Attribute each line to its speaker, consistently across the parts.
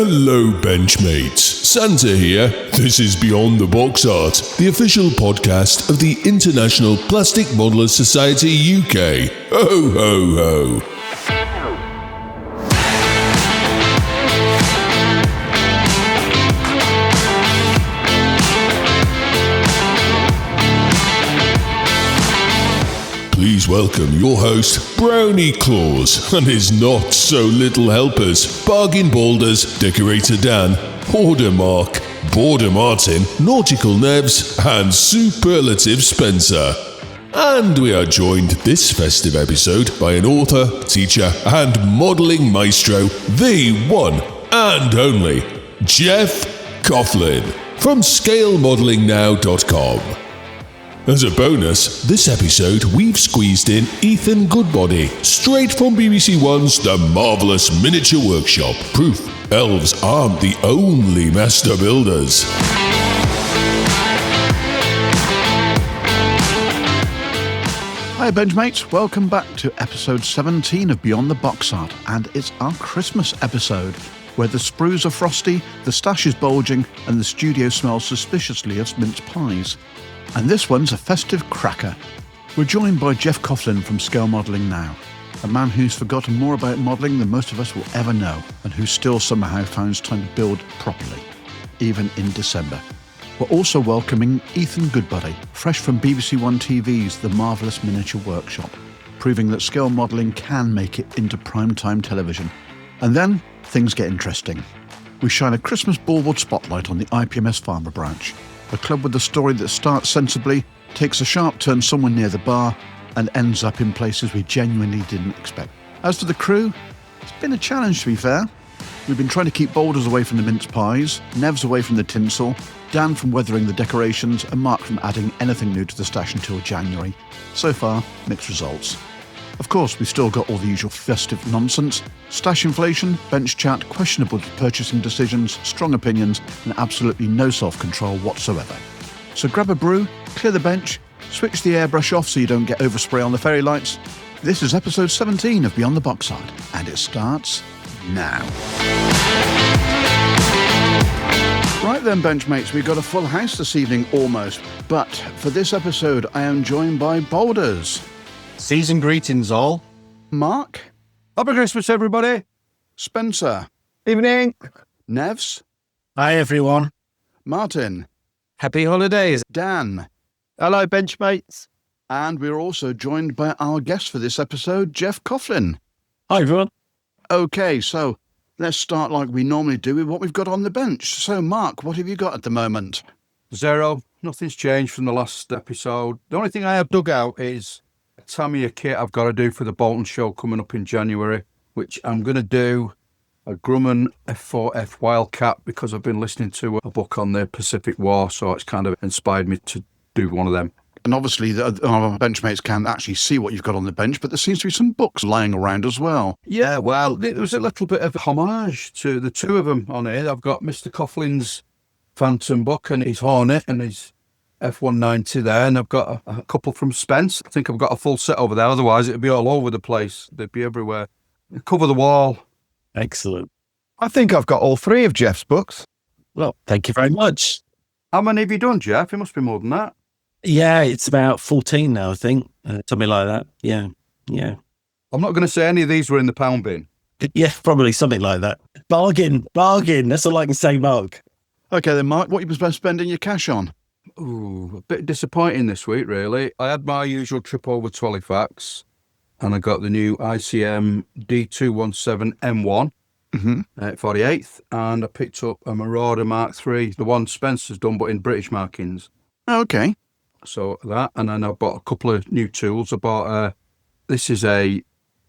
Speaker 1: Hello, Benchmates. Santa here. This is Beyond the Box Art, the official podcast of the International Plastic Modelers Society UK. Ho, ho, ho. Please welcome your host, Brownie Claus, and his not-so-little helpers, Bargain Boulders, Decorator Dan, Hoarder Mark, Border Martin, Nautical Nevs, and Superlative Spencer. And we are joined this festive episode by an author, teacher, and modelling maestro, the one and only Geoff Coughlin from ScaleModellingNow.com. As a bonus, this episode we've squeezed in Ethan Goodbody, straight from BBC One's The Marvellous Miniature Workshop. Proof elves aren't the only master builders.
Speaker 2: Hi Benchmates, welcome back to episode 17 of Beyond the Box Art, and it's our Christmas episode, where the sprues are frosty, the stash is bulging, and the studio smells suspiciously of mince pies. And this one's a festive cracker. We're joined by Geoff Coughlin from Scale Modelling Now, a man who's forgotten more about modelling than most of us will ever know, and who still somehow finds time to build properly, even in December. We're also welcoming Ethan Goodbody, fresh from BBC One TV's The Marvellous Miniature Workshop, proving that scale modelling can make it into primetime television. And then, things get interesting. We shine a Christmas ballwood spotlight on the IPMS Farmer branch, a club with a story that starts sensibly, takes a sharp turn somewhere near the bar, and ends up in places we genuinely didn't expect. As for the crew, it's been a challenge to be fair. We've been trying to keep Boulders away from the mince pies, Nevs away from the tinsel, Dan from weathering the decorations, and Mark from adding anything new to the stash until January. So far, mixed results. Of course, we've still got all the usual festive nonsense, stash inflation, bench chat, questionable purchasing decisions, strong opinions, and absolutely no self-control whatsoever. So grab a brew, clear the bench, switch the airbrush off so you don't get overspray on the fairy lights. This is episode 17 of Beyond the Box Art, and it starts now. Right then, Benchmates, we've got a full house this evening almost, but for this episode I am joined by Boulders.
Speaker 3: Season greetings all.
Speaker 2: Mark.
Speaker 3: Happy Christmas, everybody.
Speaker 2: Spencer.
Speaker 3: Evening.
Speaker 2: Nevs.
Speaker 3: Hi, everyone.
Speaker 2: Martin.
Speaker 3: Happy holidays.
Speaker 2: Dan.
Speaker 3: Hello, Benchmates.
Speaker 2: And we're also joined by our guest for this episode, Geoff Coughlin.
Speaker 3: Hi, everyone.
Speaker 2: Okay, so let's start like we normally do with what we've got on the bench. So, Mark, what have you got at the moment?
Speaker 4: Zero. Nothing's changed from the last episode. The only thing I have dug out is a Tamiya kit I've got to do for the Bolton show coming up in January, which I'm going to do a Grumman F4F Wildcat because I've been listening to a book on the Pacific War, so it's kind of inspired me to do one of them.
Speaker 2: And obviously, our Benchmates can't actually see what you've got on the bench, but there seems to be some books lying around as well.
Speaker 4: Yeah, well, it was a little bit of homage to the two of them on here. I've got Mr. Coughlin's Phantom book and his Hornet and his F-190 there, and I've got a couple from Spence. I think I've got a full set over there, otherwise it'd be all over the place. They'd be everywhere. Cover the wall.
Speaker 3: Excellent.
Speaker 5: I think I've got all three of Geoff's books.
Speaker 3: Well, thank you very much.
Speaker 4: How many have you done, Geoff? It must be more than that.
Speaker 3: Yeah, it's about 14 now, I think. Something like that. Yeah.
Speaker 4: I'm not going to say any of these were in the pound bin.
Speaker 3: Yeah, probably something like that. Bargain. That's all I can say, Mark.
Speaker 2: Okay then, Mark, what have you been spending your cash on?
Speaker 4: Ooh, a bit disappointing this week, really. I had my usual trip over to Halifax, and I got the new ICM D217 M1 at 48th, and I picked up a Marauder Mark III, the one Spencer's done, but in British markings.
Speaker 2: Okay.
Speaker 4: So that, and then I bought a couple of new tools. I bought this is a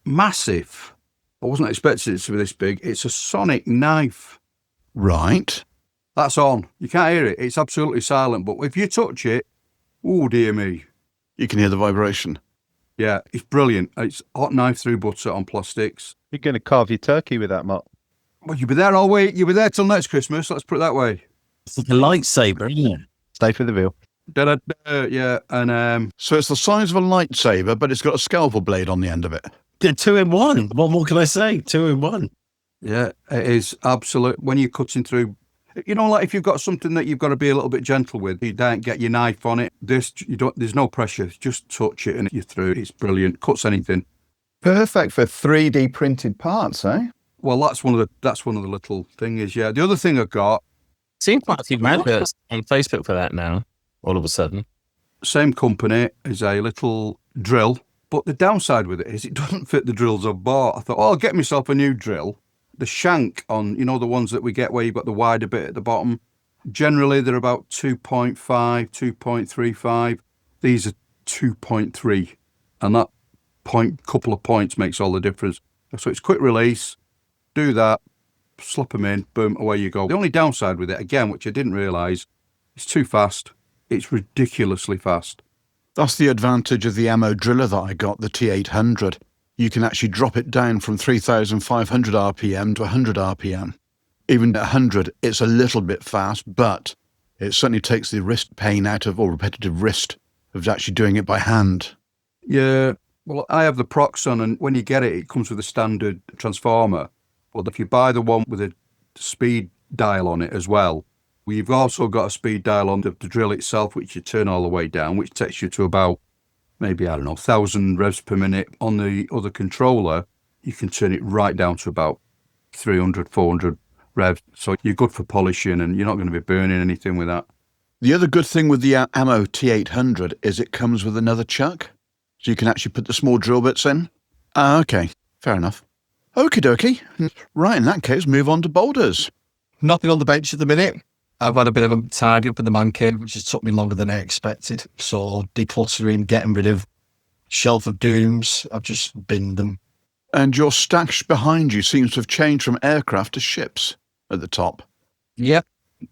Speaker 4: massive, I wasn't expecting it to be this big, it's a sonic knife.
Speaker 2: Right.
Speaker 4: That's on. You can't hear it. It's absolutely silent. But if you touch it, oh, dear me.
Speaker 2: You can hear the vibration.
Speaker 4: Yeah, it's brilliant. It's hot knife through butter on plastics.
Speaker 5: You're going to carve your turkey with that, Mark.
Speaker 4: Well, you'll be there all week. You'll be there till next Christmas. Let's put it that way.
Speaker 3: It's like a lightsaber, isn't it?
Speaker 5: Stay for the veal.
Speaker 4: Yeah, and
Speaker 2: So it's the size of a lightsaber, but it's got a scalpel blade on the end of it.
Speaker 3: The 2-in-1. What more can I say? 2-in-1.
Speaker 4: Yeah, it is absolute. When you're cutting through, like if you've got something that you've got to be a little bit gentle with, you don't get your knife on it. There's no pressure. Just touch it and you're through. It's brilliant. Cuts anything.
Speaker 5: Perfect for 3D printed parts, eh?
Speaker 4: Well, that's one of the little things. Yeah. The other thing I've got,
Speaker 6: Seen quite a few adverts on Facebook for that now, all of a sudden.
Speaker 4: same company, is a little drill, but the downside with it is it doesn't fit the drills I've bought. I thought, I'll get myself a new drill. The shank on, the ones that we get where you've got the wider bit at the bottom, generally they're about 2.5, 2.35. These are 2.3. And that couple of points makes all the difference. So it's quick release, do that, slip them in, boom, away you go. The only downside with it, again, which I didn't realise, it's too fast. It's ridiculously fast.
Speaker 2: That's the advantage of the ammo driller that I got, the T800. You can actually drop it down from 3,500 RPM to 100 RPM. Even at 100, it's a little bit fast, but it certainly takes the wrist pain out of, or repetitive wrist, of actually doing it by hand.
Speaker 4: Yeah, well, I have the Proxon, and when you get it, it comes with a standard transformer. But if you buy the one with a speed dial on it as well, we've also got a speed dial on the drill itself, which you turn all the way down, which takes you to about, maybe, 1,000 revs per minute. On the other controller, you can turn it right down to about 300, 400 revs. So you're good for polishing, and you're not going to be burning anything with that.
Speaker 2: The other good thing with the ammo T800 is it comes with another chuck, so you can actually put the small drill bits in. Ah, okay, fair enough. Okie dokie. Right, in that case, move on to boulders.
Speaker 3: Nothing on the bench at the minute. I've had a bit of a tidy up in the man cave, which has took me longer than I expected. So decluttering, getting rid of shelf of dooms. I've just binned them.
Speaker 2: And your stash behind you seems to have changed from aircraft to ships at the top.
Speaker 3: Yep,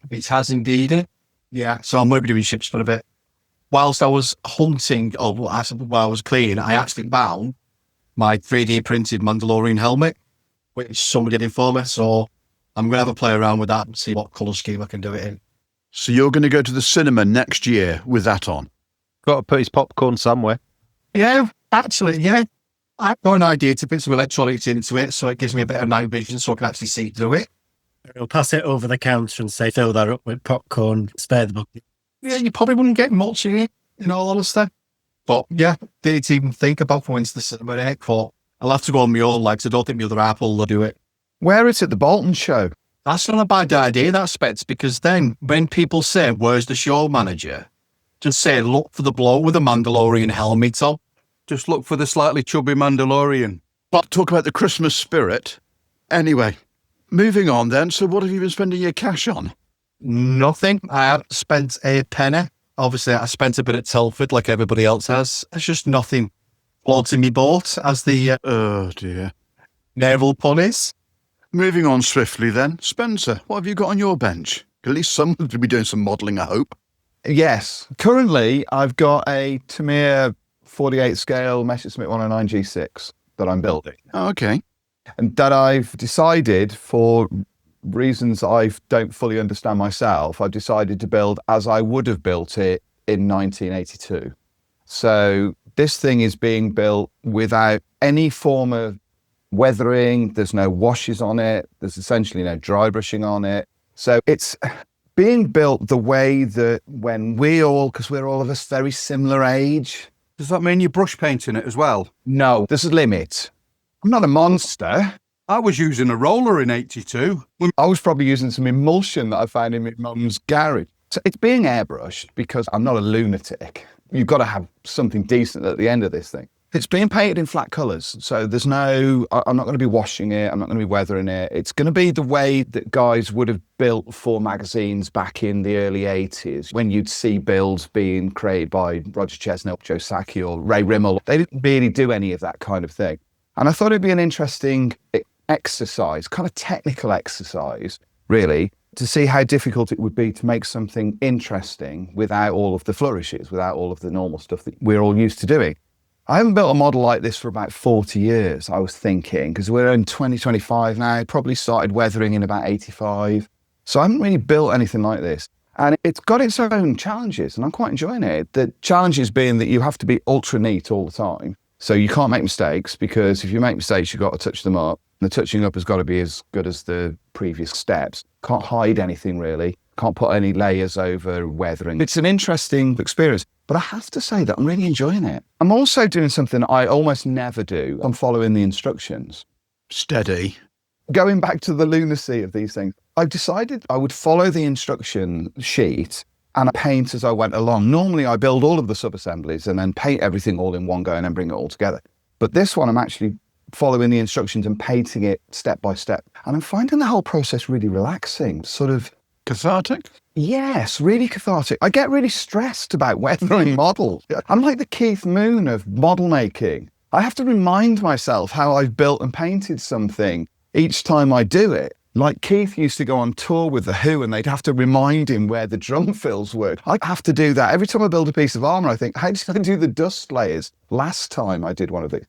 Speaker 3: it has indeed. Yeah, so I'm going to be doing ships for a bit. Whilst I was hunting, or while I was cleaning, I actually found my 3D printed Mandalorian helmet, which somebody did for me. So I'm going to have a play around with that and see what colour scheme I can do it in.
Speaker 2: So you're going to go to the cinema next year with that on?
Speaker 5: Got to put his popcorn somewhere.
Speaker 3: Yeah, actually, yeah. I've got an idea to put some electronics into it so it gives me a bit of night vision so I can actually see through it.
Speaker 7: I'll pass it over the counter and say, fill that up with popcorn, spare the bucket.
Speaker 3: Yeah, you probably wouldn't get much in it, in all honesty. But yeah, didn't even think about going to the cinema yet, but I'll have to go on my own legs. I don't think the other Apple will do it.
Speaker 5: Wear it at the Bolton show.
Speaker 3: That's not a bad idea, that Spets, because then when people say, where's the show manager? Just say, look for the bloke with a Mandalorian helmet on.
Speaker 4: Just look for the slightly chubby Mandalorian.
Speaker 2: But talk about the Christmas spirit. Anyway, moving on then. So what have you been spending your cash on?
Speaker 3: Nothing. I haven't spent a penny. Obviously, I spent a bit at Telford like everybody else has. There's just nothing floating me boat, as the
Speaker 2: Oh dear.
Speaker 3: naval pun is.
Speaker 2: Moving on swiftly then. Spencer, what have you got on your bench? At least someone to be doing some modelling, I hope.
Speaker 5: Yes. Currently, I've got a Tamiya 48 scale Messerschmitt 109 G6 that I'm building.
Speaker 2: Oh, okay.
Speaker 5: And that I've decided, for reasons I don't fully understand myself, I've decided to build as I would have built it in 1982. So this thing is being built without any form of weathering. There's no washes on it. There's essentially no dry brushing on it. So it's being built the way that when because we're all of us very similar age.
Speaker 4: Does that mean you're brush painting it as well?
Speaker 5: No, there's a limit. I'm not a monster.
Speaker 4: I was using a roller in 82.
Speaker 5: I was probably using some emulsion that I found in my mum's garage. So it's being airbrushed because I'm not a lunatic. You've got to have something decent at the end of this thing. It's being painted in flat colours. So I'm not going to be washing it. I'm not going to be weathering it. It's going to be the way that guys would have built for magazines back in the early 80s, when you'd see builds being created by Roger Chesnut, Joe Sacchi or Ray Rimmel. They didn't really do any of that kind of thing. And I thought it'd be an interesting exercise, kind of technical exercise, really, to see how difficult it would be to make something interesting without all of the flourishes, without all of the normal stuff that we're all used to doing. I haven't built a model like this for about 40 years, I was thinking, because we're in 2025 now. Probably started weathering in about 85. So I haven't really built anything like this. And it's got its own challenges, and I'm quite enjoying it. The challenges being that you have to be ultra neat all the time. So you can't make mistakes, because if you make mistakes, you've got to touch them up. The touching up has got to be as good as the previous steps. Can't hide anything really. Can't put any layers over weathering. It's an interesting experience, but I have to say that I'm really enjoying it. I'm also doing something I almost never do. I'm following the instructions.
Speaker 2: Steady.
Speaker 5: Going back to the lunacy of these things, I've decided I would follow the instruction sheet and paint as I went along. Normally I build all of the sub-assemblies and then paint everything all in one go and then bring it all together. But this one I'm actually following the instructions and painting it step by step. And I'm finding the whole process really relaxing, sort of
Speaker 2: Cathartic?
Speaker 5: yes, really cathartic. I get really stressed about weathering models. I'm like the Keith Moon of model making. I have to remind myself how I've built and painted something each time I do it. Like Keith used to go on tour with The Who and they'd have to remind him where the drum fills were. I have to do that. Every time I build a piece of armour, I think, how did I do the dust layers last time I did one of these?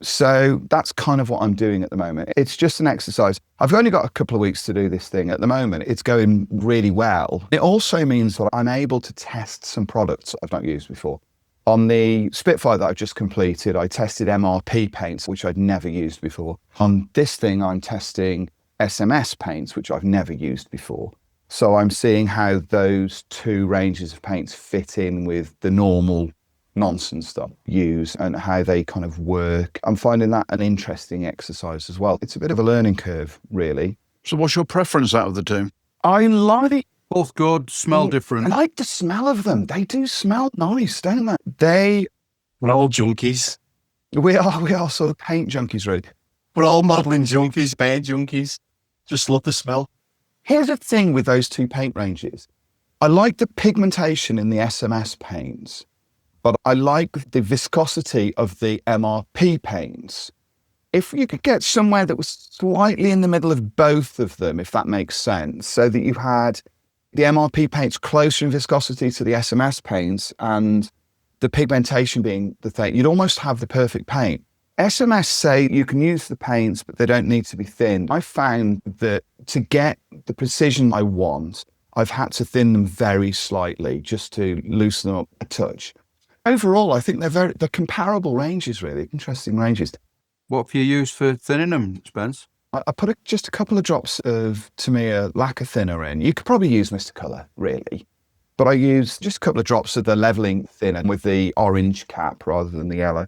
Speaker 5: So that's kind of what I'm doing at the moment. It's just an exercise. I've only got a couple of weeks to do this thing at the moment. It's going really well. It also means that I'm able to test some products I've not used before. On the Spitfire that I've just completed, I tested MRP paints, which I'd never used before. On this thing, I'm testing SMS paints, which I've never used before. So I'm seeing how those two ranges of paints fit in with the normal nonsense that I use and how they kind of work. I'm finding that an interesting exercise as well. It's a bit of a learning curve, really.
Speaker 2: So what's your preference out of the two?
Speaker 5: I like
Speaker 4: Both good, smell different.
Speaker 5: I like the smell of them. They do smell nice, don't they?
Speaker 3: We're all junkies.
Speaker 5: We are sort of paint junkies, really.
Speaker 3: We're all modelling junkies, paint junkies. Just love the smell.
Speaker 5: Here's the thing with those two paint ranges. I like the pigmentation in the SMS paints, but I like the viscosity of the MRP paints. If you could get somewhere that was slightly in the middle of both of them, if that makes sense, so that you had the MRP paints closer in viscosity to the SMS paints and the pigmentation being the thing, you'd almost have the perfect paint. SMS say you can use the paints, but they don't need to be thin. I found that to get the precision I want, I've had to thin them very slightly just to loosen them up a touch. Overall, I think they're comparable ranges, really. Interesting ranges.
Speaker 4: What have you used for thinning them, Spence?
Speaker 5: I put just a couple of drops of Tamiya lacquer thinner in. You could probably use Mr. Colour, really. But I used just a couple of drops of the levelling thinner with the orange cap rather than the yellow.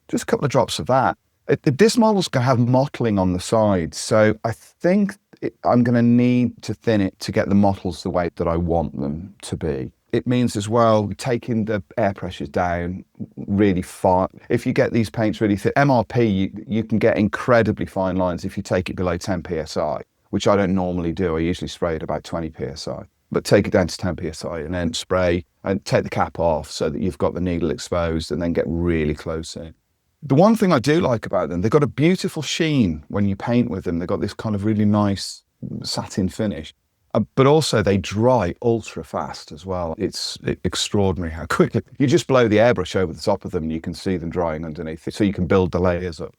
Speaker 5: Just a couple of drops of that. This model's going to have mottling on the sides, so I think I'm going to need to thin it to get the mottles the way that I want them to be. It means as well taking the air pressures down really far. If you get these paints really thin, MRP, you can get incredibly fine lines if you take it below 10 psi, which I don't normally do. I usually spray at about 20 psi. But take it down to 10 psi and then spray and take the cap off so that you've got the needle exposed and then get really close in. The one thing I do like about them, they've got a beautiful sheen when you paint with them. They've got this kind of really nice satin finish. But also they dry ultra fast as well. It's extraordinary how quick. You just blow the airbrush over the top of them and you can see them drying underneath it, so you can build the layers up.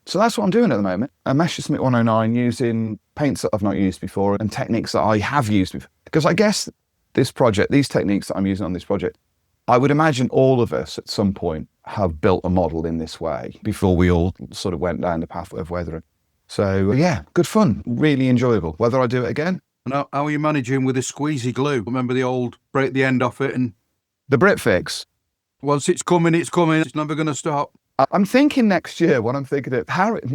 Speaker 5: So that's what I'm doing at the moment. A Messerschmitt 109 using paints that I've not used before and techniques that I have used before. Because I guess this project, these techniques that I'm using on this project, I would imagine all of us at some point have built a model in this way before we all sort of went down the path of weathering. So yeah, good fun, really enjoyable. Whether I do it again?
Speaker 4: And how are you managing with the squeezy glue? Remember the old break the end off it and...
Speaker 5: The Brit fix.
Speaker 4: Once it's coming, it's never going to stop.
Speaker 5: I'm thinking next year, what I'm thinking of,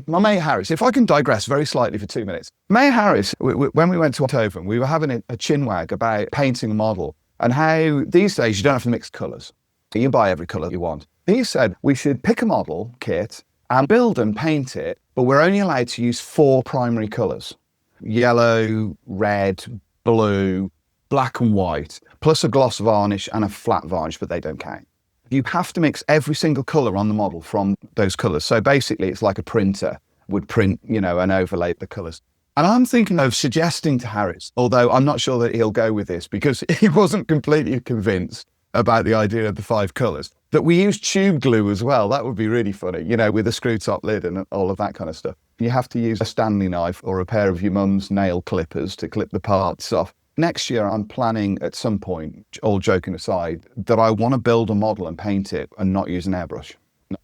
Speaker 5: my mate Harris, if I can digress very slightly for 2 minutes. Mate Harris, when we went to October, we were having a chinwag about painting a model and how these days you don't have to mix colours. You can buy every colour you want. He said we should pick a model kit and build and paint it, but we're only allowed to use 4 primary colours. Yellow, red, blue, black and white, plus a gloss varnish and a flat varnish, but they don't count. You have to mix every single colour on the model from those colours. So basically it's like a printer would print, and overlay the colours. And I'm thinking of suggesting to Harris, although I'm not sure that he'll go with this because he wasn't completely convinced about the idea of the 5 colours, that we use tube glue as well. That would be really funny, with a screw top lid and all of that kind of stuff. You have to use a Stanley knife or a pair of your mum's nail clippers to clip the parts off. Next year, I'm planning at some point, all joking aside, that I want to build a model and paint it and not use an airbrush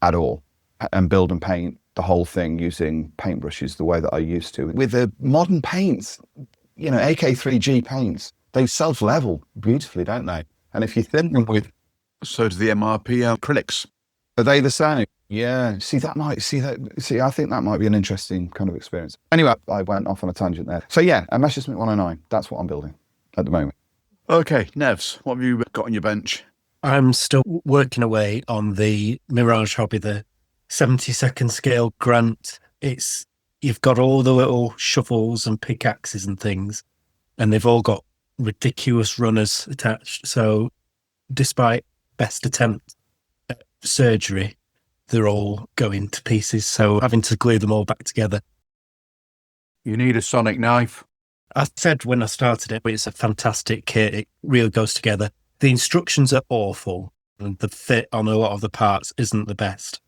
Speaker 5: at all, and build and paint the whole thing using paintbrushes the way that I used to. With the modern paints, AK3G paints, they self-level beautifully, don't they? And if you thin them with...
Speaker 2: So do the MRP acrylics.
Speaker 5: Are they the same? Yeah. I think that might be an interesting kind of experience. Anyway, I went off on a tangent there. So yeah, a Messerschmitt 109. That's what I'm building at the moment.
Speaker 2: Okay, Nevs, what have you got on your bench?
Speaker 7: I'm still working away on the Mirage hobby, the 72nd scale Grant. You've got all the little shovels and pickaxes and things, and they've all got ridiculous runners attached. So despite best attempt at surgery, they're all going to pieces. So having to glue them all back together.
Speaker 4: You need a sonic knife.
Speaker 7: I said when I started it, it's a fantastic kit. It really goes together. The instructions are awful, and the fit on a lot of the parts isn't the best.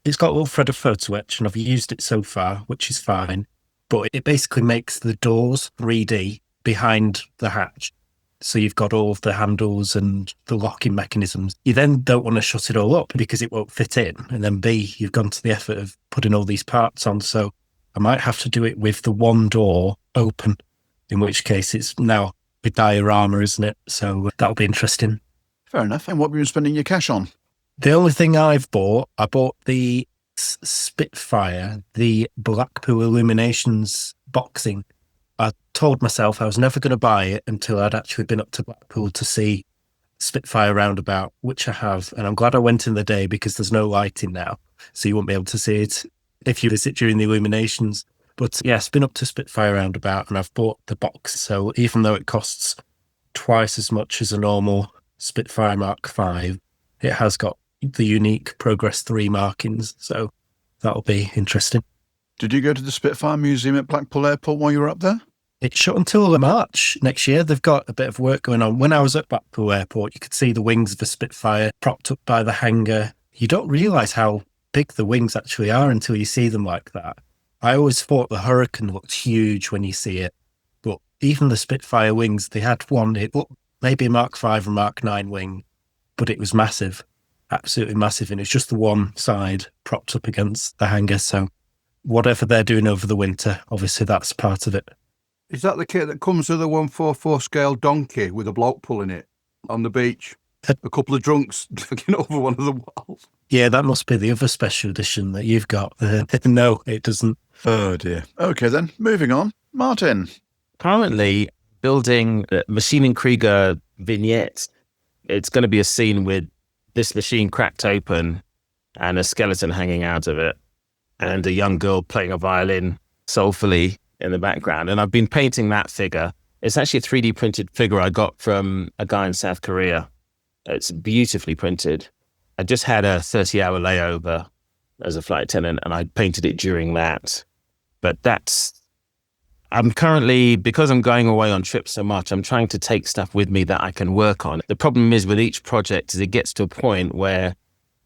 Speaker 7: It's got a little thread of photo etch, and I've used it so far, which is fine. But it basically makes the doors 3D behind the hatch. So you've got all of the handles and the locking mechanisms. You then don't want to shut it all up because it won't fit in. And then B, you've gone to the effort of putting all these parts on. So I might have to do it with the one door open, in which case it's now a diorama, isn't it? So that'll be interesting.
Speaker 2: Fair enough. And what have you been spending your cash on?
Speaker 7: The only thing I bought the Spitfire, the Blackpool Illuminations boxing. I told myself I was never going to buy it until I'd actually been up to Blackpool to see Spitfire roundabout, which I have. And I'm glad I went in the day because there's no lighting now. So you won't be able to see it if you visit during the illuminations. But yes, been up to Spitfire roundabout and I've bought the box. So even though it costs twice as much as a normal Spitfire Mark V, it has got the unique Progress 3 markings. So that'll be interesting.
Speaker 2: Did you go to the Spitfire Museum at Blackpool Airport while you were up there?
Speaker 7: It's shut until March next year. They've got a bit of work going on. When I was at Blackpool Airport, you could see the wings of the Spitfire propped up by the hangar. You don't realise how big the wings actually are until you see them like that. I always thought the Hurricane looked huge when you see it, but even the Spitfire wings, they had one, it looked maybe a Mark V or Mark 9 wing, but it was massive, absolutely massive, and it's just the one side propped up against the hangar. So whatever they're doing over the winter, obviously that's part of it.
Speaker 4: Is that the kit that comes with a 144 scale donkey with a bloke pulling it on the beach? A couple of drunks looking over one of the walls.
Speaker 7: Yeah, that must be the other special edition that you've got. No, it doesn't.
Speaker 2: Oh dear. Okay then, moving on. Martin.
Speaker 6: Currently building a Maschinen Krieger vignette. It's going to be a scene with this machine cracked open and a skeleton hanging out of it and a young girl playing a violin soulfully in the background. And I've been painting that figure. It's actually a 3D printed figure I got from a guy in South Korea. It's beautifully printed. I just had a 30-hour layover as a flight attendant and I painted it during that. But I'm currently, because I'm going away on trips so much, I'm trying to take stuff with me that I can work on. The problem is with each project is it gets to a point where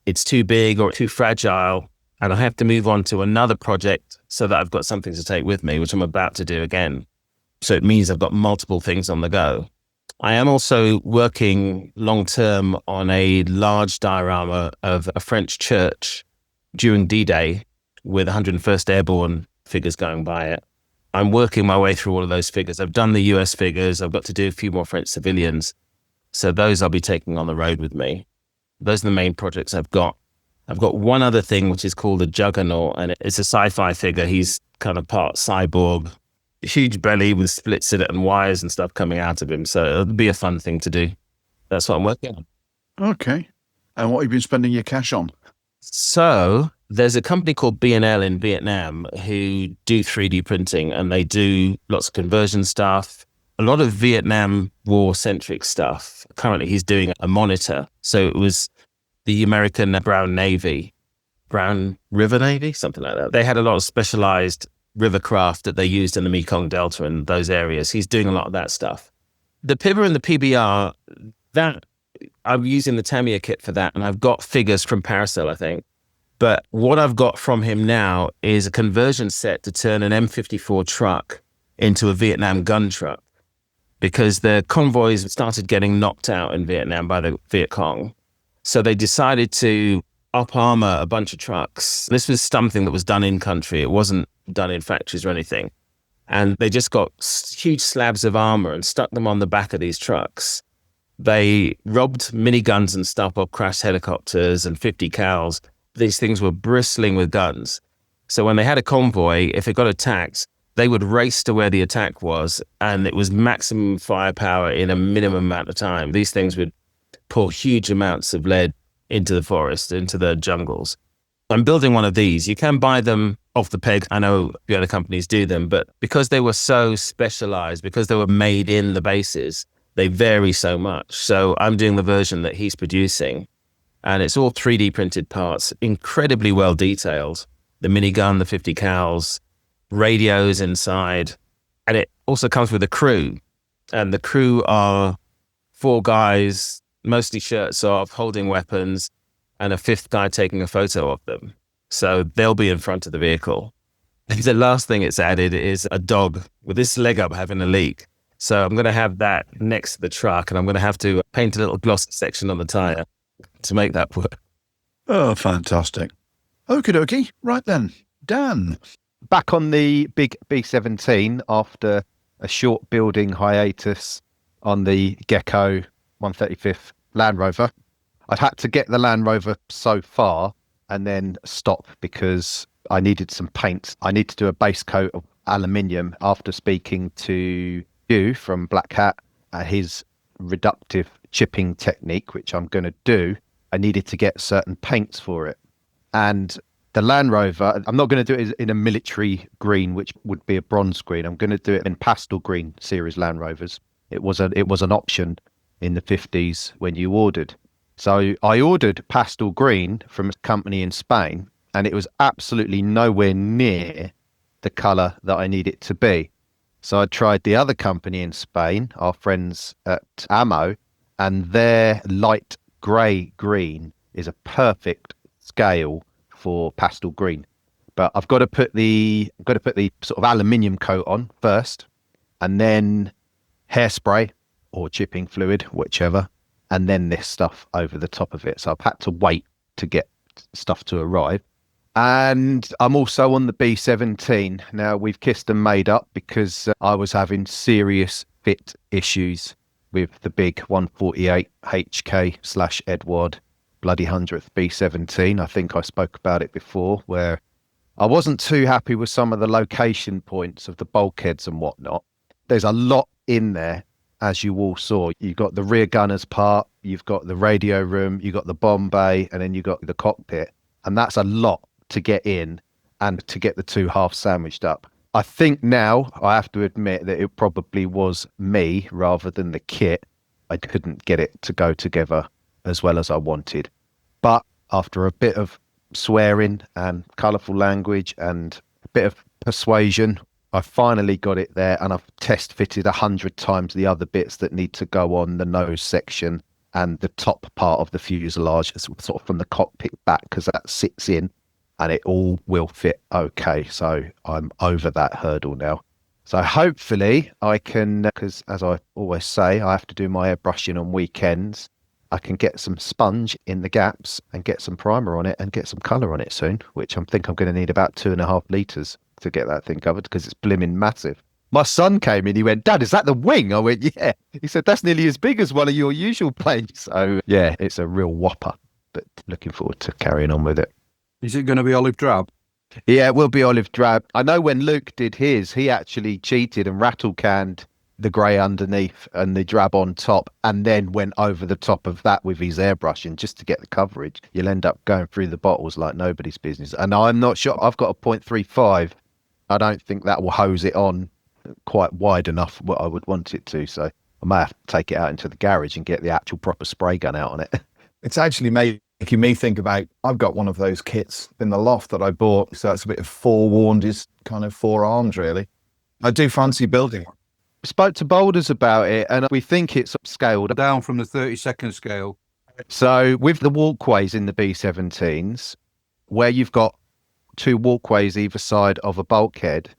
Speaker 6: it's too big or too fragile and I have to move on to another project so that I've got something to take with me, which I'm about to do again. So it means I've got multiple things on the go. I am also working long-term on a large diorama of a French church during D-Day with 101st Airborne figures going by it. I'm working my way through all of those figures. I've done the US figures. I've got to do a few more French civilians. So those I'll be taking on the road with me. Those are the main projects I've got. I've got one other thing, which is called a Juggernaut, and it's a sci-fi figure. He's kind of part cyborg, huge belly with splits in it and wires and stuff coming out of him. So it'll be a fun thing to do. That's what I'm working on.
Speaker 2: Okay. And what have you been spending your cash on?
Speaker 6: So there's a company called B&L in Vietnam who do 3D printing and they do lots of conversion stuff, a lot of Vietnam War-centric stuff. Currently, he's doing a monitor. So it was the American Brown River Navy, something like that. They had a lot of specialized river craft that they used in the Mekong Delta and those areas. He's doing a lot of that stuff. The PIBA and the PBR, that I'm using the Tamiya kit for that, and I've got figures from Paracel, I think. But what I've got from him now is a conversion set to turn an M54 truck into a Vietnam gun truck, because the convoys started getting knocked out in Vietnam by the Viet Cong. So they decided to up armor a bunch of trucks. This was something that was done in country. It wasn't done in factories or anything. And they just got huge slabs of armor and stuck them on the back of these trucks. They robbed miniguns and stuff off crashed helicopters and 50 cals. These things were bristling with guns. So when they had a convoy, if it got attacked, they would race to where the attack was, and it was maximum firepower in a minimum amount of time. These things would pour huge amounts of lead into the forest, into the jungles. I'm building one of these. You can buy them off the peg. I know the other companies do them, but because they were so specialized, because they were made in the bases, they vary so much. So I'm doing the version that he's producing, and it's all 3D printed parts, incredibly well detailed. The minigun, the 50 cals, radios inside, and it also comes with a crew. And the crew are 4 guys, mostly shirts off, holding weapons, and a 5th guy taking a photo of them. So they'll be in front of the vehicle. The last thing it's added is a dog with his leg up having a leak. So I'm going to have that next to the truck, and I'm going to have to paint a little gloss section on the tire to make that work.
Speaker 2: Oh, fantastic. Okie dokie. Right then, Dan.
Speaker 8: Back on the big B17 after a short building hiatus on the Gecko 135th Land Rover. I'd had to get the Land Rover so far and then stop because I needed some paint. I need to do a base coat of aluminium after speaking to you from Black Hat, his reductive chipping technique, which I'm going to do. I needed to get certain paints for it. And the Land Rover, I'm not going to do it in a military green, which would be a bronze green. I'm going to do it in pastel green series Land Rovers. It was an option in the 50s when you ordered. So I ordered pastel green from a company in Spain, and it was absolutely nowhere near the colour that I need it to be. So I tried the other company in Spain, our friends at Ammo, and their light grey green is a perfect scale for pastel green. But I've got to put the sort of aluminium coat on first, and then hairspray or chipping fluid, whichever, and then this stuff over the top of it. So I've had to wait to get stuff to arrive. And I'm also on the B17. Now, we've kissed and made up because I was having serious fit issues with the big 148 HK/Edward bloody 100th B17. I think I spoke about it before, where I wasn't too happy with some of the location points of the bulkheads and whatnot. There's a lot in there, as you all saw. You've got the rear gunner's part, you've got the radio room, you've got the bomb bay, and then you've got the cockpit. And that's a lot to get in and to get the 2 halves sandwiched up. I think now I have to admit that it probably was me rather than the kit. I couldn't get it to go together as well as I wanted. But after a bit of swearing and colourful language and a bit of persuasion, I finally got it there, and I've test fitted 100 times the other bits that need to go on the nose section and the top part of the fuselage, sort of from the cockpit back, because that sits in, and it all will fit okay. So I'm over that hurdle now. So hopefully I can, because as I always say, I have to do my airbrushing on weekends. I can get some sponge in the gaps and get some primer on it and get some colour on it soon, which I think I'm going to need about 2.5 litres to get that thing covered because it's blimmin' massive. My son came in, he went, "Dad, is that the wing?" I went, "Yeah." He said, "That's nearly as big as one of your usual planes." So yeah, it's a real whopper, but looking forward to carrying on with it.
Speaker 4: Is it going to be olive drab?
Speaker 8: Yeah, it will be olive drab. I know when Luke did his, he actually cheated and rattle canned the grey underneath and the drab on top, and then went over the top of that with his airbrushing just to get the coverage. You'll end up going through the bottles like nobody's business. And I'm not sure, I've got a 0.35. I don't think that will hose it on quite wide enough what I would want it to. So I may have to take it out into the garage and get the actual proper spray gun out on it.
Speaker 5: It's actually making me think about, I've got one of those kits in the loft that I bought. So it's a bit of forewarned, is kind of forearms really. I do fancy building one.
Speaker 8: Spoke to Boulders about it, and we think it's scaled
Speaker 4: Down from the 32nd scale.
Speaker 8: So with the walkways in the B17s, where you've got 2 walkways either side of a bulkhead,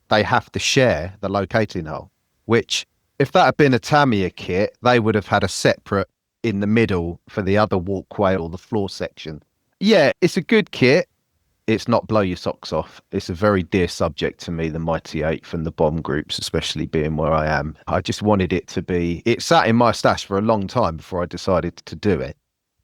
Speaker 8: they have to share the locating hole, which if that had been a Tamiya kit, they would have had a separate in the middle for the other walkway or the floor section. Yeah, it's a good kit. It's not blow your socks off. It's a very dear subject to me, the Mighty Eighth and the bomb groups, especially being where I am. I just wanted it to be, it sat in my stash for a long time before I decided to do it.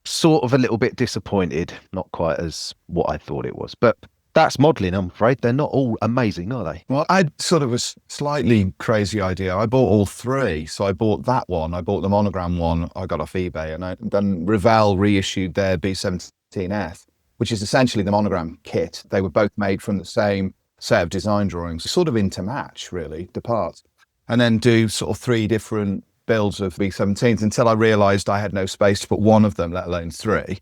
Speaker 8: Sort of a little bit disappointed, not quite as what I thought it was. But that's modelling, I'm afraid. They're not all amazing, are they?
Speaker 5: Well, I had sort of a slightly crazy idea. I bought all three. So I bought that one, I bought the monogram one I got off eBay, and then Revell reissued their B17F, which is essentially the monogram kit. They were both made from the same set of design drawings, sort of intermatch, really, the parts. And then do sort of 3 different builds of B17s until I realised I had no space to put one of them, let alone 3.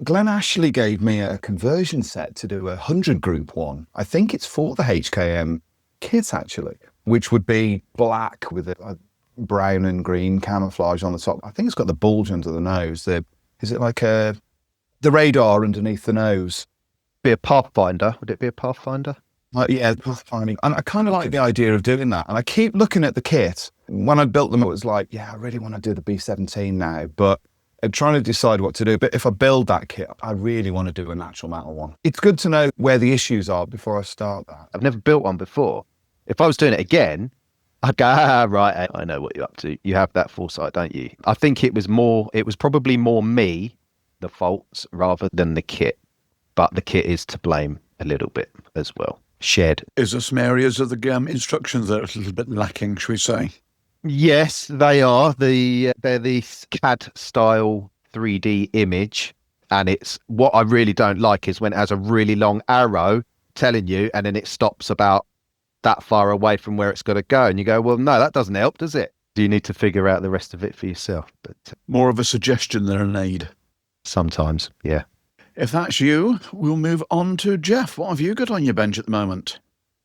Speaker 5: Glenn Ashley gave me a conversion set to do a 100 group one. I think it's for the HKM kit, actually, which would be black with a brown and green camouflage on the top. I think it's got the bulge under the nose. Is it like the radar underneath the nose?
Speaker 8: Be a Pathfinder. Would it be a Pathfinder?
Speaker 5: Yeah, pathfinding. And I kind of like the idea of doing that. And I keep looking at the kit. When I built them, it was like, yeah, I really want to do the B17 now, but I'm trying to decide what to do. But if I build that kit, I really want to do a natural metal one. It's good to know where the issues are before I start that.
Speaker 8: I've never built one before. If I was doing it again, I'd go, right, I know what you're up to. You have that foresight, don't you? I think it was probably more me, the faults, rather than the kit. But the kit is to blame a little bit as well. Shared.
Speaker 2: Is there some areas of the instructions that are a little bit lacking, should we say?
Speaker 8: Yes, they are. They're the CAD style 3D image. And it's what I really don't like is when it has a really long arrow telling you, and then it stops about that far away from where it's got to go. And you go, well, no, that doesn't help, does it? You need to figure out the rest of it for yourself. But
Speaker 2: More of a suggestion than an aid.
Speaker 8: Sometimes, yeah.
Speaker 2: If that's you, we'll move on to Geoff. What have you got on your bench at the moment?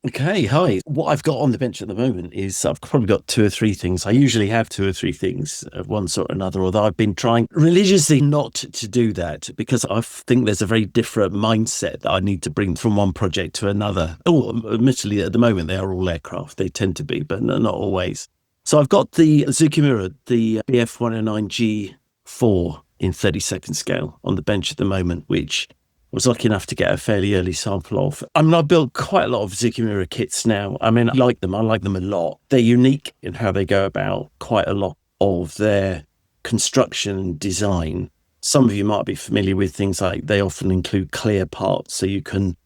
Speaker 7: Okay, hi. What I've got on the bench at the moment is I've probably got 2 or 3 things. I usually have 2 or 3 things of one sort or another, although I've been trying religiously not to do that because I think there's a very different mindset that I need to bring from one project to another. Oh, admittedly, at the moment, they are all aircraft. They tend to be, but not always. So I've got the Zukimura, the BF109G4 in 32nd scale on the bench at the moment, which I was lucky enough to get a fairly early sample of. I mean, I've built quite a lot of Zukimura kits now. I mean, I like them a lot. They're unique in how they go about quite a lot of their construction and design. Some of you might be familiar with things like they often include clear parts, so you can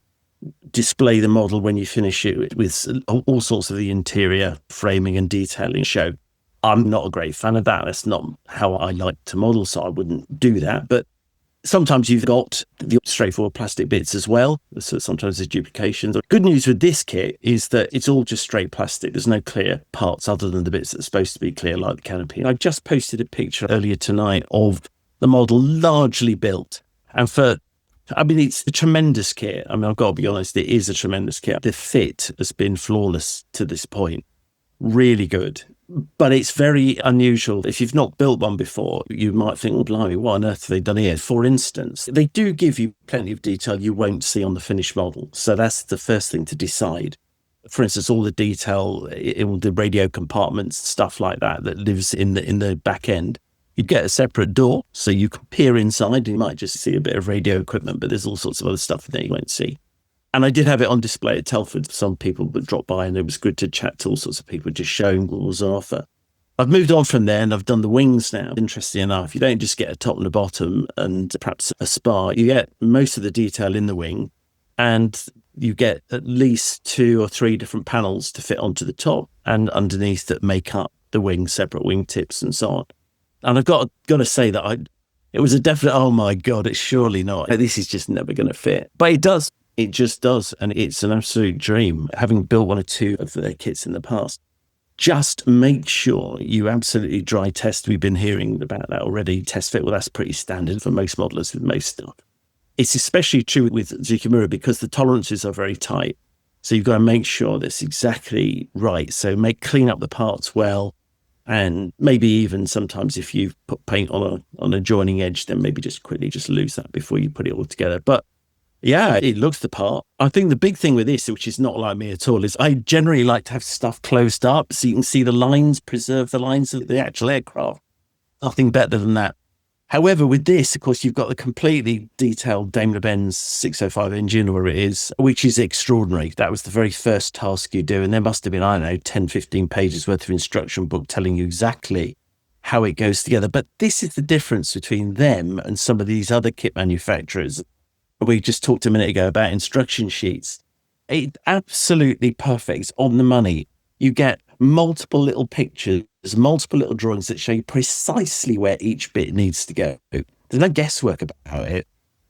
Speaker 7: display the model when you finish it with all sorts of the interior framing and detailing show. I'm not a great fan of that. That's not how I like to model, so I wouldn't do that. But sometimes you've got the straightforward plastic bits as well. So sometimes there's duplications. The good news with this kit is that it's all just straight plastic. There's no clear parts other than the bits that are supposed to be clear, like the canopy. I just posted a picture earlier tonight of the model largely built. And it's a tremendous kit. I mean, I've got to be honest, it is a tremendous kit. The fit has been flawless to this point. Really good. But it's very unusual. If you've not built one before, you might think, well, blimey, what on earth have they done here? For instance, they do give you plenty of detail you won't see on the finished model. So that's the first thing to decide. For instance, all the detail, all the radio compartments, stuff like that lives in the back end. You get a separate door, so you can peer inside and you might just see a bit of radio equipment, but there's all sorts of other stuff in there you won't see. And I did have it on display at Telford. Some people would drop by and it was good to chat to all sorts of people, just showing what was on offer. I've moved on from there and I've done the wings now. Interesting enough, you don't just get a top and a bottom and perhaps a spar. You get most of the detail in the wing and you get at least 2 or 3 different panels to fit onto the top and underneath that make up the wing, separate wing tips and so on. And I've got to say that it was a definite, oh my God, it's surely not. This is just never going to fit. But it does. It just does, and it's an absolute dream. Having built 1 or 2 of their kits in the past, just make sure you absolutely dry test. We've been hearing about that already. Test fit, well, that's pretty standard for most modelers with most stuff. It's especially true with Zukimura because the tolerances are very tight. So you've got to make sure that's exactly right. So clean up the parts well, and maybe even sometimes if you've put paint on a joining edge, then maybe just quickly lose that before you put it all together. But yeah, it looks the part. I think the big thing with this, which is not like me at all, is I generally like to have stuff closed up so you can see the lines, preserve the lines of the actual aircraft. Nothing better than that. However, with this, of course, you've got the completely detailed Daimler-Benz 605 engine, or it is, which is extraordinary. That was the very first task you do. And there must have been, I don't know, 10, 15 pages worth of instruction book telling you exactly how it goes together. But this is the difference between them and some of these other kit manufacturers. We just talked a minute ago about instruction sheets. It's absolutely perfect. It's on the money. You get multiple little pictures, multiple little drawings that show you precisely where each bit needs to go. There's no guesswork about it.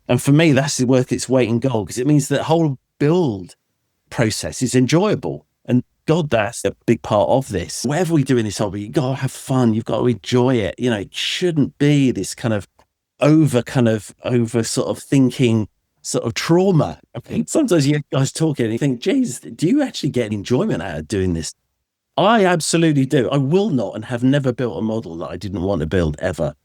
Speaker 7: And for me, that's worth its weight in gold, because it means that whole build process is enjoyable. And God, that's a big part of this. Whatever we do in this hobby, you've got to have fun. You've got to enjoy it. You know, it shouldn't be this over sort of thinking sort of trauma. I think sometimes you guys talking and you think, geez, do you actually get enjoyment out of doing this? I absolutely do. I will not and have never built a model that I didn't want to build ever.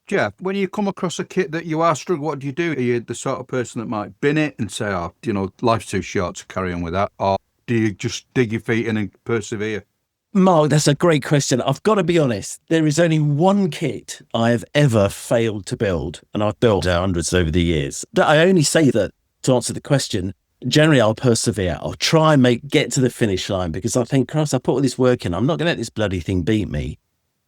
Speaker 4: Geoff, when you come across a kit that you are struggling, what do you do? Are you the sort of person that might bin it and say, oh, you know, life's too short to carry on with that? Or do you just dig your feet in and persevere?
Speaker 7: Mark, that's a great question. I've got to be honest. There is only one kit I have ever failed to build, and I've built hundreds over the years. But I only say that to answer the question. Generally, I'll persevere. I'll try and get to the finish line, because I think, Christ, I put all this work in. I'm not going to let this bloody thing beat me.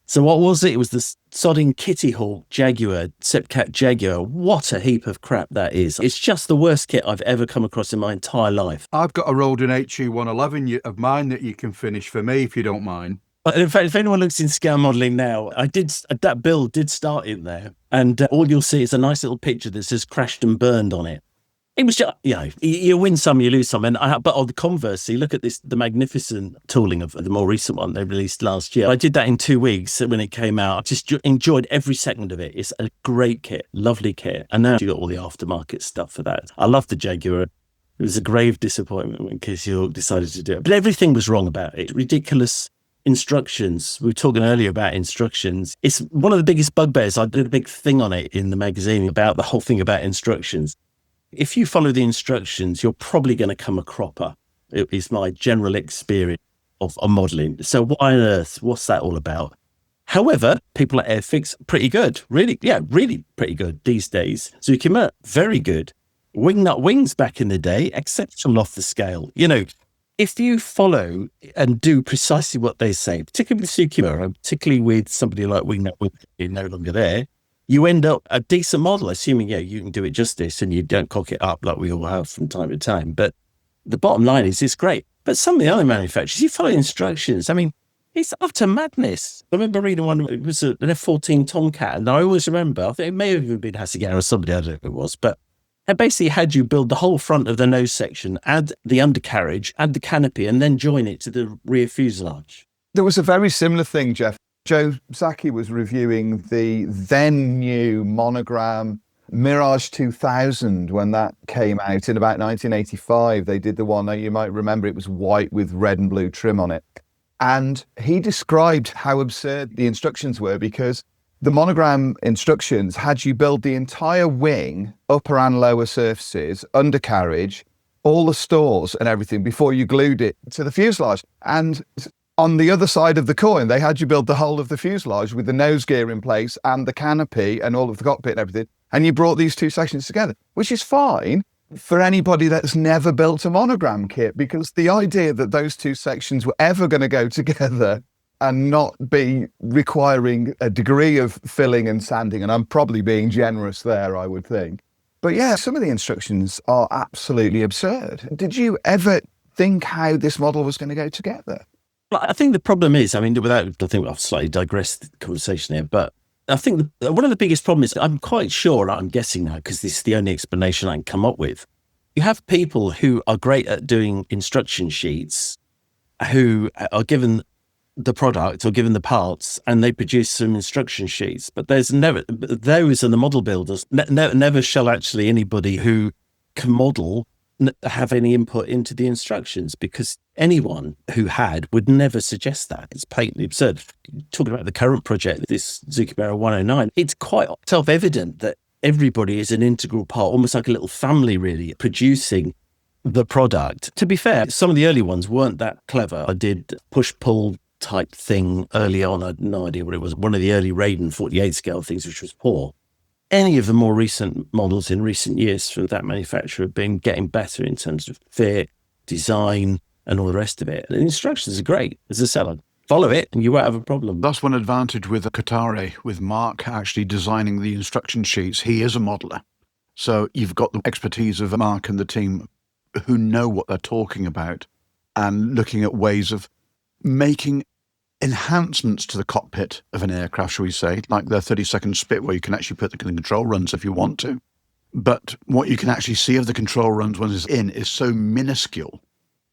Speaker 7: So what was it? It was the sodding Kitty Hawk Jaguar, Sepcat Jaguar. What a heap of crap that is. It's just the worst kit I've ever come across in my entire life.
Speaker 4: I've got a Roden HU 111 of mine that you can finish for me, if you don't mind.
Speaker 2: In fact, if anyone looks in Scale Modelling Now, that build did start in there. And all you'll see is a nice little picture that says crashed and burned on it. It was just, you win some, you lose some. But on the converse, so you look at the magnificent tooling of the more recent one they released last year. I did that in 2 weeks when it came out. I just enjoyed every second of it. It's a great kit, lovely kit. And now you got all the aftermarket stuff for that. I love the Jaguar. It was a grave disappointment when Kitty Hawk decided to do it. But everything was wrong about it. Ridiculous instructions. We were talking earlier about instructions. It's one of the biggest bugbears. I did a big thing on it in the magazine about the whole thing about instructions. If you follow the instructions, you're probably going to come a cropper. It is my general experience of modelling. So why on earth? What's that all about? However, people at Airfix, pretty good. Really pretty good these days. Zukima, very good. Wingnut Wings back in the day, exceptional off the scale. You know, if you follow and do precisely what they say, particularly with Zukima, and particularly with somebody like Wingnut Wings, who's no longer there, you end up a decent model, assuming, you can do it justice and you don't cock it up like we all have from time to time. But the bottom line is it's great. But some of the other manufacturers, you follow instructions. I mean, it's utter madness. I remember reading one, it was an F-14 Tomcat, and I always remember, I think it may have even been Hasegawa or somebody, I don't know who it was, but it basically had you build the whole front of the nose section, add the undercarriage, add the canopy, and then join it to the rear fuselage.
Speaker 5: There was a very similar thing, Geoff. Joe Zaki was reviewing the then new monogram Mirage 2000 when that came out in about 1985. They did the one, you might remember, it was white with red and blue trim on it. And he described how absurd the instructions were, because the monogram instructions had you build the entire wing, upper and lower surfaces, undercarriage, all the stores and everything before you glued it to the fuselage. And on the other side of the coin, they had you build the whole of the fuselage with the nose gear in place and the canopy and all of the cockpit and everything. And you brought these two sections together, which is fine for anybody that's never built a monogram kit, because the idea that those two sections were ever going to go together and not be requiring a degree of filling and sanding, and I'm probably being generous there, I would think. But yeah, some of the instructions are absolutely absurd. Did you ever think how this model was going to go together?
Speaker 2: I think the problem is, I think I've slightly digressed the conversation here, but I think one of the biggest problems is, I'm quite sure, I'm guessing now, because this is the only explanation I can come up with. You have people who are great at doing instruction sheets, who are given the product or given the parts, and they produce some instruction sheets, but those are the model builders. Never shall actually anybody who can model have any input into the instructions, because anyone who would never suggest that. It's patently absurd. Talking about the current project, this Zukima 109, it's quite self-evident that everybody is an integral part, almost like a little family really, producing the product. To be fair, some of the early ones weren't that clever. I did push-pull type thing early on. I had no idea what it was. One of the early Raiden 48 scale things, which was poor.
Speaker 7: any of the more recent models in recent years from that manufacturer have been getting better in terms of fit, design, and all the rest of it. And the instructions are great as a seller. Follow it and you won't have a problem.
Speaker 2: That's one advantage with Qatari, with Mark actually designing the instruction sheets. He is a modeler. So you've got the expertise of Mark and the team who know what they're talking about and looking at ways of making enhancements to the cockpit of an aircraft, shall we say, like the 30-second spit where you can actually put the control runs if you want to. But what you can actually see of the control runs when it's in is so minuscule,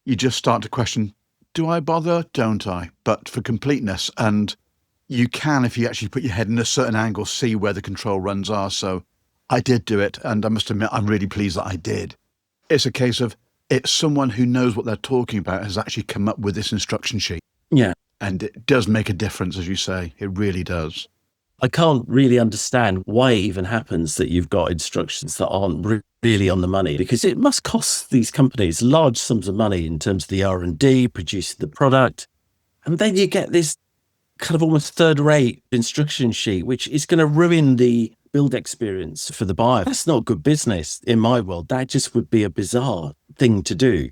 Speaker 2: you just start to question, do I bother? Don't I? But for completeness, and you can, if you actually put your head in a certain angle, see where the control runs are. So I did do it, and I must admit, I'm really pleased that I did. It's a case of, it's someone who knows what they're talking about has actually come up with this instruction sheet.
Speaker 7: Yeah.
Speaker 2: And it does make a difference, as you say. It really does.
Speaker 7: I can't really understand why it even happens that you've got instructions that aren't really on the money, because it must cost these companies large sums of money in terms of the R&D, producing the product. And then you get this kind of almost third-rate instruction sheet, which is going to ruin the build experience for the buyer. That's not good business in my world. That just would be a bizarre thing to do.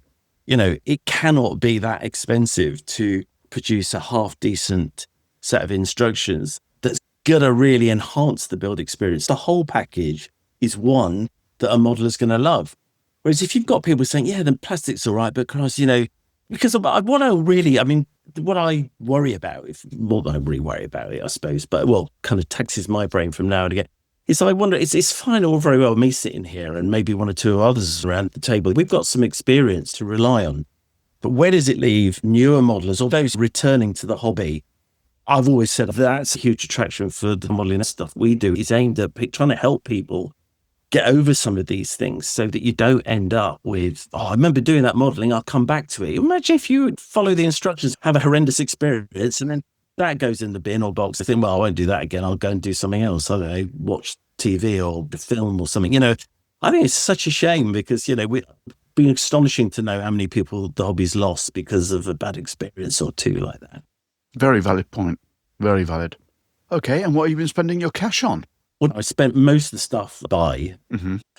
Speaker 7: You know, it cannot be that expensive to produce a half-decent set of instructions that's going to really enhance the build experience. The whole package is one that a modeler's going to love. Whereas if you've got people saying, yeah, then plastic's all right, but Christ, you know, because what I worry about, more than I really worry about it, I suppose, but well, kind of taxes my brain from now and again, is I wonder, it's fine all very well me sitting here and maybe one or two others around the table. We've got some experience to rely on. But where does it leave newer modelers or those returning to the hobby? I've always said that's a huge attraction for the modeling stuff we do. It's aimed at trying to help people get over some of these things so that you don't end up with, I remember doing that modeling, I'll come back to it. Imagine if you follow the instructions, have a horrendous experience, and then that goes in the bin or box. I think, well, I won't do that again. I'll go and do something else. I don't know, watch TV or film or something. You know, I think it's such a shame because, you know, we've been astonishing to know how many people the hobby's lost because of a bad experience or two like that.
Speaker 2: Very valid point. Very valid. Okay, and what have you been spending your cash on?
Speaker 7: Well, I spent most of the stuff by,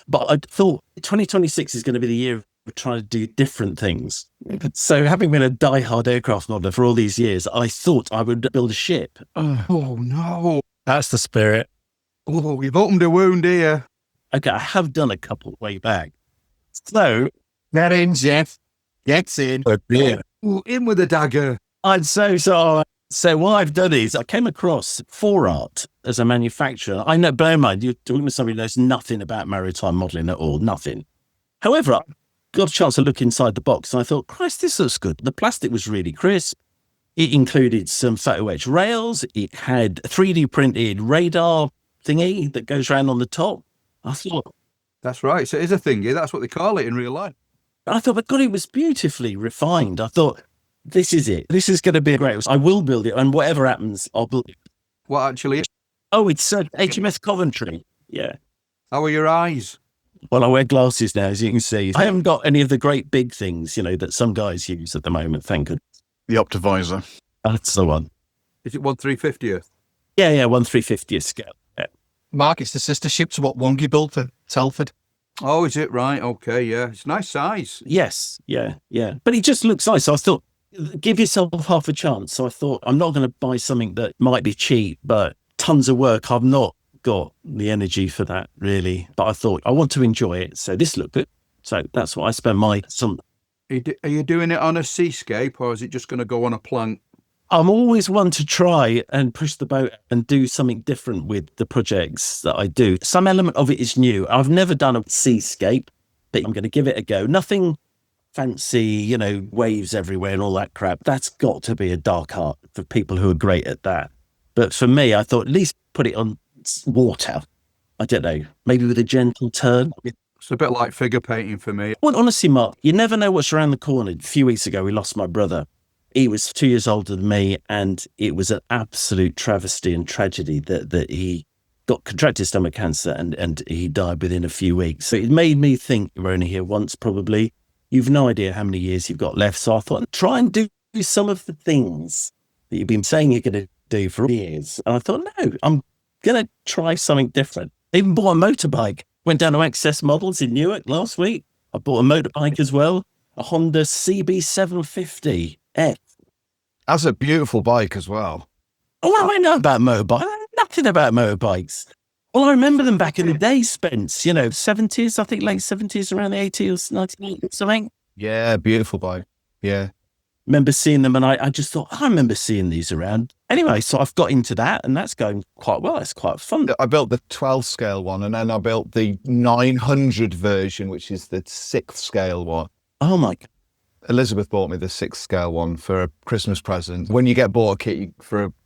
Speaker 7: but I thought 2026 is going to be the year of trying to do different things. So having been a die-hard aircraft modeler for all these years, I thought I would build a ship.
Speaker 4: Oh, no.
Speaker 7: That's the spirit.
Speaker 4: Oh, you've opened a wound here.
Speaker 7: Okay, I have done a couple way back. So,
Speaker 3: Get in, Geoff. Get in.
Speaker 4: Ooh, in with a dagger.
Speaker 7: I'm so sorry. So what I've done is I came across Forart as a manufacturer. I know, bear in mind, you're talking to somebody who knows nothing about maritime modelling at all, nothing. However, I got a chance to look inside the box and I thought, Christ, this looks good. The plastic was really crisp. It included some photo etch rails. It had a 3D printed radar thingy that goes around on the top. I thought...
Speaker 4: That's right. So it is a thingy. That's what they call it in real life.
Speaker 7: I thought, but God, it was beautifully refined. I thought, this is it. This is going to be great. I will build it, and whatever happens, I'll build it.
Speaker 4: What actually?
Speaker 7: Oh, it's HMS Coventry. Yeah.
Speaker 4: How are your eyes?
Speaker 7: Well, I wear glasses now, as you can see. I haven't got any of the great big things, you know, that some guys use at the moment, thank goodness.
Speaker 2: The Optivisor.
Speaker 7: That's the one.
Speaker 4: Is it 1/350th?
Speaker 7: Yeah, 1/350th scale. Yeah.
Speaker 3: Mark, it's the sister ship to what Wongi built for Telford.
Speaker 4: Oh, is it? Right. Okay, yeah. It's nice size.
Speaker 7: Yes, yeah. But it just looks nice. So I thought, give yourself half a chance. So I thought, I'm not going to buy something that might be cheap, but tons of work. I've not got the energy for that, really. But I thought, I want to enjoy it. So this looked good. So that's what I spend my some.
Speaker 4: Are you doing it on a seascape or is it just going to go on a plank?
Speaker 7: I'm always one to try and push the boat and do something different with the projects that I do. Some element of it is new. I've never done a seascape, but I'm going to give it a go. Nothing fancy, you know, waves everywhere and all that crap. That's got to be a dark art for people who are great at that. But for me, I thought at least put it on water. I don't know, maybe with a gentle turn.
Speaker 4: It's a bit like figure painting for me.
Speaker 7: Well, honestly, Mark, you never know what's around the corner. A few weeks ago, we lost my brother. He was 2 years older than me, and it was an absolute travesty and tragedy that he contracted stomach cancer and he died within a few weeks. So it made me think, you're only here once probably. You've no idea how many years you've got left. So I thought, try and do some of the things that you've been saying you're going to do for years. And I thought, no, I'm going to try something different. I even bought a motorbike. Went down to Access Models in Newark last week. I bought a motorbike as well, a Honda CB750F.
Speaker 5: That's a beautiful bike as well.
Speaker 7: Oh, I know about motorbikes. I know nothing about motorbikes. Well, I remember them back in the day, Spence, 70s, I think late 70s, around the 80s, 98 or something.
Speaker 5: Yeah, beautiful bike. Yeah.
Speaker 7: Remember seeing them, and I just thought, I remember seeing these around. Anyway, so I've got into that, and that's going quite well. It's quite fun.
Speaker 5: I built the 12 scale one, and then I built the 900 version, which is the 6th scale one.
Speaker 7: Oh my God.
Speaker 5: Elizabeth bought me the 6th scale one for a Christmas present. When you get bought a kit,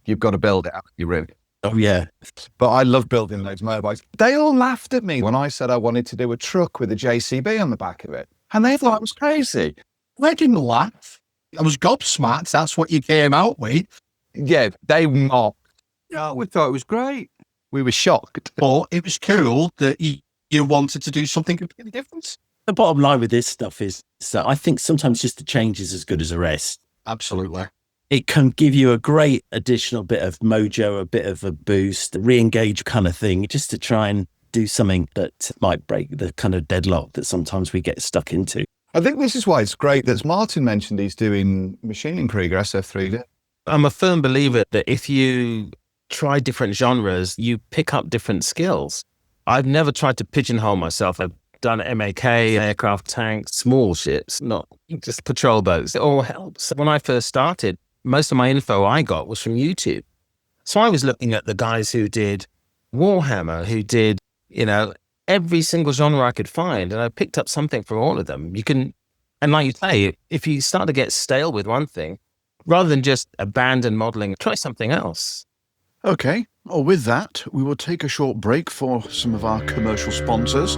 Speaker 5: you've got to build it out. You really.
Speaker 7: Oh, yeah.
Speaker 5: But I love building those motorbikes. They all laughed at me when I said I wanted to do a truck with a JCB on the back of it. And they thought I was crazy.
Speaker 3: I didn't laugh. I was gobsmacked. That's what you came out with.
Speaker 5: Yeah, they mocked.
Speaker 4: Yeah, we thought it was great.
Speaker 5: We were shocked.
Speaker 3: But it was cool that you wanted to do something completely different.
Speaker 7: The bottom line with this stuff is that I think sometimes just a change is as good as a rest.
Speaker 3: Absolutely.
Speaker 7: It can give you a great additional bit of mojo, a bit of a boost, re-engage kind of thing, just to try and do something that might break the kind of deadlock that sometimes we get stuck into.
Speaker 5: I think this is why it's great that Martin mentioned he's doing Machining Krieger SF3.
Speaker 6: I'm a firm believer that if you try different genres, you pick up different skills. I've never tried to pigeonhole myself. I've done MAK, aircraft, tanks, small ships, not just patrol boats. It all helps. When I first started, most of my info I got was from YouTube. So I was looking at the guys who did Warhammer, who did, every single genre I could find, and I picked up something from all of them. And like you say, if you start to get stale with one thing, rather than just abandon modeling, try something else.
Speaker 2: Okay, well, with that, we will take a short break for some of our commercial sponsors.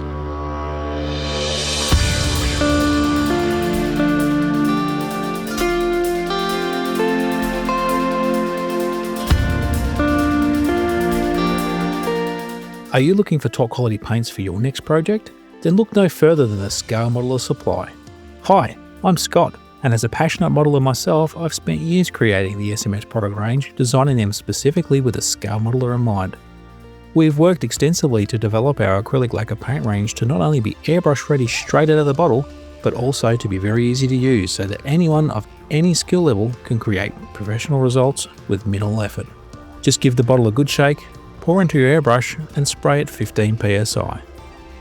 Speaker 9: Are you looking for top quality paints for your next project? Then look no further than the Scale Modeller Supply. Hi, I'm Scott, and as a passionate modeller myself, I've spent years creating the SMX product range, designing them specifically with a scale modeller in mind. We've worked extensively to develop our acrylic lacquer paint range to not only be airbrush ready straight out of the bottle, but also to be very easy to use so that anyone of any skill level can create professional results with minimal effort. Just give the bottle a good shake, pour into your airbrush and spray at 15 psi.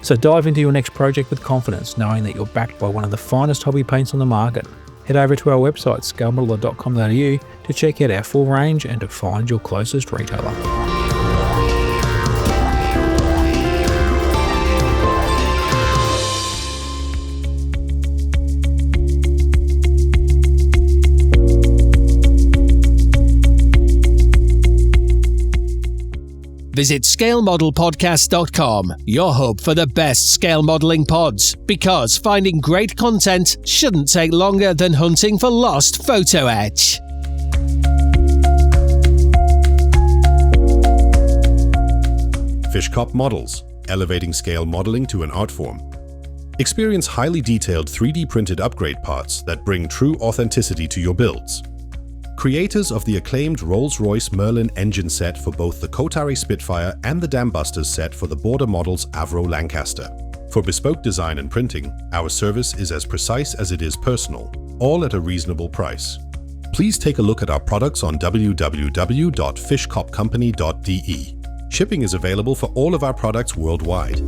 Speaker 9: So dive into your next project with confidence, knowing that you're backed by one of the finest hobby paints on the market. Head over to our website scalemodeller.com.au to check out our full range and to find your closest retailer.
Speaker 10: Visit ScaleModelPodcast.com, your hub for the best scale modelling pods, because finding great content shouldn't take longer than hunting for lost photo etch.
Speaker 11: Fishkop Models, elevating scale modeling to an art form. Experience highly detailed 3D printed upgrade parts that bring true authenticity to your builds. Creators of the acclaimed Rolls-Royce Merlin engine set for both the Kotari Spitfire and the Dambusters set for the Border Models Avro Lancaster. For bespoke design and printing, our service is as precise as it is personal, all at a reasonable price. Please take a look at our products on www.fishkopcompany.de. Shipping is available for all of our products worldwide.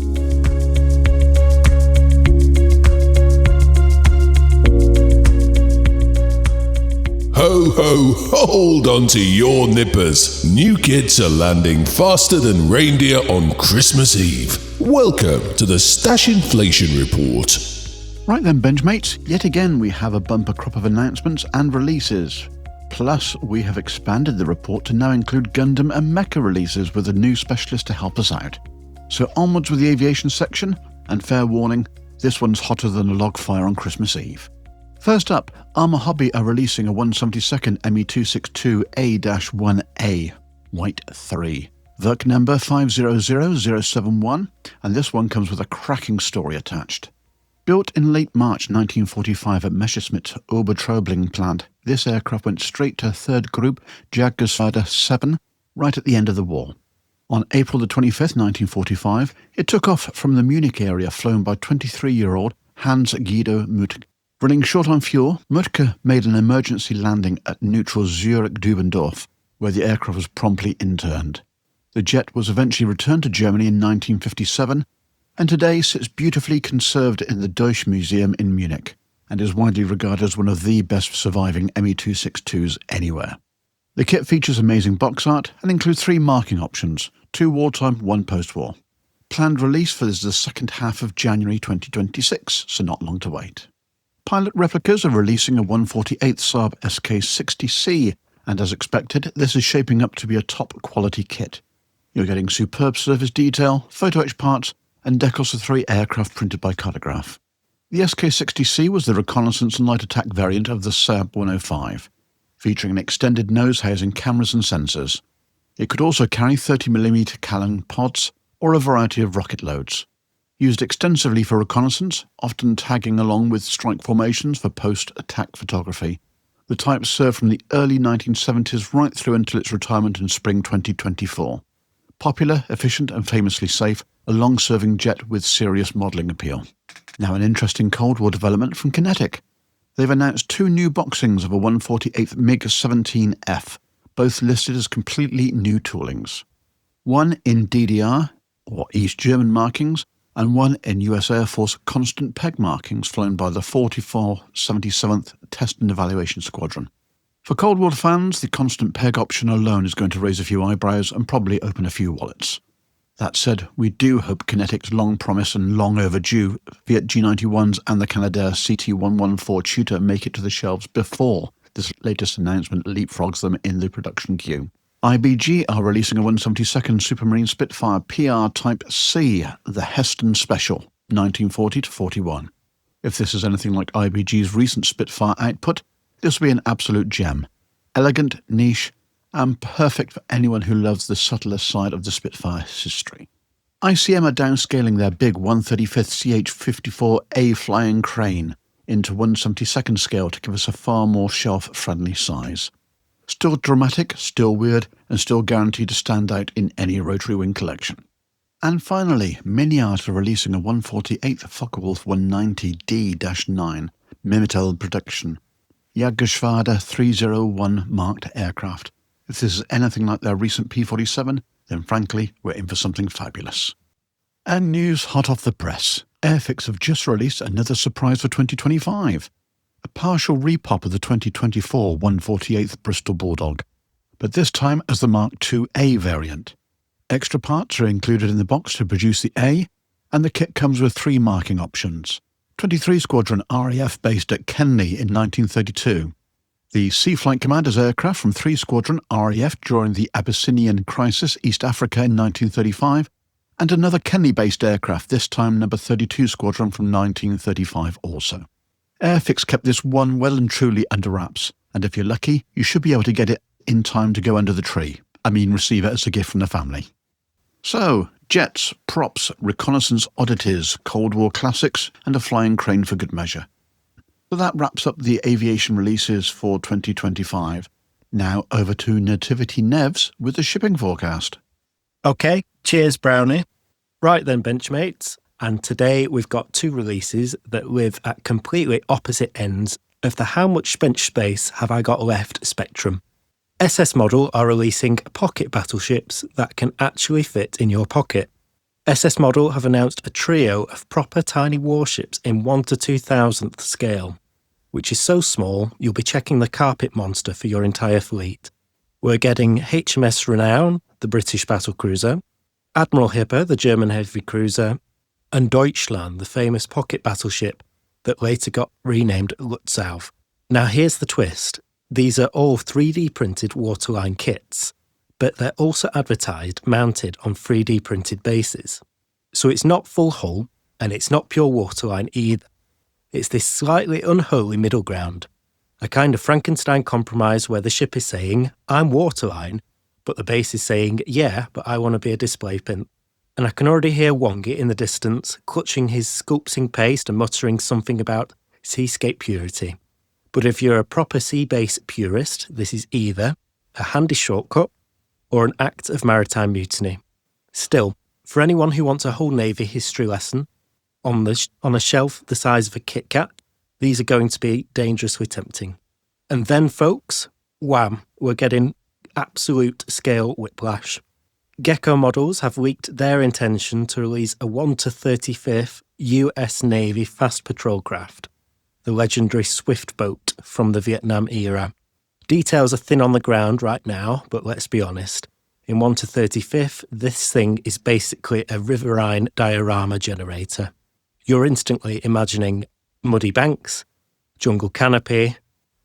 Speaker 1: Ho ho, hold on to your nippers. New kits are landing faster than reindeer on Christmas Eve. Welcome to the Stash Inflation Report.
Speaker 2: Right then, Benchmates, yet again we have a bumper crop of announcements and releases. Plus, we have expanded the report to now include Gundam and Mecha releases with a new specialist to help us out. So onwards with the aviation section, and fair warning, this one's hotter than a log fire on Christmas Eve. First up, Armour Hobby are releasing a 172nd ME262A-1A, White 3. Verk number 500071, and this one comes with a cracking story attached. Built in late March 1945 at Messerschmitt Obertraubling plant, this aircraft went straight to 3rd Group Jagdgeschwader 7 right at the end of the war. On April the 25th, 1945, it took off from the Munich area, flown by 23-year-old Hans Guido Müttke. Running short on fuel, Müttke made an emergency landing at neutral Zurich-Dubendorf, where the aircraft was promptly interned. The jet was eventually returned to Germany in 1957, and today sits beautifully conserved in the Deutsche Museum in Munich, and is widely regarded as one of the best surviving Me-262s anywhere. The kit features amazing box art and includes 3 marking options, 2 wartime, 1 post-war. Planned release for this is the second half of January 2026, so not long to wait. Pilot replicas are releasing a 148th Saab SK60C, and as expected, this is shaping up to be a top-quality kit. You're getting superb surface detail, photo etch parts, and decals of 3 aircraft printed by Cartograph. The SK60C was the reconnaissance and light attack variant of the Saab 105, featuring an extended nose housing cameras and sensors. It could also carry 30mm Callan pods or a variety of rocket loads. Used extensively for reconnaissance, often tagging along with strike formations for post-attack photography, the type served from the early 1970s right through until its retirement in spring 2024. Popular, efficient and famously safe, a long-serving jet with serious modelling appeal. Now an interesting Cold War development from Kinetic. They've announced 2 new boxings of a 148th MiG-17F, both listed as completely new toolings. One in DDR, or East German markings, and one in US Air Force constant peg markings flown by the 4477th Test and Evaluation Squadron. For Cold War fans, the constant peg option alone is going to raise a few eyebrows and probably open a few wallets. That said, we do hope Kinetic's long promise and long overdue Fiat G91s and the Canadair CT114 Tutor make it to the shelves before this latest announcement leapfrogs them in the production queue. IBG are releasing a 172nd Supermarine Spitfire PR Type C, the Heston Special, 1940-41. If this is anything like IBG's recent Spitfire output, this will be an absolute gem. Elegant, niche, and perfect for anyone who loves the subtler side of the Spitfire's history. ICM are downscaling their big 135th CH-54A flying crane into 172nd scale to give us a far more shelf-friendly size. Still dramatic, still weird, and still guaranteed to stand out in any rotary wing collection. And finally, Miniart are releasing a 148th Focke-Wulf 190D-9 Mimitel production Jagdgeschwader 301 marked aircraft. If this is anything like their recent P-47, then frankly, we're in for something fabulous. And news hot off the press. Airfix have just released another surprise for 2025. A partial repop of the 2024 148th Bristol Bulldog, but this time as the Mark IIA variant. Extra parts are included in the box to produce the A, and the kit comes with 3 marking options. 23 Squadron RAF based at Kenley in 1932. The Sea Flight Commander's aircraft from 3 Squadron RAF during the Abyssinian Crisis, East Africa in 1935, and another Kenley-based aircraft, this time number 32 Squadron from 1935 also. Airfix kept this one well and truly under wraps, and if you're lucky, you should be able to get it in time to go under the tree. Receive it as a gift from the family. So, jets, props, reconnaissance oddities, Cold War classics, and a flying crane for good measure. So that wraps up the aviation releases for 2025. Now over to Nativity Nevs with the shipping forecast.
Speaker 7: Okay, cheers, Brownie. Right then, Benchmates. And today we've got 2 releases that live at completely opposite ends of the how much bench space have I got left spectrum. SS Model are releasing pocket battleships that can actually fit in your pocket. SS Model have announced a trio of proper tiny warships in 1 to 2,000th scale, which is so small you'll be checking the carpet monster for your entire fleet. We're getting HMS Renown, the British battlecruiser, Admiral Hipper, the German heavy cruiser, and Deutschland, the famous pocket battleship that later got renamed Lutzow. Now here's the twist. These are all 3D printed waterline kits, but they're also advertised mounted on 3D printed bases. So it's not full hull, and it's not pure waterline either. It's this slightly unholy middle ground, a kind of Frankenstein compromise where the ship is saying, I'm waterline, but the base is saying, yeah, but I want to be a display pin. And I can already hear Wongi in the distance, clutching his sculpting paste and muttering something about seascape purity. But if you're a proper sea base purist, this is either a handy shortcut or an act of maritime mutiny. Still, for anyone who wants a whole Navy history lesson on a shelf the size of a Kit Kat, these are going to be dangerously tempting. And then, folks, wham, we're getting absolute scale whiplash. Gecko Models have leaked their intention to release a 1/35th US Navy fast patrol craft, the legendary Swift boat from the Vietnam era. Details are thin on the ground right now, but let's be honest. In 1/35th, this thing is basically a riverine diorama generator. You're instantly imagining muddy banks, jungle canopy,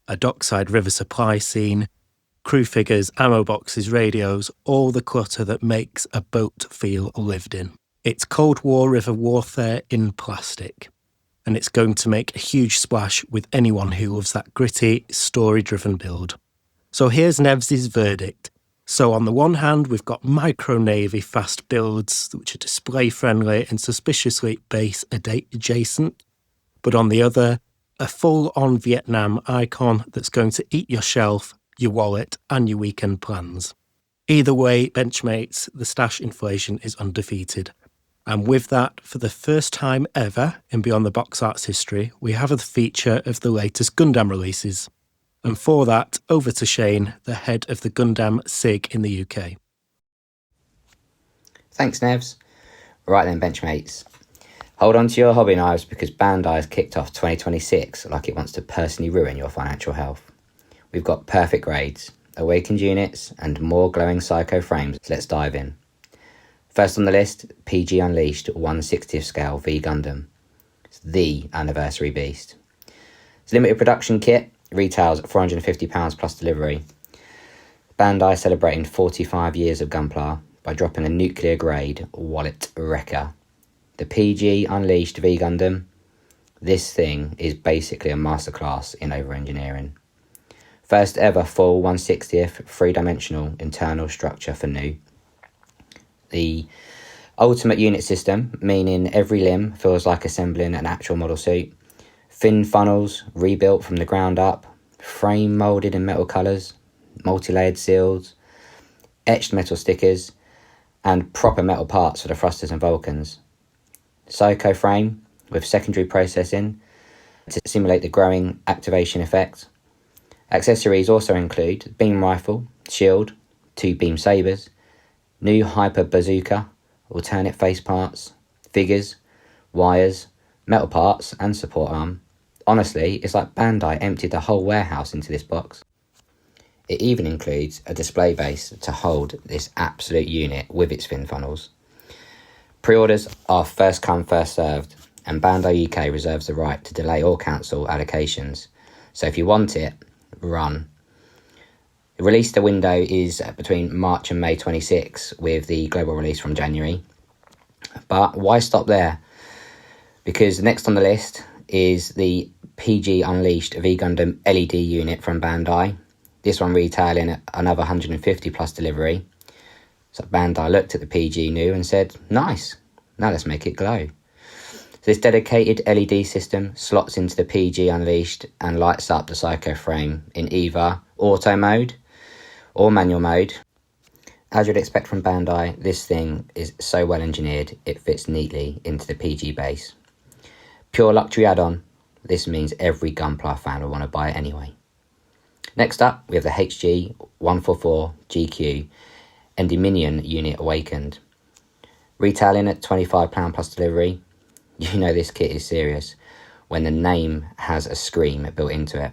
Speaker 7: a dockside river supply scene, crew figures, ammo boxes, radios, all the clutter that makes a boat feel lived in. It's Cold War river warfare in plastic, and it's going to make a huge splash with anyone who loves that gritty, story-driven build. So here's Nevs' verdict. So on the one hand, we've got micro-navy fast builds, which are display-friendly and suspiciously base adjacent, but on the other, a full-on Vietnam icon that's going to eat your shelf, your wallet, and your weekend plans. Either way, Benchmates, the stash inflation is undefeated. And with that, for the first time ever in Beyond the Box Art's history, we have a feature of the latest Gundam releases. And for that, over to Shane, the head of the Gundam SIG in the UK.
Speaker 12: Thanks, Nevs. Right then, Benchmates. Hold on to your hobby knives because Bandai has kicked off 2026 like it wants to personally ruin your financial health. We've got perfect grades, awakened units, and more glowing psycho frames. So let's dive in. First on the list, PG Unleashed 1/60th scale V Gundam. It's the anniversary beast. It's a limited production kit, retails at £450 plus delivery. Bandai celebrating 45 years of Gunpla by dropping a nuclear grade wallet wrecker. The PG Unleashed V Gundam. This thing is basically a masterclass in over-engineering. First ever full 1/60th 3-dimensional internal structure for new. The ultimate unit system, meaning every limb feels like assembling an actual model suit. Fin funnels, rebuilt from the ground up. Frame moulded in metal colours. Multi-layered seals. Etched metal stickers. And proper metal parts for the thrusters and Vulcans. Psycho frame with secondary processing to simulate the growing activation effect. Accessories also include beam rifle, shield, 2 beam sabers, new hyper bazooka, alternate face parts, figures, wires, metal parts and support arm. Honestly, it's like Bandai emptied the whole warehouse into this box. It even includes a display base to hold this absolute unit with its fin funnels. Pre-orders are first come, first served, and Bandai UK reserves the right to delay or cancel allocations. So if you want it, run. The release the window is between March and May 26, with the global release from January. But why stop there? Because next on the list is the PG Unleashed V Gundam LED unit from Bandai. This one retailing at another 150 plus delivery. So Bandai looked at the PG new and said, nice, now let's make it glow. So this dedicated LED system slots into the PG Unleashed and lights up the Psycho frame in either auto mode or manual mode. As you'd expect from Bandai, this thing is so well engineered it fits neatly into the PG base. Pure luxury add-on, this means every Gunpla fan will want to buy it anyway. Next up, we have the HG 144 GQ Endymion unit awakened. Retailing at £25 plus delivery. You know this kit is serious when the name has a scream built into it.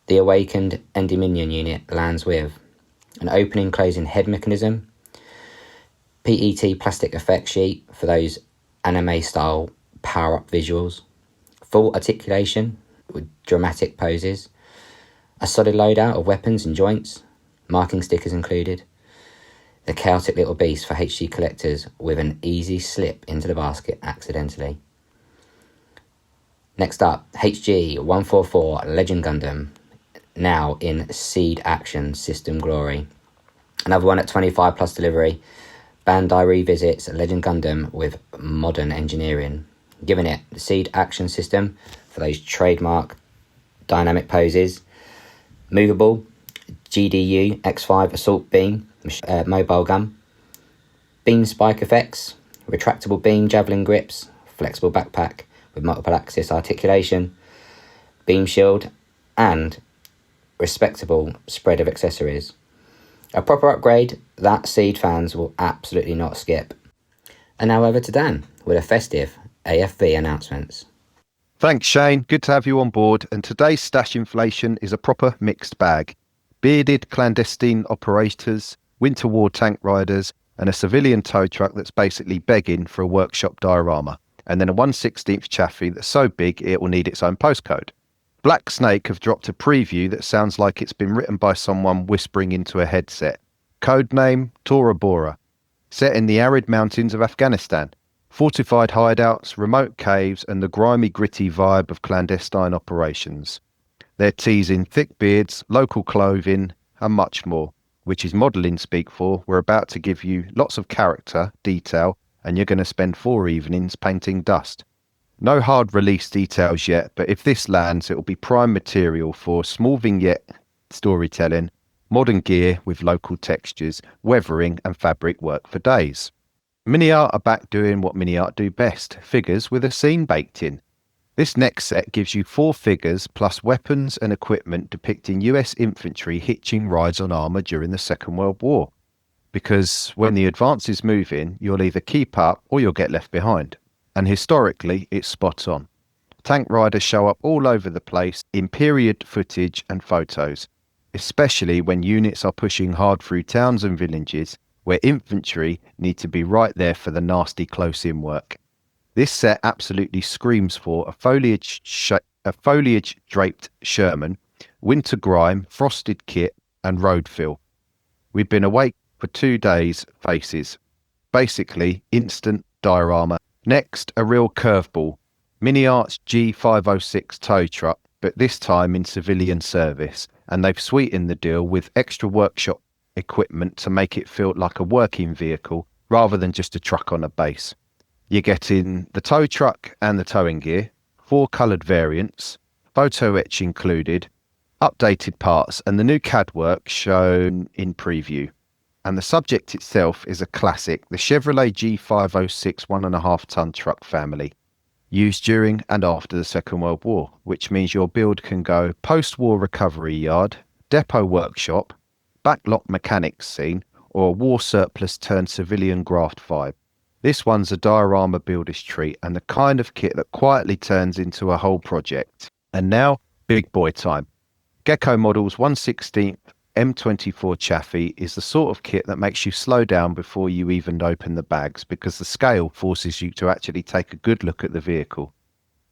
Speaker 12: The awakened Endymion unit lands with an opening closing head mechanism, PET plastic effect sheet for those anime style power up visuals, full articulation with dramatic poses, a solid loadout of weapons and joints, marking stickers included, the chaotic little beast for HG collectors with an easy slip into the basket accidentally. Next up, HG 144 Legend Gundam, now in Seed Action System Glory. Another one at 25 plus delivery. Bandai revisits Legend Gundam with modern engineering, giving it the Seed Action System for those trademark dynamic poses, movable GDU X5 assault beam, mobile gun, beam spike effects, retractable beam javelin grips, flexible backpack with multiple axis articulation, beam shield, and respectable spread of accessories. A proper upgrade that Seed fans will absolutely not skip. And now over to Dan with a festive AFV announcements.
Speaker 8: Thanks, Shane. Good to have you on board. And today's stash inflation is a proper mixed bag. Bearded clandestine operators, winter war tank riders, and a civilian tow truck that's basically begging for a workshop diorama. And then a 1/16th chaffee that's so big it will need its own postcode. Black Snake have dropped a preview that sounds like it's been written by someone whispering into a headset. Codename Tora Bora. Set in the arid mountains of Afghanistan. Fortified hideouts, remote caves, and the grimy, gritty vibe of clandestine operations. They're teasing thick beards, local clothing, and much more, which is modelling speak for. We're about to give you lots of character, detail, and you're going to spend 4 evenings painting dust. No hard release details yet, but if this lands, it will be prime material for small vignette storytelling, modern gear with local textures, weathering, and fabric work for days. Mini Art are back doing what Mini Art do best, figures with a scene baked in. This next set gives you 4 figures plus weapons and equipment depicting US infantry hitching rides on armour during the Second World War. Because when the advances move in, you'll either keep up or you'll get left behind. And historically, it's spot on. Tank riders show up all over the place in period footage and photos, especially when units are pushing hard through towns and villages where infantry need to be right there for the nasty close-in work. This set absolutely screams for a foliage-draped Sherman, winter grime, frosted kit, and road fill. We've been awake for 2 days, faces. Basically, instant diorama. Next, a real curveball. Mini Art's G506 tow truck, but this time in civilian service, and they've sweetened the deal with extra workshop equipment to make it feel like a working vehicle rather than just a truck on a base. You're getting the tow truck and the towing gear, 4 coloured variants, photo etch included, updated parts, and the new CAD work shown in preview. And the subject itself is a classic, the Chevrolet G506 1.5 ton truck family, used during and after the Second World War, which means your build can go post-war recovery yard, depot workshop, backlot mechanics scene, or a war surplus turned civilian graft vibe. This one's a diorama builder's treat and the kind of kit that quietly turns into a whole project. And now, big boy time. Gecko Models 1/16th M24 Chaffee is the sort of kit that makes you slow down before you even open the bags because the scale forces you to actually take a good look at the vehicle.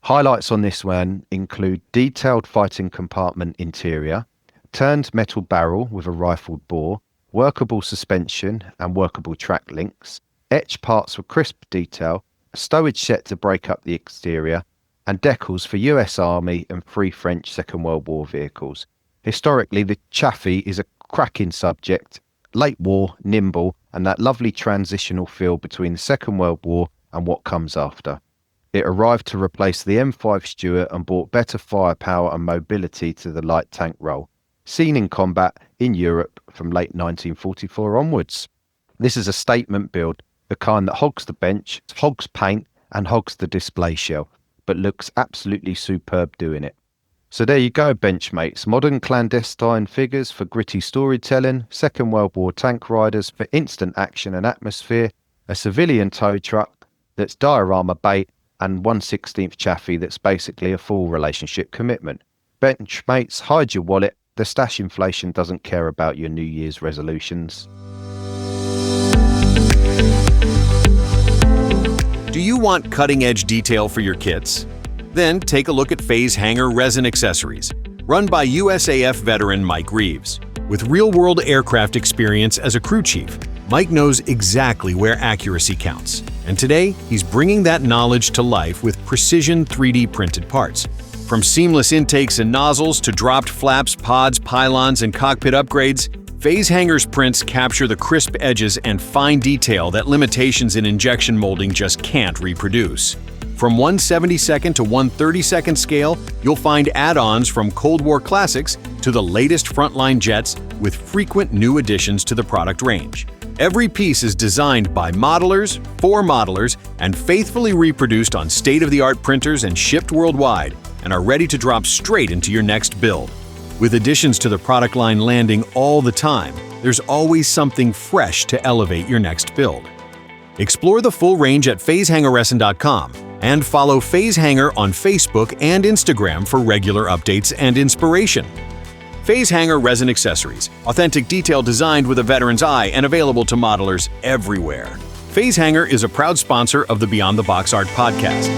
Speaker 8: Highlights on this one include detailed fighting compartment interior, turned metal barrel with a rifled bore, workable suspension and workable track links, etched parts for crisp detail, a stowage set to break up the exterior, and decals for US Army and Free French Second World War vehicles. Historically, the Chaffee is a cracking subject, late war, nimble, and that lovely transitional feel between the Second World War and what comes after. It arrived to replace the M5 Stuart and brought better firepower and mobility to the light tank role, seen in combat in Europe from late 1944 onwards. This is a statement build, the kind that hogs the bench, hogs paint, and hogs the display shelf, but looks absolutely superb doing it. So there you go, benchmates. Modern clandestine figures for gritty storytelling, Second World War tank riders for instant action and atmosphere, a civilian tow truck that's diorama bait, and 1/16th Chaffee that's basically a full relationship commitment. Benchmates, hide your wallet. The stash inflation doesn't care about your New Year's resolutions.
Speaker 13: Do you want cutting-edge detail for your kits? Then take a look at Phase Hanger Resin Accessories, run by USAF veteran Mike Reeves. With real-world aircraft experience as a crew chief, Mike knows exactly where accuracy counts. And today, he's bringing that knowledge to life with precision 3D printed parts. From seamless intakes and nozzles to dropped flaps, pods, pylons, and cockpit upgrades, Phase Hanger's prints capture the crisp edges and fine detail that limitations in injection molding just can't reproduce. From 1/72nd to 1/32nd scale, you'll find add-ons from Cold War classics to the latest frontline jets with frequent new additions to the product range. Every piece is designed by modelers, for modelers, and faithfully reproduced on state-of-the-art printers and shipped worldwide, and are ready to drop straight into your next build. With additions to the product line landing all the time, there's always something fresh to elevate your next build. Explore the full range at phasehangerresin.com and follow Phase Hanger on Facebook and Instagram for regular updates and inspiration. Phase Hanger Resin Accessories, authentic detail designed with a veteran's eye and available to modelers everywhere. Phase Hanger is a proud sponsor of the Beyond the Box Art podcast.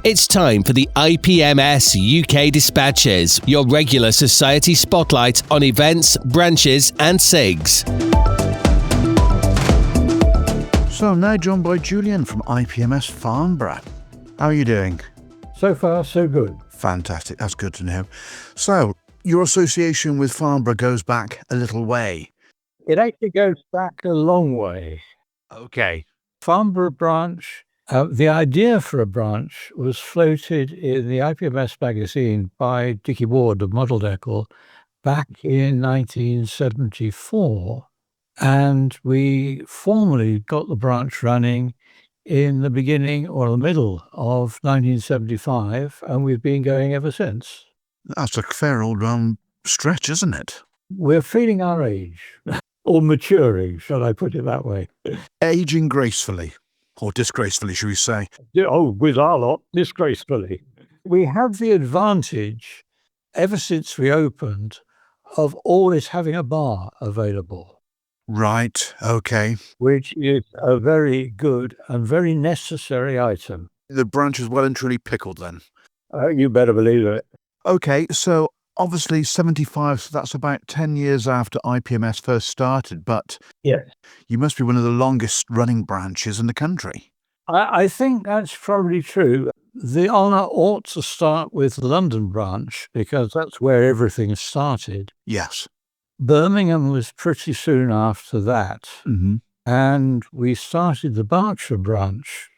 Speaker 10: It's time for the IPMS UK Dispatches, your regular society spotlight on events, branches and SIGs.
Speaker 2: So I'm now joined by Julian from IPMS Farnborough. How are you doing?
Speaker 14: So far, so good.
Speaker 2: Fantastic, that's good to know. So, your association with Farnborough goes back a little way.
Speaker 14: It actually goes back a long way.
Speaker 2: Okay.
Speaker 14: Farnborough branch, the idea for a branch was floated in the IPMS magazine by Dickie Ward of Model Decor back in 1974. And we formally got the branch running in the beginning or the middle of 1975, and we've been going ever since.
Speaker 2: That's a fair old stretch, isn't it?
Speaker 14: We're feeling our age, or maturing, shall I put it that way?
Speaker 2: Aging gracefully, or disgracefully, should we say?
Speaker 14: Oh, with our lot, disgracefully. We have the advantage, ever since we opened, of always having a bar available.
Speaker 2: Right, okay.
Speaker 14: Which is a very good and very necessary item.
Speaker 2: The branch is well and truly pickled then.
Speaker 14: You better believe it.
Speaker 2: Okay, so obviously 75, so that's about 10 years after IPMS first started, but
Speaker 14: yes,
Speaker 2: you must be one of the longest running branches in the country.
Speaker 14: I think that's probably true. The honour ought to start with the London branch, because that's where everything started.
Speaker 2: Yes.
Speaker 14: Birmingham was pretty soon after that.
Speaker 2: Mm-hmm.
Speaker 14: And we started the Berkshire branch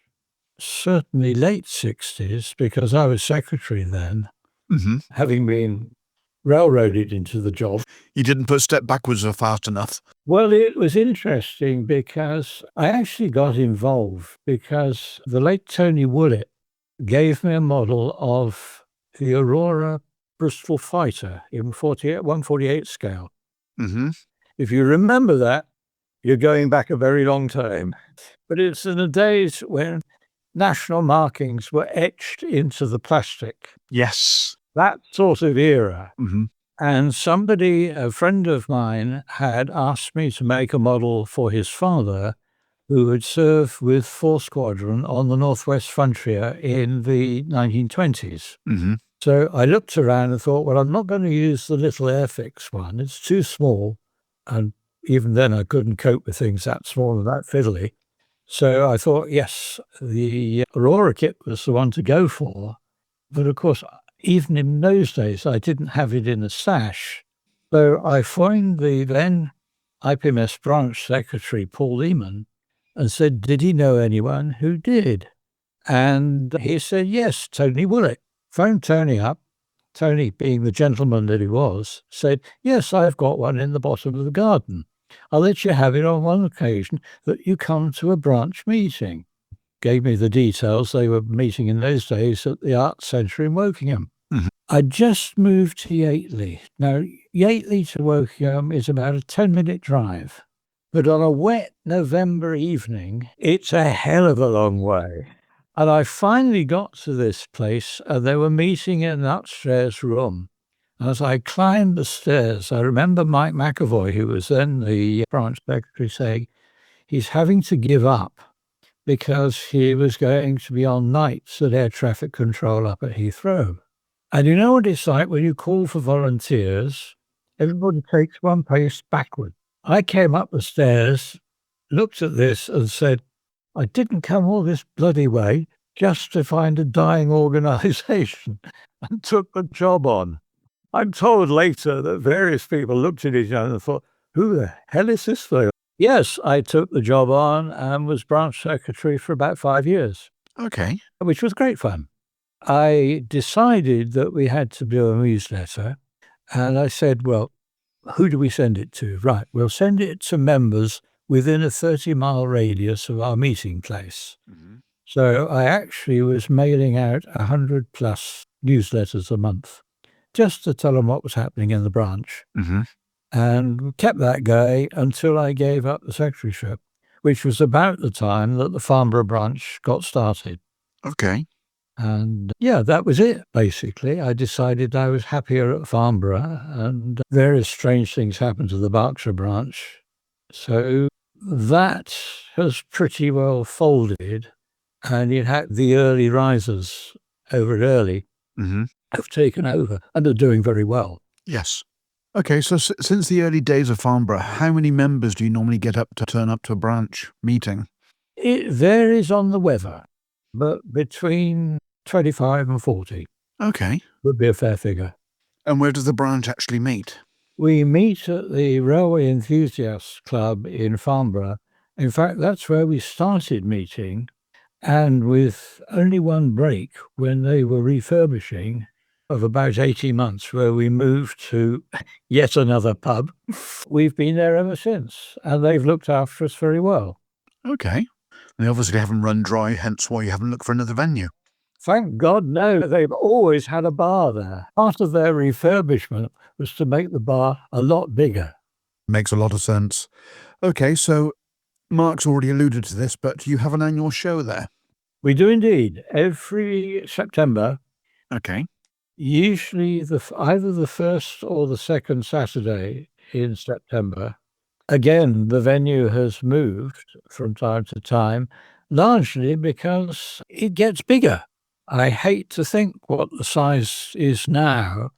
Speaker 14: certainly late 60s, because I was secretary then, having been railroaded into the job.
Speaker 2: You didn't put step backwards or fast enough.
Speaker 14: Well, it was interesting because I actually got involved because the late Tony Willett gave me a model of the Aurora Bristol Fighter in 148 scale.
Speaker 2: Mm-hmm.
Speaker 14: If you remember that, you're going back a very long time. But it's in the days when national markings were etched into the plastic.
Speaker 2: Yes.
Speaker 14: That sort of era.
Speaker 2: Mm-hmm.
Speaker 14: And somebody, a friend of mine, had asked me to make a model for his father, who had served with 4 Squadron on the Northwest Frontier in the 1920s.
Speaker 2: Mm-hmm.
Speaker 14: So I looked around and thought, well, I'm not going to use the little Airfix one. It's too small. And even then I couldn't cope with things that small and that fiddly. So I thought, yes, the Aurora kit was the one to go for. But of course, even in those days, I didn't have it in the stash. So I phoned the then IPMS branch secretary, Paul Lehman, and said, did he know anyone who did? And he said, yes, Tony Willett. Phoned Tony up. Tony, being the gentleman that he was, said, yes, I've got one in the bottom of the garden. I'll let you have it on one occasion that you come to a branch meeting. Gave me the details. They were meeting in those days at the Arts Centre in Wokingham.
Speaker 2: Mm-hmm.
Speaker 14: I just moved to Yateley. Now, Yateley to Wokingham is about a 10-minute drive. But on a wet November evening, it's a hell of a long way. And I finally got to this place, and they were meeting in an upstairs room. As I climbed the stairs, I remember Mike McAvoy, who was then the branch secretary, saying he's having to give up because he was going to be on nights at air traffic control up at Heathrow. And you know what it's like when you call for volunteers? Everybody takes one pace backward. I came up the stairs, looked at this and said, I didn't come all this bloody way just to find a dying organisation, and took the job on. I'm told later that various people looked at each other and thought, who the hell is this fellow? Yes, I took the job on and was branch secretary for about 5 years.
Speaker 2: Okay.
Speaker 14: Which was great fun. I decided that we had to do a newsletter, and I said, well, who do we send it to? Right, we'll send it to members within a 30-mile radius of our meeting place. Mm-hmm. So I actually was mailing out 100 plus newsletters a month just to tell them what was happening in the branch.
Speaker 2: Mm-hmm.
Speaker 14: And kept that going until I gave up the secretaryship, which was about the time that the Farnborough branch got started.
Speaker 2: Okay.
Speaker 14: And yeah, that was it, basically. I decided I was happier at Farnborough, and various strange things happened to the Berkshire branch. So that has pretty well folded, and you had the early risers over at Early have taken over and are doing very well.
Speaker 2: Yes. Okay, so since the early days of Farnborough, how many members do you normally get up to turn up to a branch meeting?
Speaker 14: It varies on the weather, but between 25 and 40.
Speaker 2: Okay.
Speaker 14: Would be a fair figure.
Speaker 2: And where does the branch actually meet?
Speaker 14: We meet at the Railway Enthusiasts Club in Farnborough. In fact, that's where we started meeting, and with only one break when they were refurbishing of about 18 months, where we moved to yet another pub. We've been there ever since, and they've looked after us very well.
Speaker 2: Okay. They obviously haven't run dry, hence why you haven't looked for another venue.
Speaker 14: Thank God, no. They've always had a bar there. Part of their refurbishment was to make the bar a lot bigger.
Speaker 2: Makes a lot of sense. Okay, so Mark's already alluded to this, but you have an annual show there.
Speaker 14: We do indeed. Every September.
Speaker 2: Okay.
Speaker 14: Usually either the first or the second Saturday in September. Again, the venue has moved from time to time, largely because it gets bigger. I hate to think what the size is now,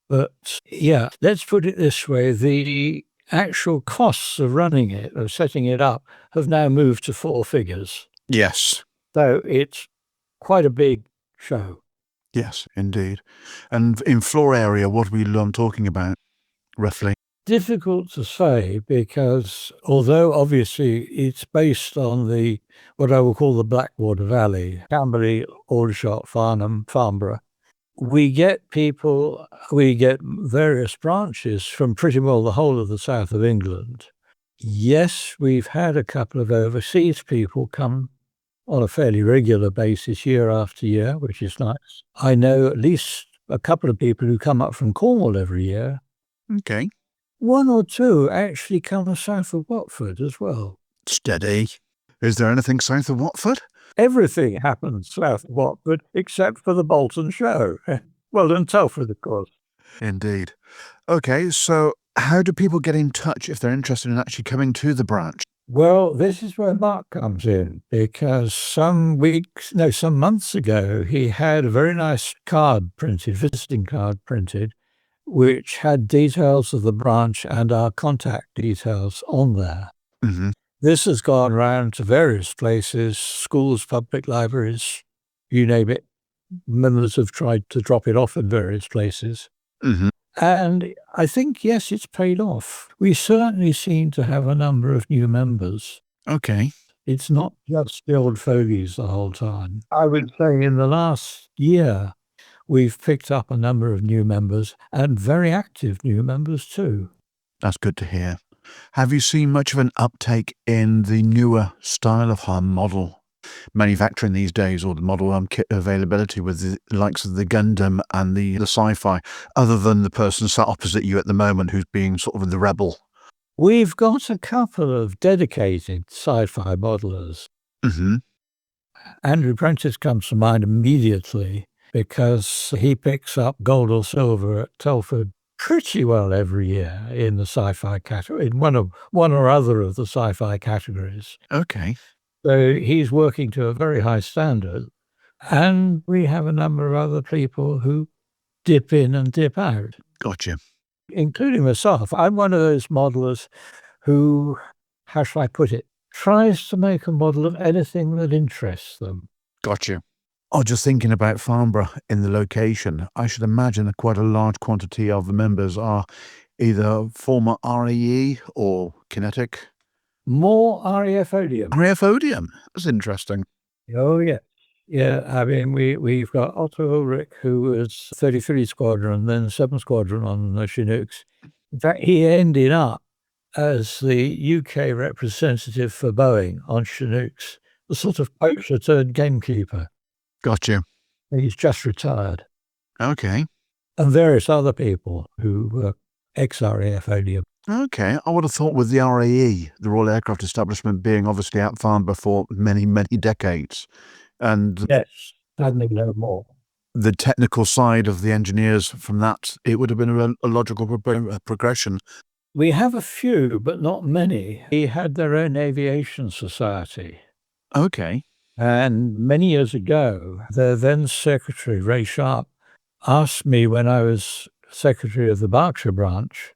Speaker 14: but yeah, let's put it this way. The actual costs of running it, of setting it up, have now moved to 4 figures.
Speaker 2: Yes.
Speaker 14: So it's quite a big show.
Speaker 2: Yes, indeed. And in floor area, what are we talking about, roughly?
Speaker 14: Difficult to say, because although obviously it's based on what I will call the Blackwater Valley, Camberley, Aldershot, Farnham, Farnborough, we get various branches from pretty well the whole of the south of England. Yes, we've had a couple of overseas people come on a fairly regular basis year after year, which is nice. I know at least a couple of people who come up from Cornwall every year.
Speaker 2: Okay.
Speaker 14: 1 or 2 actually come south of Watford as well.
Speaker 2: Steady. Is there anything south of Watford?
Speaker 14: Everything happens south of Watford except for the Bolton show. Well, and Telford, of course.
Speaker 2: Indeed. Okay, so how do people get in touch if they're interested in actually coming to the branch?
Speaker 14: Well, this is where Mark comes in, because some months ago, he had a very nice visiting card printed, which had details of the branch and our contact details on there.
Speaker 2: Mm-hmm.
Speaker 14: This has gone around to various places, schools, public libraries, you name it. Members have tried to drop it off at various places.
Speaker 2: Mm-hmm.
Speaker 14: And I think, yes, it's paid off. We certainly seem to have a number of new members.
Speaker 2: Okay.
Speaker 14: It's not just the old fogies the whole time. I would say in the last year, we've picked up a number of new members, and very active new members too.
Speaker 2: That's good to hear. Have you seen much of an uptake in the newer style of model manufacturing these days, or the model kit availability with the likes of the Gundam and the sci-fi, other than the person sat opposite you at the moment who's being sort of the rebel?
Speaker 14: We've got a couple of dedicated sci-fi modelers.
Speaker 2: Mm-hmm.
Speaker 14: Andrew Prentice comes to mind immediately, because he picks up gold or silver at Telford pretty well every year in the sci-fi category, in one or other of the sci-fi categories.
Speaker 2: Okay.
Speaker 14: So he's working to a very high standard. And we have a number of other people who dip in and dip out.
Speaker 2: Gotcha.
Speaker 14: Including myself. I'm one of those modelers who, how shall I put it, tries to make a model of anything that interests them.
Speaker 2: Gotcha. Oh, just thinking about Farnborough in the location, I should imagine that quite a large quantity of the members are either former RAE or Kinetic.
Speaker 14: More RAF-Odium.
Speaker 2: RAF-Odium. That's interesting.
Speaker 14: Oh, yeah. Yeah, I mean, we've got Otto Ulrich, who was 33 Squadron, then 7 Squadron on the Chinooks. In fact, he ended up as the UK representative for Boeing on Chinooks, the sort of poacher turned gamekeeper.
Speaker 2: Got you.
Speaker 14: He's just retired.
Speaker 2: Okay.
Speaker 14: And various other people who were ex-RAF-Odium.
Speaker 2: Okay. I would have thought with the RAE, the Royal Aircraft Establishment, being obviously out Farnborough for many, many decades. And
Speaker 14: yes, sadly no more.
Speaker 2: The technical side of the engineers from that, it would have been a logical progression.
Speaker 14: We have a few, but not many. They had their own aviation society.
Speaker 2: Okay.
Speaker 14: And many years ago, the then secretary, Ray Sharp, asked me when I was secretary of the Berkshire branch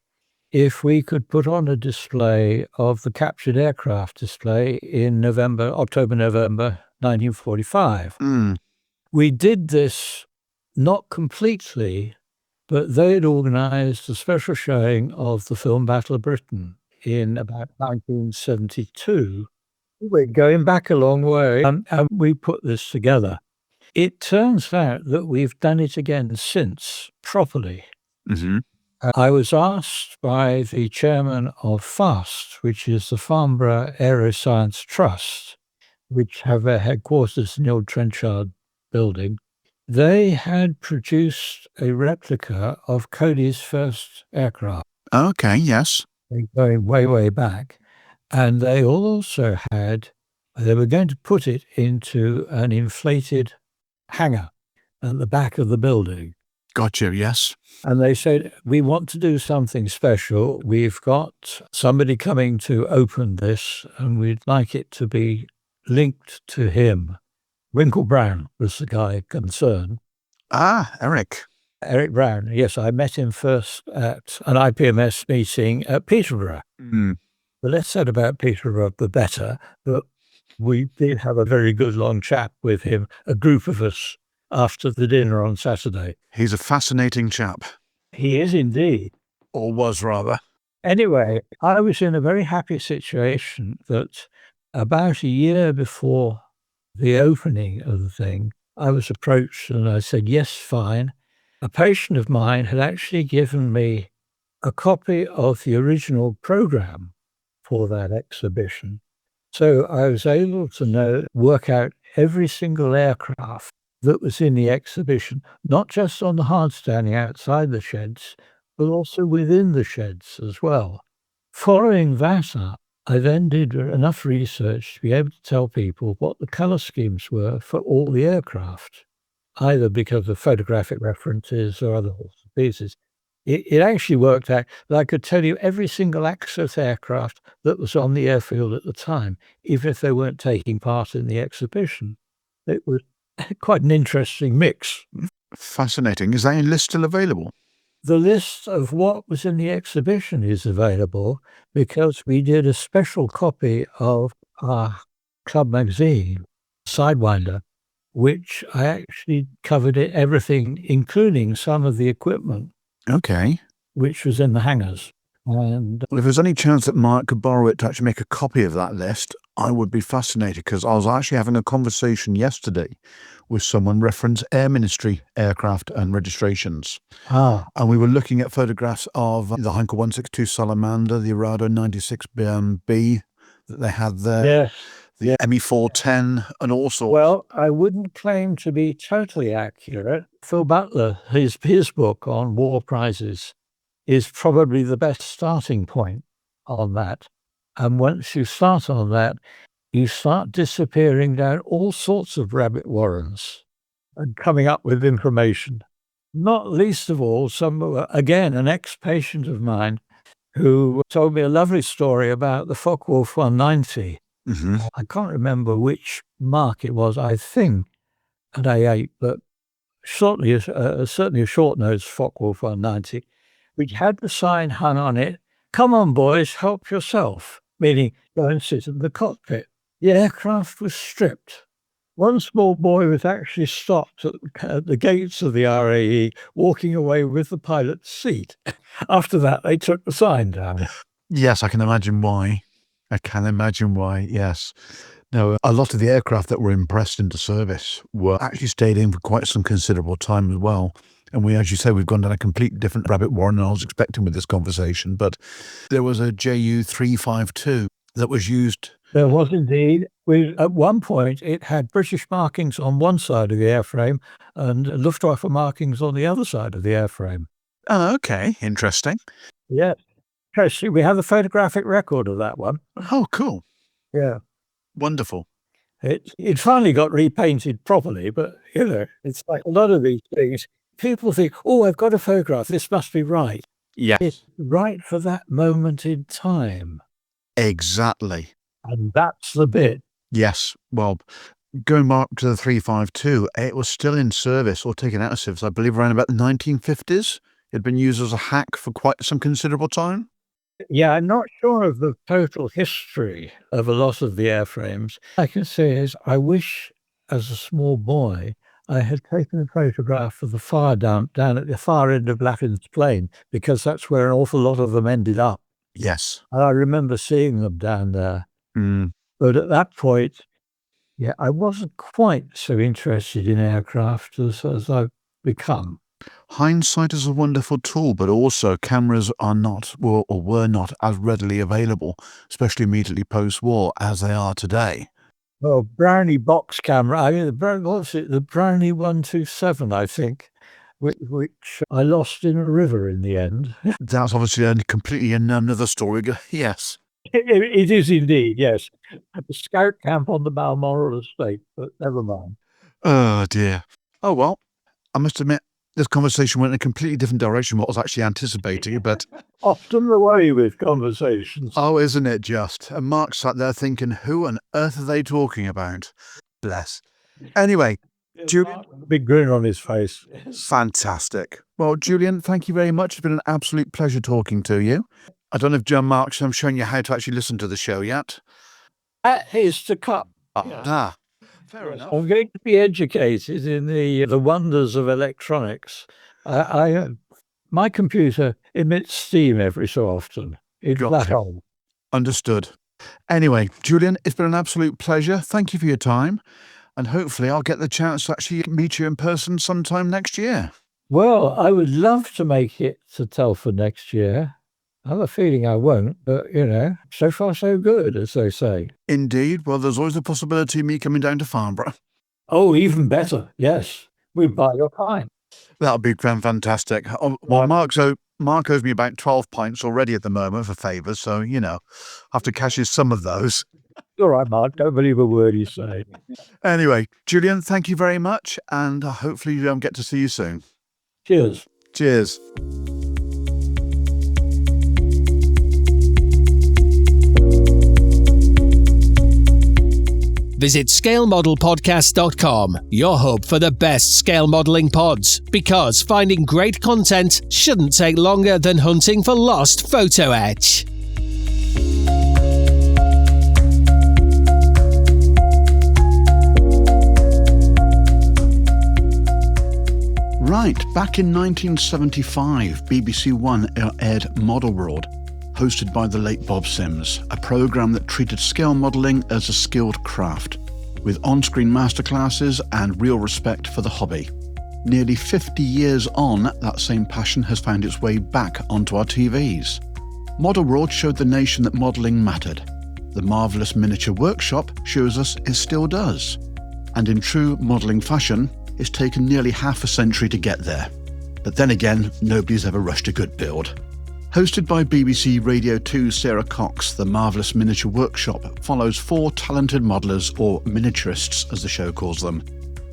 Speaker 14: if we could put on a display of the captured aircraft display in October, November 1945. We did this not completely, but they had organized a special showing of the film Battle of Britain in about 1972. We're going back a long way, and we put this together. It turns out that we've done it again since, properly.
Speaker 2: Mm-hmm.
Speaker 14: I was asked by the chairman of FAST, which is the Farnborough Aeroscience Trust, which have their headquarters in the old Trenchard building. They had produced a replica of Cody's first aircraft.
Speaker 2: Okay, yes.
Speaker 14: Going way, way back. And they also they were going to put it into an inflated hangar at the back of the building.
Speaker 2: Gotcha, yes.
Speaker 14: And they said, we want to do something special. We've got somebody coming to open this, and we'd like it to be linked to him. Winkle Brown was the guy concerned.
Speaker 2: Ah, Eric.
Speaker 14: Eric Brown, yes. I met him first at an IPMS meeting at Peterborough. The less said about Peterborough, the better. But we did have a very good long chat with him, a group of us, after the dinner on Saturday.
Speaker 2: He's a fascinating chap.
Speaker 14: He is indeed.
Speaker 2: Or was, rather.
Speaker 14: Anyway, I was in a very happy situation that about a year before the opening of the thing, I was approached and I said, yes, fine. A patient of mine had actually given me a copy of the original program for that exhibition. So I was able to work out every single aircraft that was in the exhibition, not just on the hard standing outside the sheds, but also within the sheds as well. Following that up, I then did enough research to be able to tell people what the colour schemes were for all the aircraft, either because of photographic references or other pieces. It actually worked out that I could tell you every single Axis aircraft that was on the airfield at the time, even if they weren't taking part in the exhibition. It was quite an interesting mix.
Speaker 2: Fascinating. Is that list still available?
Speaker 14: The list of what was in the exhibition is available because we did a special copy of our club magazine, Sidewinder, which I actually covered everything, including some of the equipment.
Speaker 2: Okay.
Speaker 14: Which was in the hangars. And
Speaker 2: well, if there's any chance that Mark could borrow it to actually make a copy of that list, I would be fascinated, because I was actually having a conversation yesterday with someone reference Air Ministry aircraft and registrations. And we were looking at photographs of the Heinkel 162 Salamander, the Arado 96B that they had there.
Speaker 14: Yes.
Speaker 2: The ME410 and all sorts.
Speaker 14: Well, I wouldn't claim to be totally accurate. Phil Butler, his book on war prizes is probably the best starting point on that. And once you start on that, you start disappearing down all sorts of rabbit warrens and coming up with information. Not least of all, an ex-patient of mine who told me a lovely story about the Focke-Wulf 190.
Speaker 2: Mm-hmm.
Speaker 14: I can't remember which mark it was, I think an A8, but certainly a short-nosed Focke-Wulf 190, which had the sign hung on it, "Come on, boys, help yourself," meaning go and sit in the cockpit. The aircraft was stripped One small boy was actually stopped at the gates of the RAE, walking away with the pilot's seat. After that, they took the sign down.
Speaker 2: Yes, I can imagine why. Yes. No, a lot of the aircraft that were impressed into service were actually stayed in for quite some considerable time as well. And we, as you say, we've gone down a completely different rabbit warren than I was expecting with this conversation. But there was a Ju-352 that was used.
Speaker 14: There was indeed. At one point, it had British markings on one side of the airframe and Luftwaffe markings on the other side of the airframe.
Speaker 2: Oh, okay. Interesting.
Speaker 14: Yeah. Actually, we have a photographic record of that one.
Speaker 2: Oh, cool.
Speaker 14: Yeah.
Speaker 2: Wonderful.
Speaker 14: It finally got repainted properly, but, it's like a lot of these things. People think, oh, I've got a photograph. This must be right.
Speaker 2: Yes.
Speaker 14: It's right for that moment in time.
Speaker 2: Exactly.
Speaker 14: And that's the bit.
Speaker 2: Yes. Well, going back to the 352, it was still in service or taken out of service, I believe, around about the 1950s. It had been used as a hack for quite some considerable time.
Speaker 14: Yeah, I'm not sure of the total history of a lot of the airframes. I can say is I wish, as a small boy, I had taken a photograph of the fire dump down at the far end of Laffin's Plain, because that's where an awful lot of them ended up.
Speaker 2: Yes.
Speaker 14: And I remember seeing them down there.
Speaker 2: Mm.
Speaker 14: But at that point, I wasn't quite so interested in aircraft as I've become.
Speaker 2: Hindsight is a wonderful tool, but also cameras are not, or were not, as readily available, especially immediately post-war, as they are today.
Speaker 14: Well, Brownie box camera, the Brownie 127, I think, which I lost in a river in the end.
Speaker 2: That's obviously completely another story. Yes.
Speaker 14: It is indeed, yes. At the scout camp on the Balmoral estate, but never mind.
Speaker 2: Oh, dear. Oh, well, I must admit, this conversation went in a completely different direction from what I was actually anticipating, but...
Speaker 14: Often the way with conversations.
Speaker 2: Oh, isn't it just? And Mark sat there thinking, who on earth are they talking about? Bless. Anyway, Julian...
Speaker 14: Big grin on his face.
Speaker 2: Fantastic. Well, Julian, thank you very much. It's been an absolute pleasure talking to you. I don't know if John Mark's shown you how to actually listen to the show yet.
Speaker 14: That is to come.
Speaker 2: Fair enough.
Speaker 14: I'm going to be educated in the wonders of electronics. My computer emits steam every so often. It's that old.
Speaker 2: Understood. Anyway, Julian, it's been an absolute pleasure. Thank you for your time. And hopefully I'll get the chance to actually meet you in person sometime next year.
Speaker 14: Well, I would love to make it to Telford next year. I have a feeling I won't, but, so far so good, as they say.
Speaker 2: Indeed. Well, there's always the possibility of me coming down to Farnborough.
Speaker 14: Oh, even better. Yes. We'd buy your pint.
Speaker 2: That'll be fantastic. Well, Mark owes me about 12 pints already at the moment for favours, so, I have to cash in some of those.
Speaker 14: All right, Mark. Don't believe a word you say.
Speaker 2: Anyway, Julian, thank you very much, and hopefully get to see you soon.
Speaker 14: Cheers.
Speaker 2: Cheers.
Speaker 10: Visit ScaleModelPodcast.com, your hub for the best scale modelling pods, because finding great content shouldn't take longer than hunting for lost photo etch.
Speaker 2: Right, back in 1975, BBC One aired Model World, hosted by the late Bob Sims, a programme that treated scale modelling as a skilled craft, with on-screen masterclasses and real respect for the hobby. Nearly 50 years on, that same passion has found its way back onto our TVs. Model World showed the nation that modelling mattered. The marvellous miniature workshop shows us it still does. And in true modelling fashion, it's taken nearly half a century to get there. But then again, nobody's ever rushed a good build. Hosted by BBC Radio 2's Sarah Cox, the Marvellous Miniature Workshop follows 4 talented modellers, or miniaturists as the show calls them.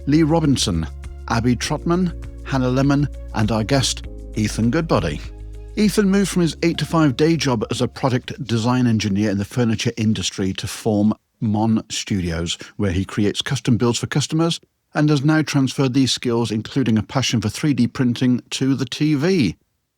Speaker 2: Lee Robinson, Abby Trotman, Hannah Lemon, and our guest, Ethan Goodbody. Ethan moved from his 8-to-5 day job as a product design engineer in the furniture industry to form Mon Studios, where he creates custom builds for customers, and has now transferred these skills, including a passion for 3D printing, to the TV.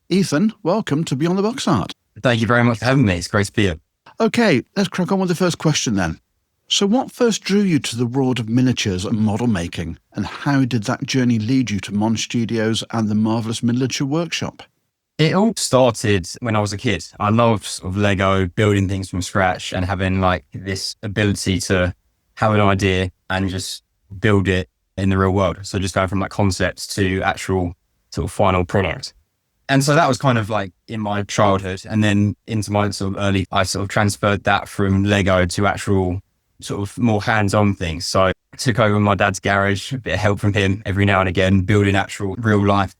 Speaker 2: Ethan, welcome to Beyond the Box Art.
Speaker 15: Thank you very much for having me. It's great to be here.
Speaker 2: Okay, let's crack on with the first question then. So what first drew you to the world of miniatures and model making, and how did that journey lead you to Mon Studios and the Marvellous Miniature Workshop?
Speaker 15: It all started when I was a kid. I loved sort of Lego, building things from scratch and having like this ability to have an idea and just build it in the real world. So just going from like concepts to actual sort of final product. And so that was kind of like in my childhood, and then into my sort of early, I sort of transferred that from Lego to actual sort of more hands-on things. So I took over my dad's garage, a bit of help from him every now and again, building actual real life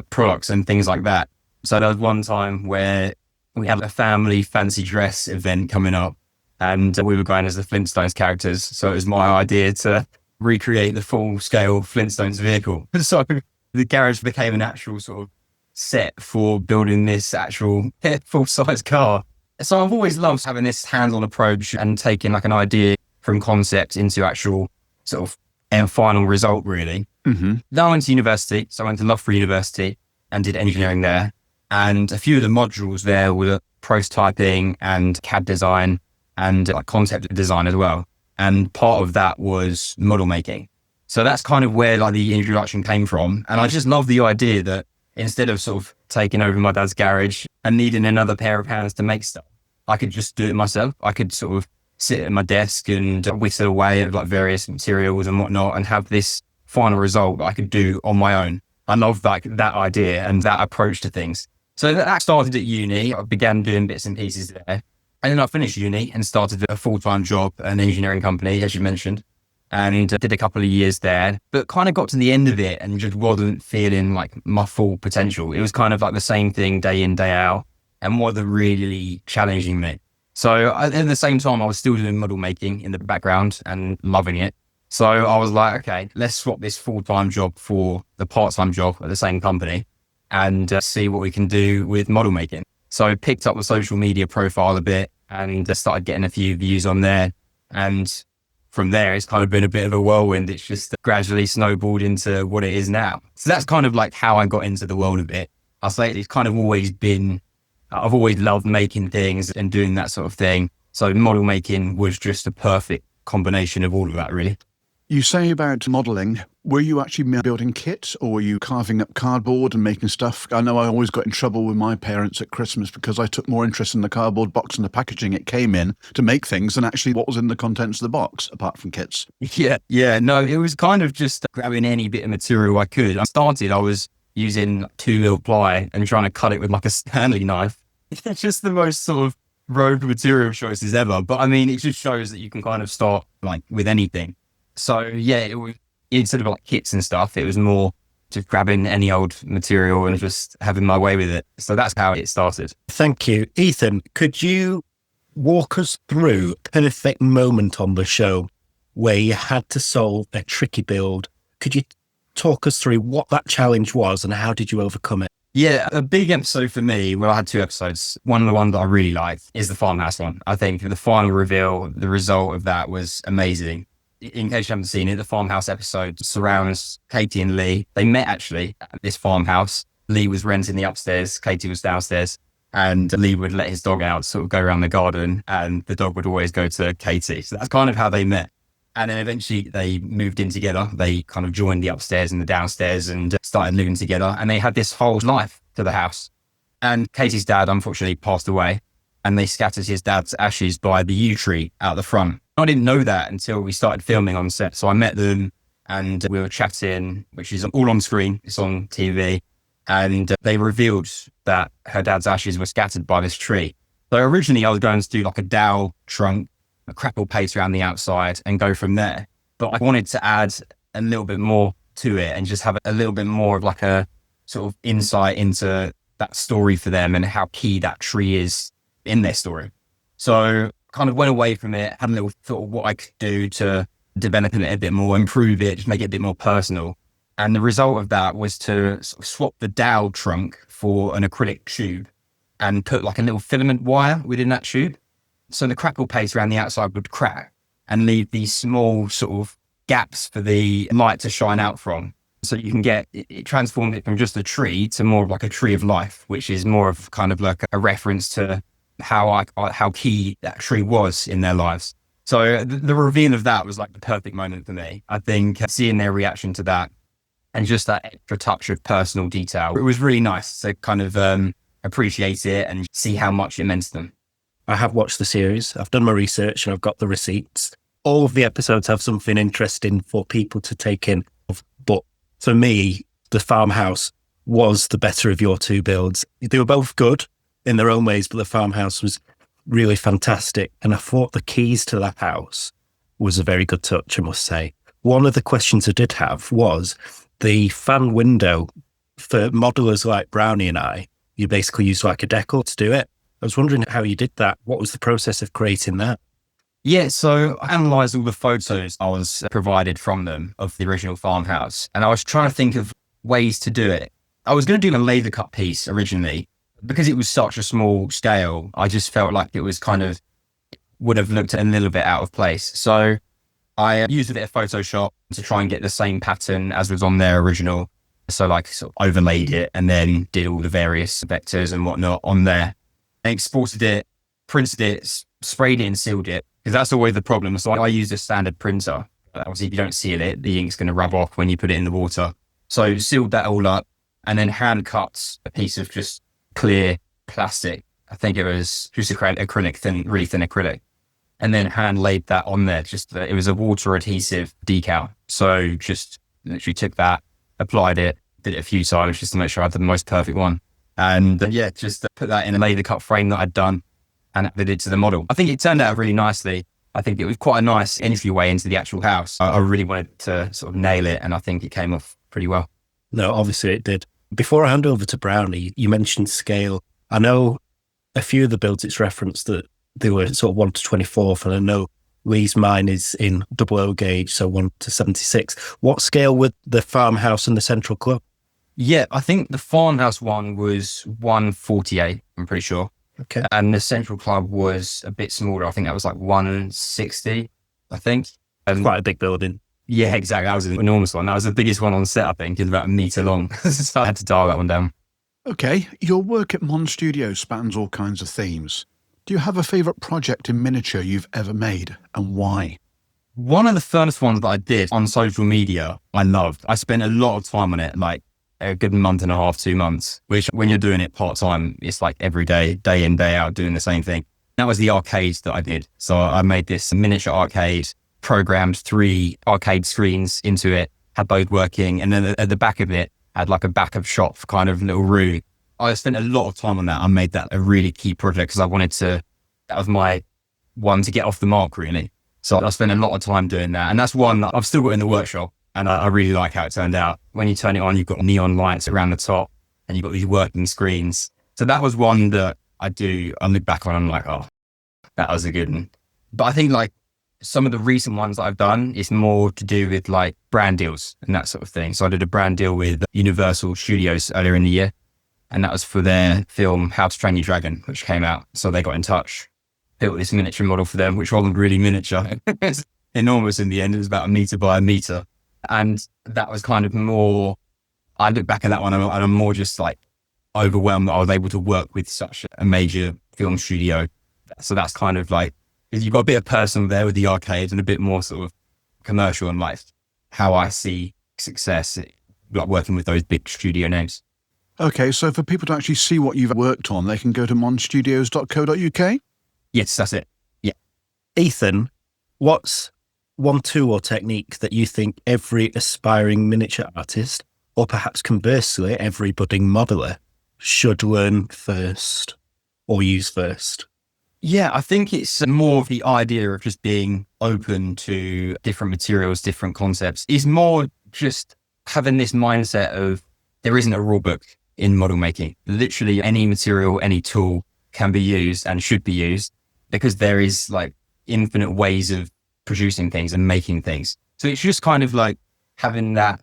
Speaker 15: products and things like that. So there was one time where we had a family fancy dress event coming up, and we were going as the Flintstones characters. So it was my idea to recreate the full scale Flintstones vehicle. So the garage became an actual sort of set for building this actual full size car. So I've always loved having this hands-on approach and taking like an idea from concept into actual sort of and final result, really.
Speaker 2: Mm-hmm.
Speaker 15: Then I went to university. So I went to Loughborough University and did engineering there. And a few of the modules there were prototyping and CAD design and like concept design as well. And part of that was model making. So that's kind of where like the introduction came from. And I just love the idea that instead of sort of taking over my dad's garage and needing another pair of hands to make stuff, I could just do it myself. I could sort of sit at my desk and whittle away at like various materials and whatnot and have this final result that I could do on my own. I love that idea and that approach to things. So that started at uni. I began doing bits and pieces there. And then I finished uni and started a full-time job at an engineering company, as you mentioned, and did a couple of years there, but kind of got to the end of it and just wasn't feeling like my full potential. It was kind of like the same thing day in, day out, and wasn't really challenging me. So at the same time, I was still doing model making in the background and loving it. So I was like, okay, let's swap this full-time job for the part-time job at the same company and see what we can do with model making. So I picked up the social media profile a bit and started getting a few views on there. And from there, it's kind of been a bit of a whirlwind. It's just gradually snowballed into what it is now. So that's kind of like how I got into the world of it. I'll say it's kind of always been, I've always loved making things and doing that sort of thing. So model making was just a perfect combination of all of that, really.
Speaker 2: You say about modelling, were you actually building kits or were you carving up cardboard and making stuff? I know I always got in trouble with my parents at Christmas because I took more interest in the cardboard box and the packaging it came in to make things than actually what was in the contents of the box, apart from kits.
Speaker 15: Yeah, no, it was kind of just grabbing any bit of material I could. I was using 2mm ply and trying to cut it with like a Stanley knife. It's just the most sort of rogue material choices ever. But I mean, it just shows that you can kind of start like with anything. So yeah, it was, instead of like kits and stuff, it was more just grabbing any old material and just having my way with it. So that's how it started.
Speaker 7: Thank you. Ethan, could you walk us through a perfect moment on the show where you had to solve a tricky build? Could you talk us through what that challenge was and how did you overcome it?
Speaker 15: Yeah, a big episode for me, well, I had 2 episodes. One of the ones that I really liked is the farmhouse one. I think the final reveal, the result of that was amazing. In case you haven't seen it, the farmhouse episode surrounds Katie and Lee. They met actually at this farmhouse. Lee was renting the upstairs, Katie was downstairs, and Lee would let his dog out, sort of go around the garden, and the dog would always go to Katie. So that's kind of how they met. And then eventually they moved in together. They kind of joined the upstairs and the downstairs and started living together. And they had this whole life to the house. And Katie's dad, unfortunately, passed away. And they scattered his dad's ashes by the yew tree out the front. I didn't know that until we started filming on set. So I met them and we were chatting, which is all on screen. It's on TV. And they revealed that her dad's ashes were scattered by this tree. So originally I was going to do like a dowel trunk, a crackle paste around the outside and go from there. But I wanted to add a little bit more to it and just have a little bit more of like a sort of insight into that story for them and how key that tree is in their story. So kind of went away from it, had a little thought of what I could do to develop it a bit more, improve it, just make it a bit more personal. And the result of that was to sort of swap the dowel trunk for an acrylic tube and put like a little filament wire within that tube. So the crackle paste around the outside would crack and leave these small sort of gaps for the light to shine out from. So you can get, it transformed it from just a tree to more of like a tree of life, which is more of kind of like a reference to how key that tree was in their lives. So the reveal of that was like the perfect moment for me. I think seeing their reaction to that and just that extra touch of personal detail, it was really nice to kind of appreciate it and see how much it meant to them.
Speaker 7: I have watched the series. I've done my research and I've got the receipts. All of the episodes have something interesting for people to take in. But for me, the farmhouse was the better of your two builds. They were both good in their own ways, but the farmhouse was really fantastic. And I thought the keys to that house was a very good touch, I must say. One of the questions I did have was the fan window. For modelers like Brownie and I, you basically use like a decal to do it. I was wondering how you did that. What was the process of creating that?
Speaker 15: Yeah, so I analysed all the photos I was provided from them of the original farmhouse, and I was trying to think of ways to do it. I was going to do a laser cut piece originally. Because it was such a small scale, I just felt like it was kind of, would have looked a little bit out of place. So I used a bit of Photoshop to try and get the same pattern as was on their original. So like sort of overlaid it and then did all the various vectors and whatnot on there. And exported it, printed it, sprayed it and sealed it. Because that's always the problem. So I used a standard printer. Obviously, if you don't seal it, the ink's going to rub off when you put it in the water. So sealed that all up and then hand cut a piece of just clear plastic. I think it was just acrylic, thin, really thin acrylic. And then hand laid that on there. It was a water adhesive decal. So just literally took that, applied it, did it a few times just to make sure I had the most perfect one. And yeah, just put that in a laser cut frame that I'd done and added it to the model. I think it turned out really nicely. I think it was quite a nice entryway into the actual house. I really wanted to sort of nail it and I think it came off pretty well.
Speaker 7: No, obviously it did. Before I hand over to Brownie, you mentioned scale. I know a few of the builds it's referenced that they were sort of 1 to 24th, and I know Lee's mine is in 00 gauge, so 1 to 76. What scale were the farmhouse and the central club?
Speaker 15: Yeah, I think the farmhouse one was 148, I'm pretty sure.
Speaker 7: Okay.
Speaker 15: And the central club was a bit smaller. I think that was like 160, I think.
Speaker 7: Quite a big building.
Speaker 15: Yeah, exactly. That was an enormous one. That was the biggest one on set, I think. It was about a metre long. So I had to dial that one down.
Speaker 2: Okay, your work at Mon Studio spans all kinds of themes. Do you have a favourite project in miniature you've ever made, and why?
Speaker 15: One of the first ones that I did on social media, I loved. I spent a lot of time on it, like a good month and a half, 2 months, which when you're doing it part-time, it's like every day, day in, day out, doing the same thing. That was the arcade that I did. So I made this miniature arcade, programmed 3 arcade screens into it, had both working, and then at the back of it had like a backup shop kind of little room. I spent a lot of time on that. I made that a really key project because I wanted to, that was my one to get off the mark really. So I spent a lot of time doing that. And that's one that I've still got in the workshop and I really like how it turned out. When you turn it on, you've got neon lights around the top and you've got these working screens. So that was one that I look back on and I'm like, oh, that was a good one. But I think like some of the recent ones that I've done is more to do with like brand deals and that sort of thing. So I did a brand deal with Universal Studios earlier in the year. And that was for their film How to Train Your Dragon, which came out. So they got in touch, built this miniature model for them, which wasn't really miniature. It's enormous in the end. It was about 1 meter by 1 meter. And that was kind of more, I look back at that one and I'm more just like overwhelmed that I was able to work with such a major film studio. So that's kind of like, you've got a bit of personal there with the arcades and a bit more sort of commercial and like how I see success, like working with those big studio names.
Speaker 2: Okay, so for people to actually see what you've worked on, they can go to monstudios.co.uk?
Speaker 15: Yes, that's it. Yeah.
Speaker 7: Ethan, what's one tool or technique that you think every aspiring miniature artist, or perhaps conversely, every budding modeler, should learn first or use first?
Speaker 15: Yeah, I think it's more of the idea of just being open to different materials, different concepts. It's more just having this mindset of there isn't a rule book in model making. Literally any material, any tool can be used and should be used because there is like infinite ways of producing things and making things. So it's just kind of like having that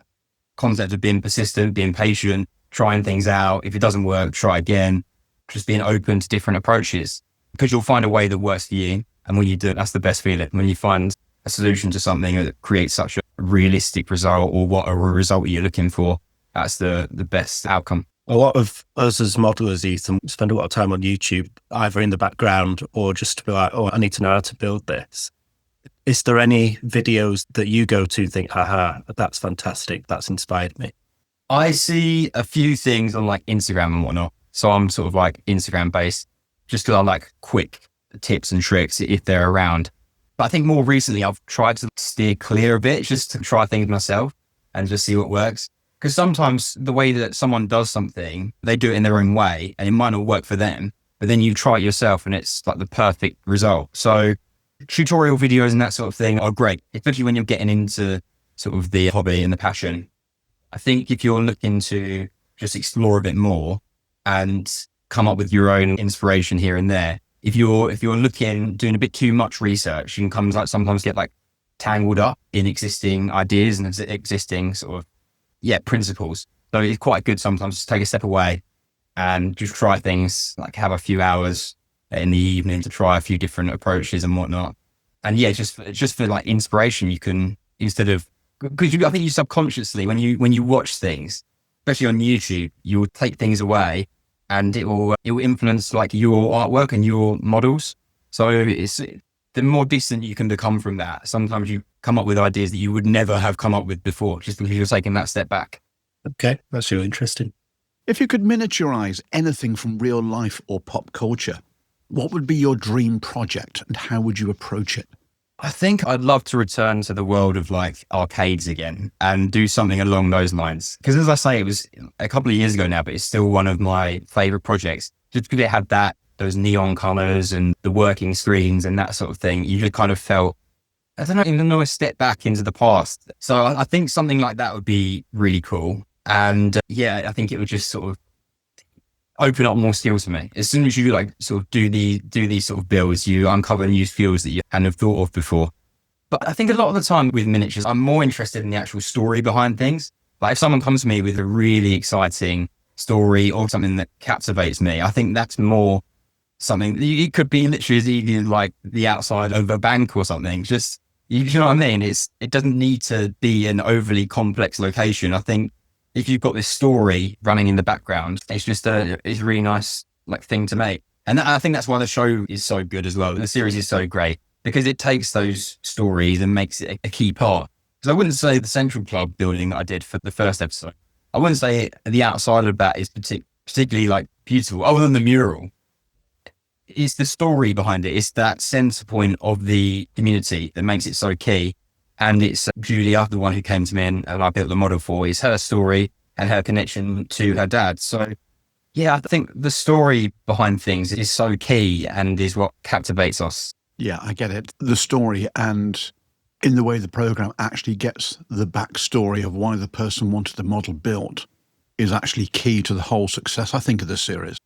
Speaker 15: concept of being persistent, being patient, trying things out. If it doesn't work, try again. Just being open to different approaches because you'll find a way that works for you. And when you do it, that's the best feeling. When you find a solution to something that creates such a realistic result or what a result you're looking for, that's the best outcome.
Speaker 7: A lot of us as modelers, Ethan, spend a lot of time on YouTube, either in the background or just to be like, oh, I need to know how to build this. Is there any videos that you go to and think, haha, that's fantastic, that's inspired me?
Speaker 15: I see a few things on like Instagram and whatnot. So I'm sort of like Instagram based, just because I like quick tips and tricks if they're around. But I think more recently I've tried to steer clear a bit, just to try things myself and just see what works. Because sometimes the way that someone does something, they do it in their own way and it might not work for them, but then you try it yourself and it's like the perfect result. So tutorial videos and that sort of thing are great, especially when you're getting into sort of the hobby and the passion. I think if you're looking to just explore a bit more and come up with your own inspiration here and there, if you're doing a bit too much research, you can sometimes get like tangled up in existing ideas and existing sort of principles. So it's quite good sometimes to take a step away and just try things, like have a few hours in the evening to try a few different approaches and whatnot. And just for like inspiration, you can, instead of, because I think you subconsciously, when you watch things, especially on YouTube, you will take things away and it will influence like your artwork and your models. So it's the more distant you can become from that. Sometimes you come up with ideas that you would never have come up with before, just because you're taking that step back.
Speaker 7: Okay, that's really interesting.
Speaker 2: If you could miniaturize anything from real life or pop culture, what would be your dream project and how would you approach it?
Speaker 15: I think I'd love to return to the world of like arcades again and do something along those lines. Because as I say, it was a couple of years ago now, but it's still one of my favorite projects. Just because it had those neon colors and the working screens and that sort of thing, you just kind of felt, I don't even know, a step back into the past. So I think something like that would be really cool. And I think it would just sort of open up more skills for me. As soon as you like sort of do these sort of builds, you uncover new skills that you hadn't have thought of before. But I think a lot of the time with miniatures, I'm more interested in the actual story behind things. Like if someone comes to me with a really exciting story or something that captivates me, I think that's more something. It could be literally as easy as like the outside of a bank or something. Just, you know what I mean? It doesn't need to be an overly complex location. I think if you've got this story running in the background, it's a really nice like thing to make. And I think that's why the show is so good as well. The series is so great because it takes those stories and makes it a key part. Because I wouldn't say the Central Club building that I did for the first episode, I wouldn't say the outside of that is particularly like beautiful, other than the mural. It's the story behind it. It's that center point of the community that makes it so key. And it's Julia, the one who came to me and I built the model for, is her story and her connection to her dad. So yeah, I think the story behind things is so key and is what captivates us.
Speaker 2: Yeah, I get it. The story, and in the way the program actually gets the backstory of why the person wanted the model built, is actually key to the whole success, I think, of the series.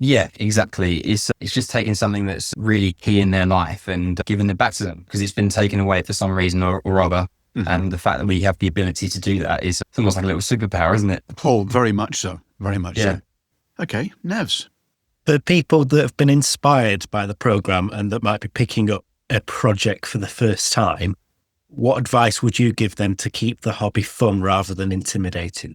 Speaker 15: Yeah, exactly. It's just taking something that's really key in their life and giving it back to them because it's been taken away for some reason or other. Mm-hmm. And the fact that we have the ability to do that is almost like a little superpower, isn't it?
Speaker 2: Oh, very much so. Very much so. Okay, Nevs.
Speaker 7: The people that have been inspired by the program and that might be picking up a project for the first time, what advice would you give them to keep the hobby fun rather than intimidating?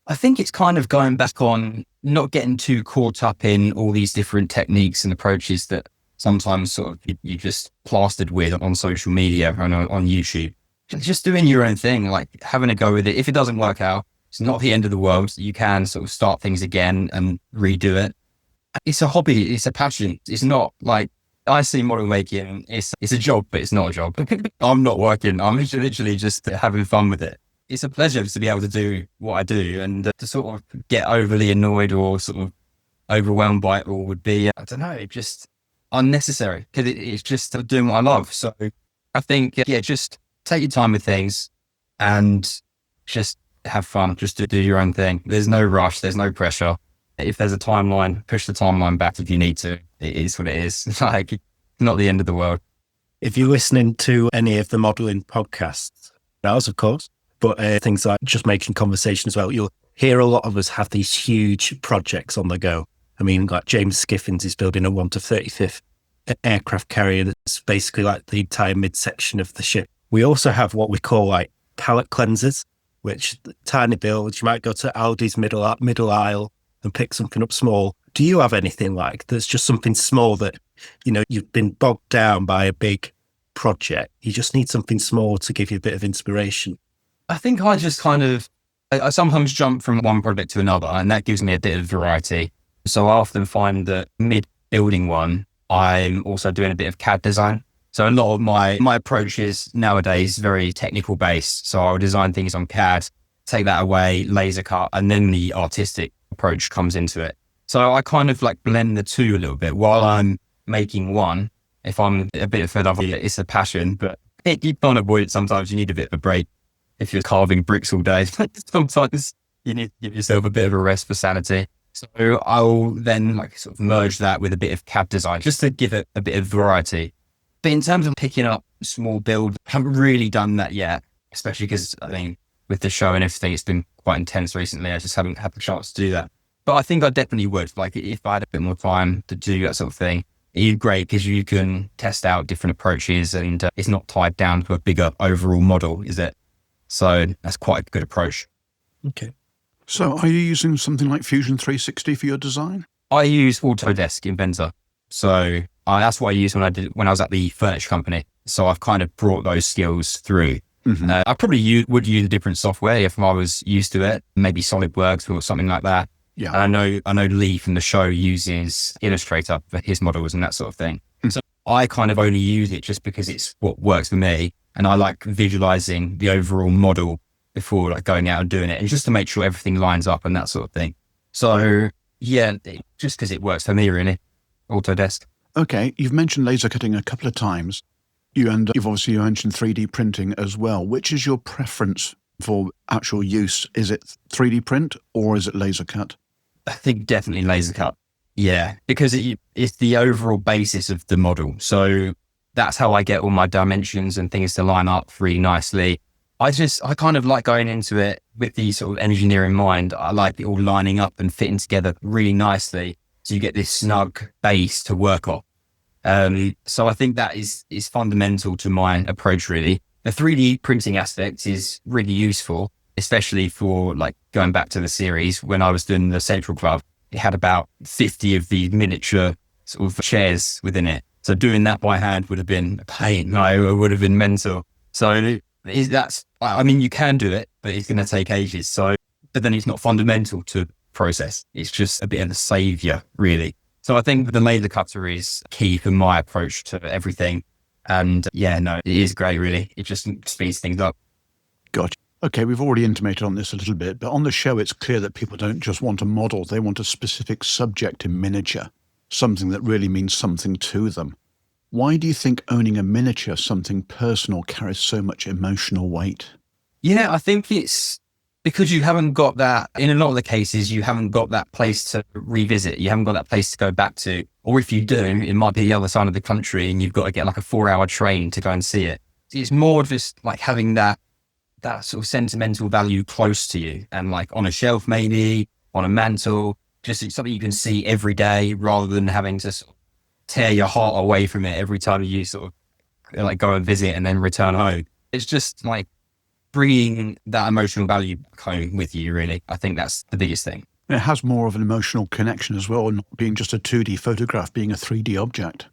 Speaker 15: I think it's kind of going back on not getting too caught up in all these different techniques and approaches that sometimes sort of you just plastered with on social media and on YouTube. Just doing your own thing, like having a go with it. If it doesn't work out, it's not the end of the world. You can sort of start things again and redo it. It's a hobby. It's a passion. It's not like I see model making. It's a job, but it's not a job. I'm not working. I'm literally just having fun with it. It's a pleasure to be able to do what I do, and to sort of get overly annoyed or sort of overwhelmed by it all would be, I don't know, just unnecessary because it's just doing what I love. So I think, just take your time with things and just have fun. Just to do your own thing. There's no rush. There's no pressure. If there's a timeline, push the timeline back if you need to. It is what it is. It's like, not the end of the world.
Speaker 7: If you're listening to any of the modelling podcasts, ours, of course, but things like Just Making Conversation as well, you'll hear a lot of us have these huge projects on the go. I mean, like James Skiffins is building a 1/35th aircraft carrier that's basically like the entire midsection of the ship. We also have what we call like palette cleansers, which tiny builds. You might go to Aldi's middle aisle and pick something up small. Do you have anything like that's just something small that, you know, you've been bogged down by a big project? You just need something small to give you a bit of inspiration.
Speaker 15: I think I just I sometimes jump from one project to another, and that gives me a bit of variety. So I often find that mid-building one, I'm also doing a bit of CAD design. So a lot of my approach is nowadays very technical based. So I'll design things on CAD, take that away, laser cut, and then the artistic approach comes into it. So I kind of like blend the two a little bit while I'm making one. If I'm a bit fed up, it's a passion, but you can't avoid it sometimes. You need a bit of a break. If you're carving bricks all day, sometimes you need to give yourself a bit of a rest for sanity. So I'll then like sort of merge that with a bit of CAD design just to give it a bit of variety. But in terms of picking up small build, I haven't really done that yet, especially because I mean, with the show and everything, it's been quite intense recently. I just haven't had the chance to do that. But I think I definitely would. Like if I had a bit more time to do that sort of thing, it's great because you can test out different approaches and it's not tied down to a bigger overall model, is it? So that's quite a good approach.
Speaker 7: Okay.
Speaker 2: So are you using something like Fusion 360 for your design?
Speaker 15: I use Autodesk Inventor. So that's what I used when I was at the furniture company. So I've kind of brought those skills through. Mm-hmm. I probably would use a different software if I was used to it, maybe SolidWorks or something like that.
Speaker 2: Yeah.
Speaker 15: And I know Lee from the show uses Illustrator for his models and that sort of thing. So I kind of only use it just because it's what works for me. And I like visualizing the overall model before like going out and doing it, and just to make sure everything lines up and that sort of thing. So yeah, just because it works for me, really. Autodesk.
Speaker 2: Okay, you've mentioned laser cutting a couple of times. You've obviously mentioned 3D printing as well. Which is your preference for actual use? Is it 3D print or is it laser cut?
Speaker 15: I think definitely laser cut. Yeah, because it's the overall basis of the model. So that's how I get all my dimensions and things to line up really nicely. I kind of like going into it with the sort of engineering mind. I like it all lining up and fitting together really nicely. So you get this snug base to work off. So I think that is fundamental to my approach, really. The 3D printing aspect is really useful, especially for like going back to the series. When I was doing the Central Club, it had about 50 of the miniature sort of chairs within it. So doing that by hand would have been a pain. It would have been mental. So I mean, you can do it, but it's going to take ages. But then it's not fundamental to process. It's just a bit of a savior, really. So I think the laser cutter is key for my approach to everything. And yeah, no, it is great, really. It just speeds things up.
Speaker 2: Gotcha. Okay, we've already intimated on this a little bit, but on the show, it's clear that people don't just want a model. They want a specific subject in miniature, something that really means something to them. Why do you think owning a miniature, something personal, carries so much emotional weight?
Speaker 15: Yeah, I think it's because you haven't got that, in a lot of the cases, you haven't got that place to revisit. You haven't got that place to go back to. Or if you do, it might be the other side of the country and you've got to get like a 4-hour train to go and see it. It's more just like having that sort of sentimental value close to you and like on a shelf, maybe on a mantle, just something you can see every day rather than having to sort of tear your heart away from it every time you sort of like go and visit and then return home. It's just like bringing that emotional value home with you, really. I think that's the biggest thing.
Speaker 2: It has more of an emotional connection as well, not being just a 2D photograph, being a 3D object.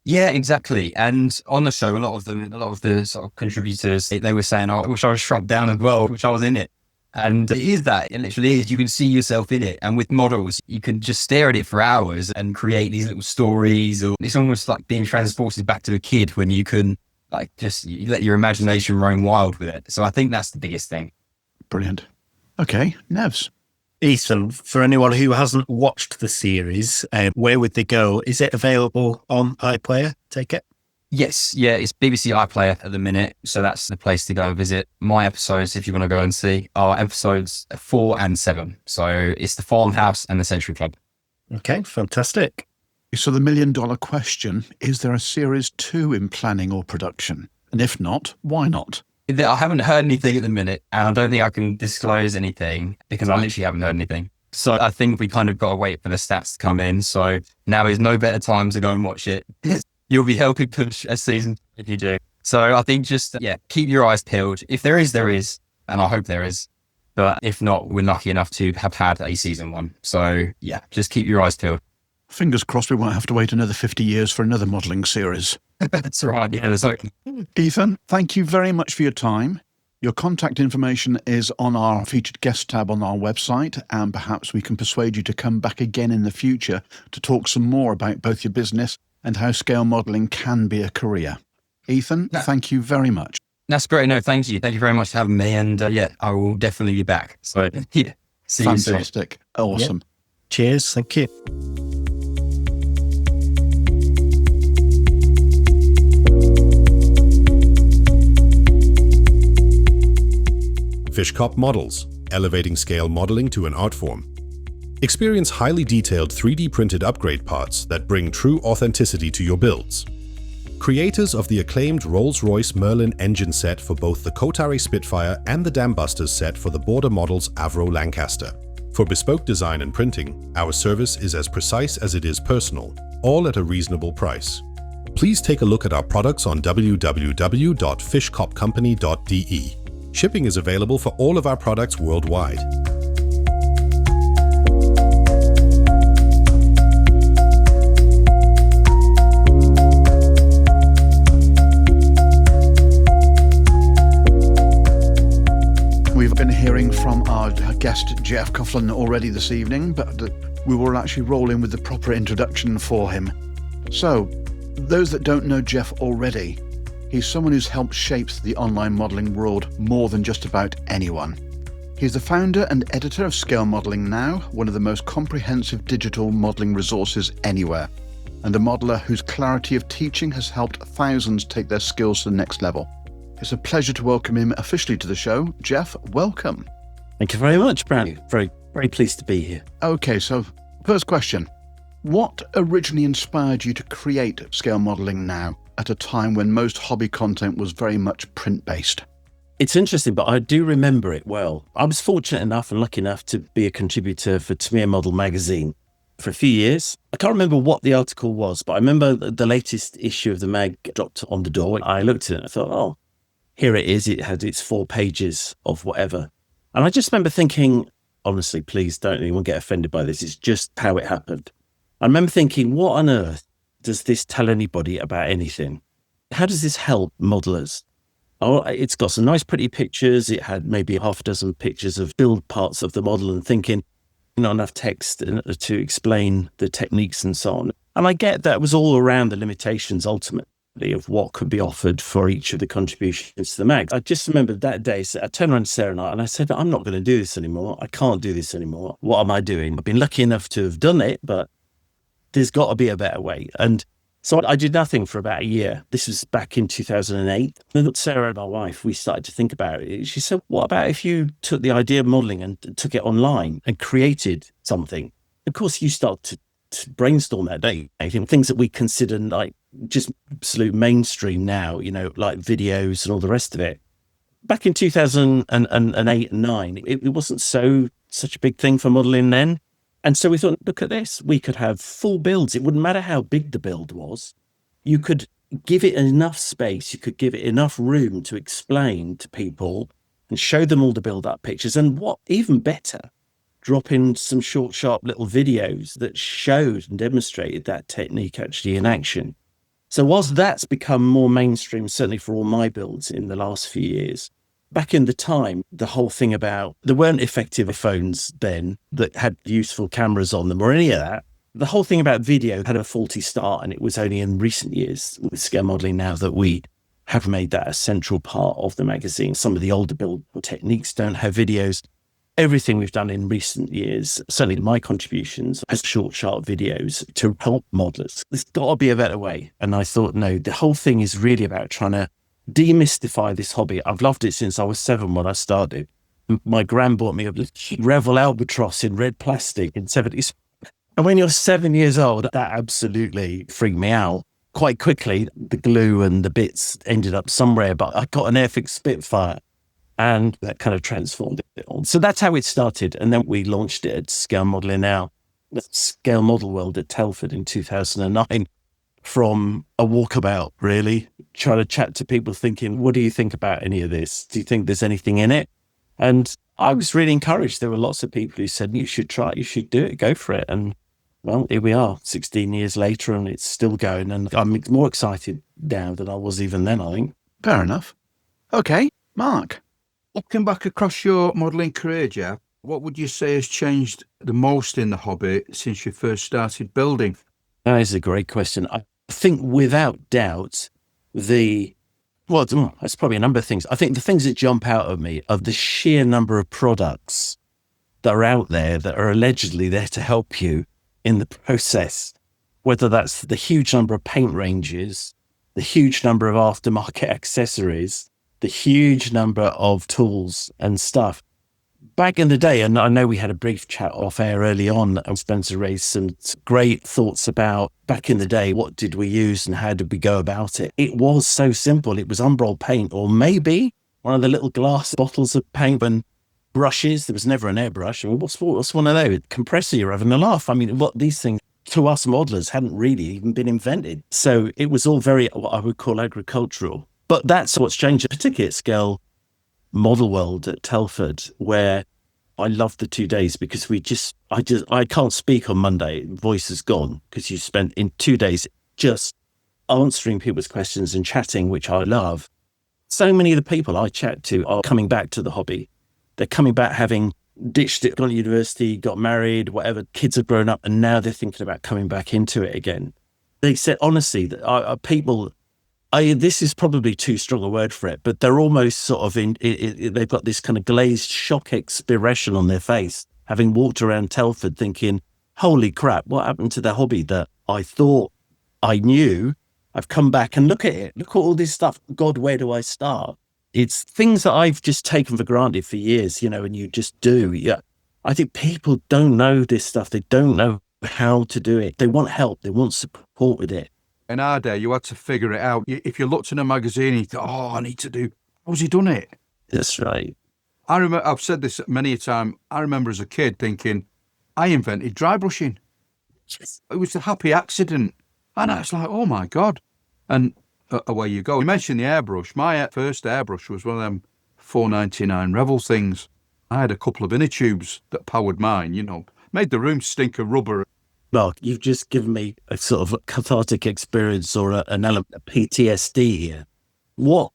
Speaker 15: Yeah, exactly. And on the show, a lot of the sort of contributors, they were saying, I wish I was shrunk down as well, which I was in it. And it is that. It literally is. You can see yourself in it. And with models, you can just stare at it for hours and create these little stories. Or it's almost like being transported back to a kid when you can like just you let your imagination roam wild with it. So I think that's the biggest thing.
Speaker 2: Brilliant. Okay, Nevs.
Speaker 7: Ethan, for anyone who hasn't watched the series, where would they go? Is it available on iPlayer? Take it?
Speaker 15: Yes, yeah, it's BBC iPlayer at the minute, so that's the place to go visit. My episodes, if you want to go and see, are episodes 4 and 7. So it's the Farmhouse and the Century Club.
Speaker 7: Okay, fantastic.
Speaker 2: So the $1 million question, is there a series 2 in planning or production? And if not, why not?
Speaker 15: I haven't heard anything at the minute, and I don't think I can disclose anything because I literally haven't heard anything. So I think we kind of got to wait for the stats to come in. So now is no better time to go and watch it. You'll be helping push a season if you do. So I think just, keep your eyes peeled. If there is, there is. And I hope there is. But if not, we're lucky enough to have had a season 1. So just keep your eyes peeled.
Speaker 2: Fingers crossed we won't have to wait another 50 years for another modelling series.
Speaker 15: That's right. Yeah, that's okay.
Speaker 2: Ethan, thank you very much for your time. Your contact information is on our featured guest tab on our website, and perhaps we can persuade you to come back again in the future to talk some more about both your business and how scale modelling can be a career. Ethan, thank you very much.
Speaker 15: That's great. No, thank you. Thank you very much for having me. And I will definitely be back. So yeah, see you soon.
Speaker 2: Fantastic. Awesome.
Speaker 7: Yep. Cheers. Thank you.
Speaker 11: Fishkop Models, elevating scale modeling to an art form. Experience highly detailed 3D printed upgrade parts that bring true authenticity to your builds. Creators of the acclaimed Rolls-Royce Merlin engine set for both the Kotare Spitfire and the Dambusters set for the Border Models Avro Lancaster. For bespoke design and printing, our service is as precise as it is personal, all at a reasonable price. Please take a look at our products on www.fishkopcompany.de. Shipping is available for all of our products worldwide.
Speaker 2: We've been hearing from our guest Geoff Coughlin already this evening, but we will actually roll in with the proper introduction for him. So, those that don't know Geoff already, he's someone who's helped shape the online modelling world more than just about anyone. He's the founder and editor of ScaleModellingNow, one of the most comprehensive digital modelling resources anywhere, and a modeller whose clarity of teaching has helped thousands take their skills to the next level. It's a pleasure to welcome him officially to the show. Geoff, welcome.
Speaker 16: Thank you very much, Brownie. Very, very pleased to be here.
Speaker 2: Okay, so first question. What originally inspired you to create ScaleModellingNow at a time when most hobby content was very much print-based?
Speaker 16: It's interesting, but I do remember it well. I was fortunate enough and lucky enough to be a contributor for Tamiya Model magazine for a few years. I can't remember what the article was, but I remember the latest issue of the mag dropped on the door. I looked at it and I thought, oh, here it is. It had its 4 pages of whatever. And I just remember thinking, honestly, please don't anyone get offended by this. It's just how it happened. I remember thinking, what on earth does this tell anybody about anything? How does this help modelers? Oh, it's got some nice, pretty pictures. It had maybe half a dozen pictures of build parts of the model and thinking, not enough text to explain the techniques and so on. And I get that was all around the limitations, ultimately, of what could be offered for each of the contributions to the mag. I just remember that day, so I turned around to Sarah and I said, I'm not going to do this anymore. I can't do this anymore. What am I doing? I've been lucky enough to have done it, but there's got to be a better way. And so I did nothing for about a year. This was back in 2008. And Sarah, my wife, we started to think about it. She said, what about if you took the idea of modelling and took it online and created something? Of course, you start to brainstorm that, don't you? Things that we consider like just absolute mainstream now, like videos and all the rest of it. Back in 2008 and 9, it wasn't such a big thing for modelling then. And so we thought, look at this. We could have full builds. It wouldn't matter how big the build was. You could give it enough space. You could give it enough room to explain to people and show them all the build-up pictures. And what even better, drop in some short, sharp little videos that showed and demonstrated that technique actually in action. So whilst that's become more mainstream, certainly for all my builds in the last few years, back in the time, the whole thing about there weren't effective phones then that had useful cameras on them or any of that. The whole thing about video had a faulty start, and it was only in recent years with ScaleModellingNow that we have made that a central part of the magazine. Some of the older build techniques don't have videos. Everything we've done in recent years, certainly my contributions, has short, sharp videos to help modelers. There's got to be a better way. And I thought, no, the whole thing is really about trying to demystify this hobby. I've loved it since I was 7 when I started. My gran bought me a Revell Albatross in red plastic in 70s. And when you're 7 years old, that absolutely freaked me out. Quite quickly, the glue and the bits ended up somewhere, but I got an Airfix Spitfire and that kind of transformed it all. So that's how it started. And then we launched it at ScaleModellingNow, the Scale Model World at Telford in 2009. From a walkabout, really, trying to chat to people thinking, what do you think about any of this? Do you think there's anything in it? And I was really encouraged. There were lots of people who said, you should try it, you should do it, go for it. And well, here we are 16 years later and it's still going. And I'm more excited now than I was even then, I think.
Speaker 2: Fair enough. Okay, Mark.
Speaker 4: Looking back across your modelling career, Geoff, what would you say has changed the most in the hobby since you first started building?
Speaker 16: That is a great question. I think without doubt, there's probably a number of things. I think the things that jump out at me are the sheer number of products that are out there that are allegedly there to help you in the process, whether that's the huge number of paint ranges, the huge number of aftermarket accessories, the huge number of tools and stuff. Back in the day, and I know we had a brief chat off air early on, and Spencer raised some great thoughts about back in the day, what did we use and how did we go about it? It was so simple. It was umbral paint, or maybe one of the little glass bottles of paint and brushes. There was never an airbrush. I mean, what's one of those? Compressor, you're having a laugh. I mean, what these things to us modelers hadn't really even been invented. So it was all very, what I would call agricultural. But that's what's changed, particularly at scale model world at Telford, where I love the 2 days because I can't speak on Monday. Voice is gone because you spent in 2 days just answering people's questions and chatting, which I love. So many of the people I chat to are coming back to the hobby. They're coming back having ditched it, gone to university, got married, whatever, kids have grown up, and now they're thinking about coming back into it again. They said, honestly, that people, this is probably too strong a word for it, but they're almost sort of they've got this kind of glazed shock expression on their face, having walked around Telford thinking, holy crap, what happened to the hobby that I thought I knew? I've come back and look at it. Look at all this stuff. God, where do I start? It's things that I've just taken for granted for years, and you just do. Yeah. I think people don't know this stuff. They don't know how to do it. They want help. They want support with it.
Speaker 4: In our day, you had to figure it out. If you looked in a magazine, you thought, I need to do, how's he done it?
Speaker 16: That's right.
Speaker 4: I remember, I've said this many a time, I remember as a kid thinking, I invented dry brushing. Yes. It was a happy accident. And I was like, oh my God. And away you go. You mentioned the airbrush. My first airbrush was one of them $4.99 Revel things. I had a couple of inner tubes that powered mine, made the room stink of rubber.
Speaker 16: Well, you've just given me a sort of cathartic experience or an element of PTSD here. What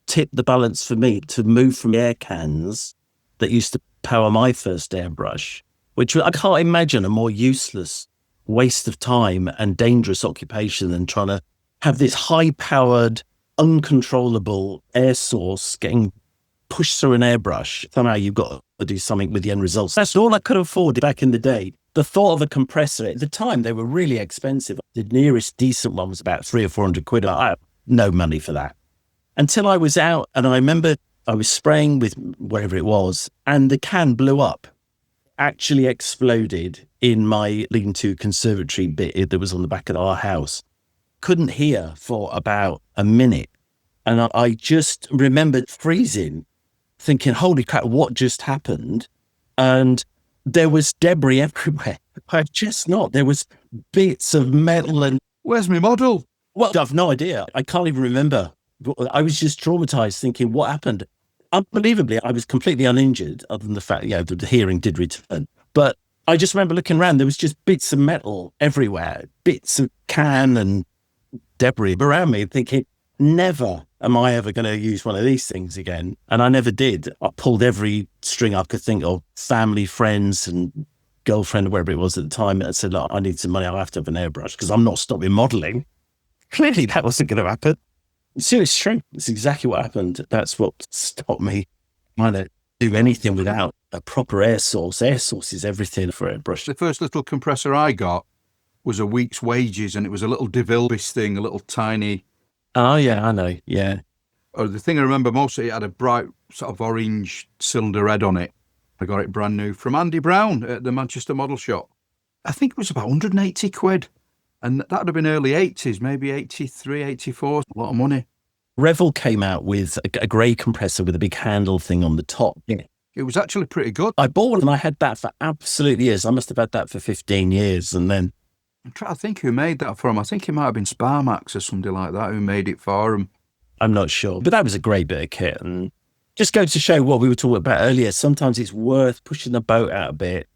Speaker 16: tipped the balance for me to move from air cans that used to power my first airbrush, which I can't imagine a more useless waste of time and dangerous occupation than trying to have this high-powered, uncontrollable air source getting pushed through an airbrush. Somehow you've got to do something with the end results. That's all I could afford back in the day. The thought of a compressor, at the time, they were really expensive. The nearest decent one was about £300 or £400. I had no money for that. Until I was out, and I remember I was spraying with whatever it was, and the can blew up. Actually exploded in my lean-to conservatory bit that was on the back of our house. Couldn't hear for about a minute. And I just remembered freezing, thinking, holy crap, what just happened? And there was debris everywhere. There was bits of metal and...
Speaker 4: Where's my model?
Speaker 16: Well, I've no idea. I can't even remember. I was just traumatized thinking, what happened? Unbelievably, I was completely uninjured, other than the fact, the hearing did return. But I just remember looking around, there was just bits of metal everywhere, bits of can and debris around me, thinking, never am I ever going to use one of these things again. And I never did. I pulled every string I could think of, family, friends and girlfriend, or wherever it was at the time. And I said, look, I need some money. I'll have to have an airbrush because I'm not stopping modelling. Clearly that wasn't going to happen. So it's true. It's exactly what happened. That's what stopped me trying to do anything without a proper air source. Air source is everything for a airbrush.
Speaker 4: The first little compressor I got was a week's wages, and it was a little DeVilbiss thing, a little tiny...
Speaker 16: Oh, yeah, I know, yeah.
Speaker 4: Or the thing I remember most, it had a bright sort of orange cylinder head on it. I got it brand new from Andy Brown at the Manchester Model Shop. I think it was about 180 quid. And that would have been early 80s, maybe 83, 84, a lot of money.
Speaker 16: Revel came out with a grey compressor with a big handle thing on the top. Yeah.
Speaker 4: It was actually pretty good.
Speaker 16: I bought one and I had that for absolute years. I must have had that for 15 years. And then...
Speaker 4: I'm trying to think who made that for him. I think it might have been Sparmax or somebody like that who made it for him.
Speaker 16: I'm not sure. But that was a great bit of kit. And just go to show what we were talking about earlier. Sometimes it's worth pushing the boat out a bit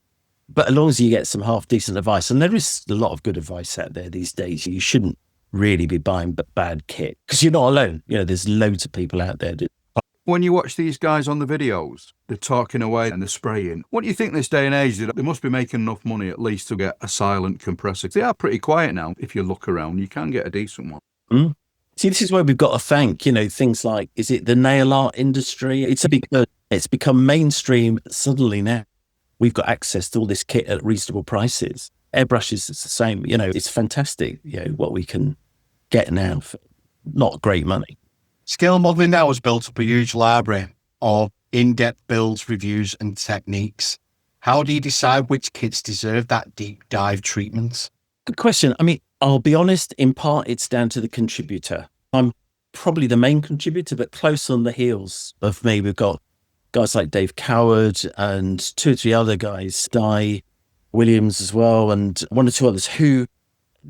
Speaker 16: But as long as you get some half decent advice, and there is a lot of good advice out there these days, you shouldn't really be buying bad kit because you're not alone. There's loads of people out there.
Speaker 4: When you watch these guys on the videos, they're talking away and they're spraying. What do you think this day and age? They must be making enough money at least to get a silent compressor. They are pretty quiet now. If you look around, you can get a decent one.
Speaker 16: Mm. See, this is where we've got to thank, things like, is it the nail art industry? It's become mainstream suddenly now. We've got access to all this kit at reasonable prices. Airbrushes is the same. It's fantastic, what we can get now for not great money.
Speaker 3: Scale Modelling Now has built up a huge library of in-depth builds, reviews and techniques. How do you decide which kits deserve that deep dive treatment?
Speaker 16: Good question. I mean, I'll be honest, in part, it's down to the contributor. I'm probably the main contributor, but close on the heels of me, we've got guys like Dave Coward and 2 or 3 other guys, Di Williams as well, and 1 or 2 others who,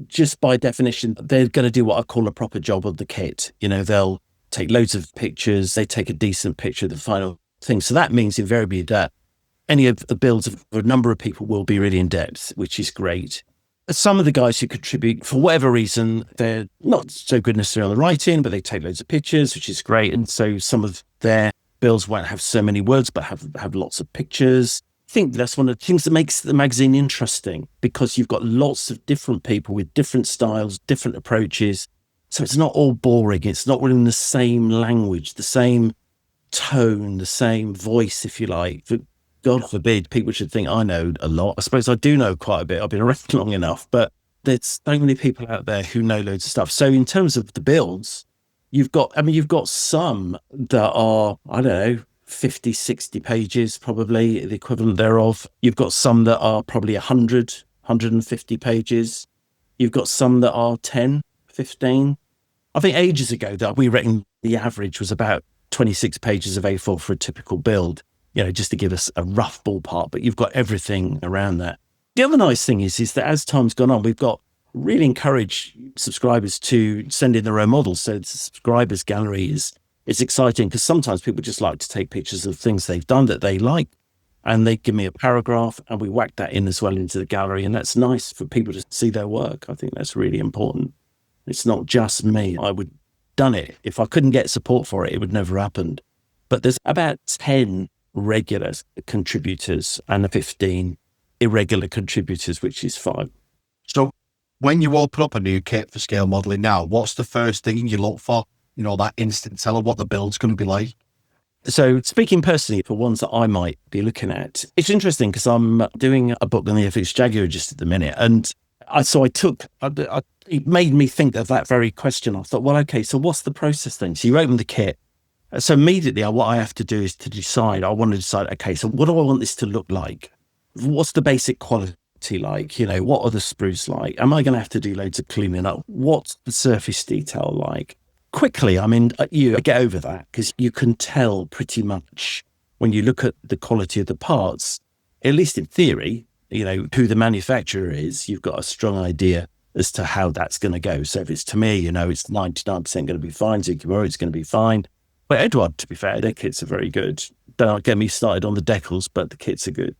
Speaker 16: just by definition, they're going to do what I call a proper job of the kit. They'll take loads of pictures, they take a decent picture of the final thing. So that means invariably that any of the builds of a number of people will be really in depth, which is great. Some of the guys who contribute, for whatever reason, they're not so good necessarily on the writing, but they take loads of pictures, which is great. And so some of their builds won't have so many words, but have lots of pictures. I think that's one of the things that makes the magazine interesting, because you've got lots of different people with different styles, different approaches. So it's not all boring. It's not all in the same language, the same tone, the same voice, if you like. God forbid people should think I know a lot. I suppose I do know quite a bit. I've been around long enough, but there's so many people out there who know loads of stuff. So in terms of the builds, you've got some that are, 50, 60 pages, probably the equivalent thereof. You've got some that are probably 100, 150 pages. You've got some that are 10, 15. I think ages ago that we reckon the average was about 26 pages of A4 for a typical build, just to give us a rough ballpark, but you've got everything around that. The other nice thing is that as time's gone on, we've got really encouraged subscribers to send in their own models. So the subscribers gallery is exciting, because sometimes people just like to take pictures of things they've done that they like, and they give me a paragraph and we whack that in as well into the gallery. And that's nice for people to see their work. I think that's really important. It's not just me. I would have done it. If I couldn't get support for it, it would never happened. But there's about 10 regular contributors and 15 irregular contributors, which is 5.
Speaker 3: So when you open up a new kit for Scale Modelling Now, what's the first thing you look for? That instant teller, what the build's going to be like?
Speaker 16: So speaking personally, for ones that I might be looking at, it's interesting because I'm doing a book on the FX Jaguar just at the minute. And it made me think of that very question. I thought, well, okay, so what's the process then? So you open the kit. So immediately what I have to do is to decide, okay, so what do I want this to look like? What's the basic quality like? What are the sprues like? Am I going to have to do loads of cleaning up? What's the surface detail like? Quickly, you get over that, because you can tell pretty much when you look at the quality of the parts, at least in theory, who the manufacturer is. You've got a strong idea as to how that's going to go. So if it's to me, it's 99% going to be fine. Zucchimura, it's going to be fine. But Edward, to be fair, their kits are very good. Don't get me started on the decals, but the kits are good.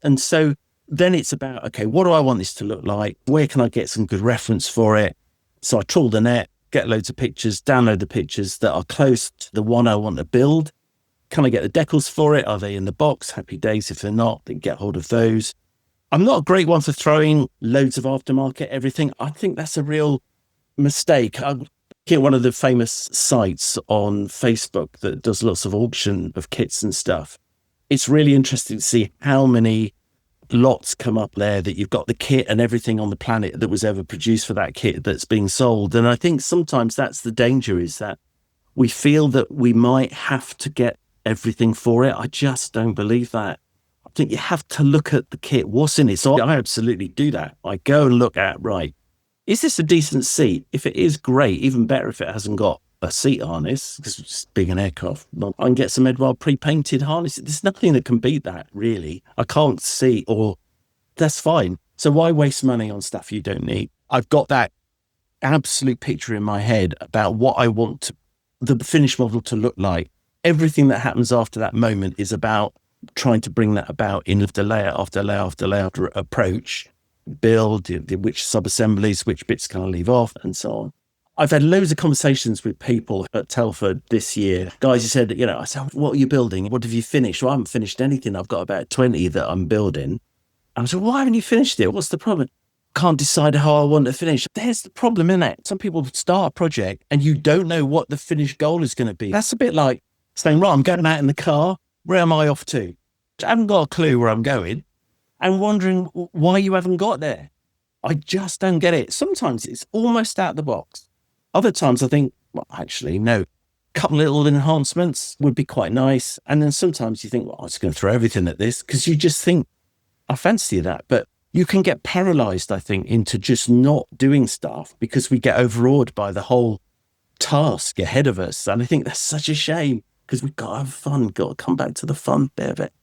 Speaker 16: And so then it's about, okay, what do I want this to look like? Where can I get some good reference for it? So I trawl the net, get loads of pictures, download the pictures that are close to the one I want to build. Can I get the decals for it? Are they in the box? Happy days. If they're not, then get hold of those. I'm not a great one for throwing loads of aftermarket everything. I think that's a real mistake. I'm at one of the famous sites on Facebook that does lots of auction of kits and stuff. It's really interesting to see how many lots come up there that you've got the kit and everything on the planet that was ever produced for that kit that's being sold. And I think sometimes that's the danger, is that we feel that we might have to get everything for it. I just don't believe that. I think you have to look at the kit, what's in it. So I absolutely do that. I go and look at, right, is this a decent seat? If it is, great. Even better if it hasn't got a seat harness, because it's being an aircraft, I can get some Edward pre-painted harnesses. There's nothing that can beat that, really. I can't see, or that's fine. So why waste money on stuff you don't need? I've got that absolute picture in my head about what I want the finished model to look like. Everything that happens after that moment is about trying to bring that about in the layer after layer after layer approach, build which sub-assemblies, which bits can I leave off, and so on. I've had loads of conversations with people at Telford this year. Guys who said, I said, what are you building? What have you finished? Well, I haven't finished anything. I've got about 20 that I'm building. And I said, why haven't you finished it? What's the problem? Can't decide how I want to finish. There's the problem, isn't it? Some people start a project and you don't know what the finished goal is going to be. That's a bit like saying, right, I'm going out in the car. Where am I off to? I haven't got a clue where I'm going and wondering why you haven't got there. I just don't get it. Sometimes it's almost out of the box. Other times I think, well, actually, no, a couple of little enhancements would be quite nice. And then sometimes you think, well, I'm just going to throw everything at this because you just think, I fancy that. But you can get paralyzed, I think, into just not doing stuff because we get overawed by the whole task ahead of us. And I think that's such a shame because we've got to have fun, got to come back to the fun bit of it.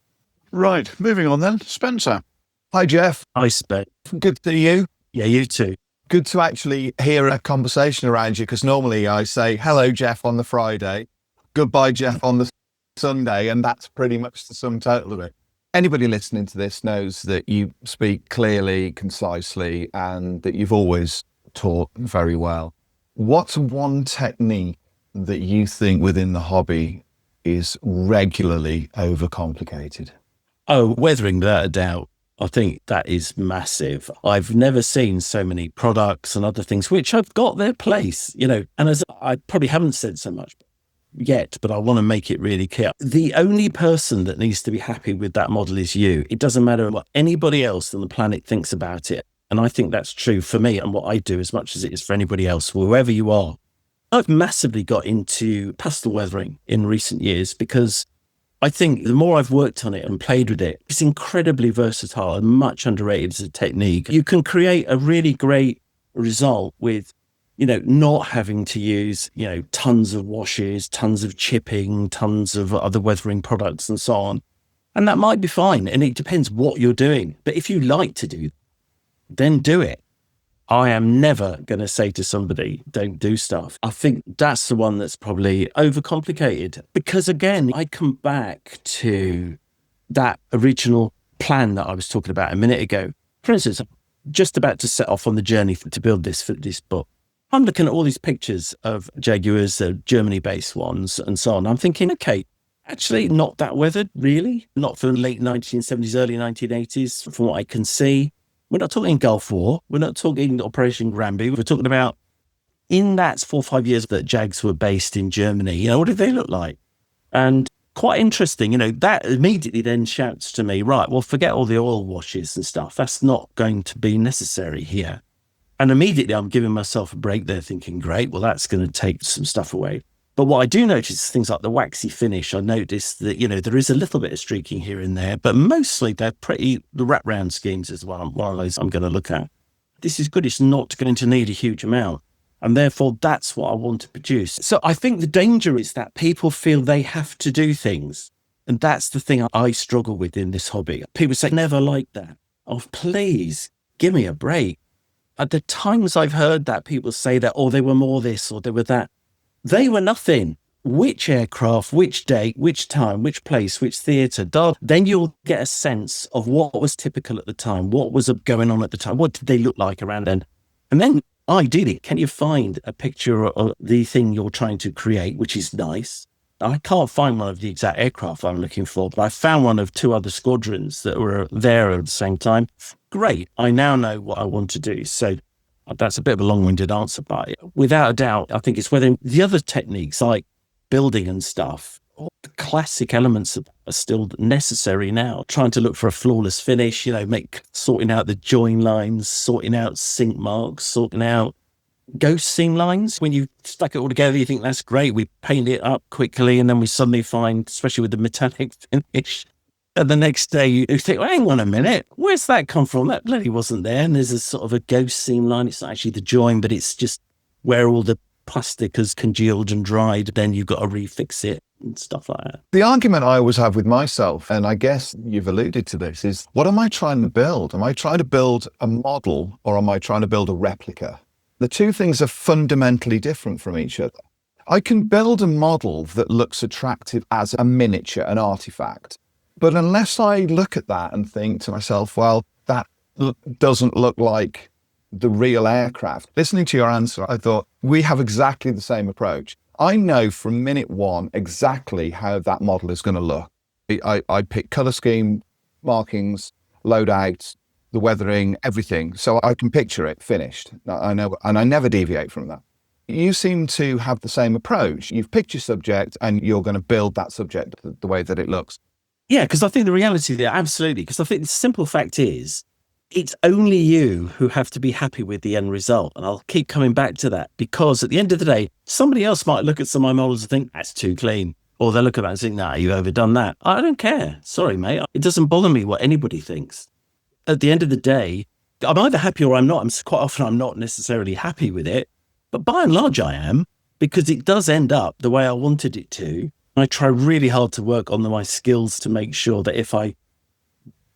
Speaker 2: Right, moving on then. Spencer.
Speaker 5: Hi, Geoff.
Speaker 16: Hi, Spence.
Speaker 5: Good to see you.
Speaker 16: Yeah, you too.
Speaker 5: Good to actually hear a conversation around you because normally I say, hello, Geoff, on the Friday, goodbye, Geoff, on the Sunday, and that's pretty much the sum total of it. Anybody listening to this knows that you speak clearly, concisely, and that you've always taught very well. What's one technique that you think within the hobby is regularly overcomplicated?
Speaker 16: Oh, weathering, without a doubt. I think that is massive. I've never seen so many products and other things which have got their place, and as I probably haven't said so much yet, but I want to make it really clear. The only person that needs to be happy with that model is you. It doesn't matter what anybody else on the planet thinks about it. And I think that's true for me and what I do as much as it is for anybody else, wherever you are. I've massively got into pastel weathering in recent years because I think the more I've worked on it and played with it, it's incredibly versatile and much underrated as a technique. You can create a really great result with, not having to use, tons of washes, tons of chipping, tons of other weathering products and so on. And that might be fine. And it depends what you're doing. But if you like to do, then do it. I am never going to say to somebody, don't do stuff. I think that's the one that's probably overcomplicated because, again, I come back to that original plan that I was talking about a minute ago. For instance, I'm just about to set off on the journey to build this for this book. I'm looking at all these pictures of Jaguars, Germany-based ones and so on. I'm thinking, okay, actually not that weathered, really. Not from the late 1970s, early 1980s, from what I can see. We're not talking Gulf War. We're not talking Operation Granby. We're talking about in that 4 or 5 years that Jags were based in Germany. What did they look like? And quite interesting, that immediately then shouts to me, right, well, forget all the oil washes and stuff. That's not going to be necessary here. And immediately I'm giving myself a break there thinking, great, well, that's going to take some stuff away. But what I do notice is things like the waxy finish. I noticed that, there is a little bit of streaking here and there, but mostly they're the wraparound schemes is one of those I'm going to look at. This is good. It's not going to need a huge amount. And therefore, that's what I want to produce. So I think the danger is that people feel they have to do things. And that's the thing I struggle with in this hobby. People say, never like that. Oh, please, give me a break. At the times I've heard that, people say that, they were more this or they were that. They were nothing. Which aircraft, which date, which time, which place, which theatre, then you'll get a sense of what was typical at the time, what was going on at the time, what did they look like around then. And then, ideally, can you find a picture of the thing you're trying to create, which is nice? I can't find one of the exact aircraft I'm looking for, but I found one of 2 other squadrons that were there at the same time. Great. I now know what I want to do. So that's a bit of a long-winded answer, but without a doubt, I think it's whether the other techniques like building and stuff, all the classic elements are still necessary now. Trying to look for a flawless finish, sorting out the join lines, sorting out sink marks, sorting out ghost seam lines. When you stack it all together, you think that's great. We paint it up quickly, and then we suddenly find, especially with the metallic finish, and the next day you think, well, hang on a minute, where's that come from? That bloody wasn't there. And there's a sort of a ghost seam line. It's not actually the join, but it's just where all the plastic has congealed and dried. Then you've got to refix it and stuff like that.
Speaker 5: The argument I always have with myself, and I guess you've alluded to this, is what am I trying to build? Am I trying to build a model or am I trying to build a replica? The two things are fundamentally different from each other. I can build a model that looks attractive as a miniature, an artifact. But unless I look at that and think to myself, well, that doesn't look like the real aircraft. Listening to your answer, I thought, we have exactly the same approach. I know from minute one exactly how that model is going to look. I pick colour scheme, markings, loadouts, the weathering, everything. So I can picture it finished. I know, and I never deviate from that. You seem to have the same approach. You've picked your subject and you're going to build that subject the way that it looks.
Speaker 16: Yeah, because I think the reality there, absolutely, because I think the simple fact is, it's only you who have to be happy with the end result. And I'll keep coming back to that, because at the end of the day, somebody else might look at some of my models and think, that's too clean. Or they'll look at that and think, nah, you've overdone that. I don't care. Sorry, mate. It doesn't bother me what anybody thinks. At the end of the day, I'm either happy or I'm not. Quite often I'm not necessarily happy with it. But by and large, I am, because it does end up the way I wanted it to. I try really hard to work on my skills to make sure that if I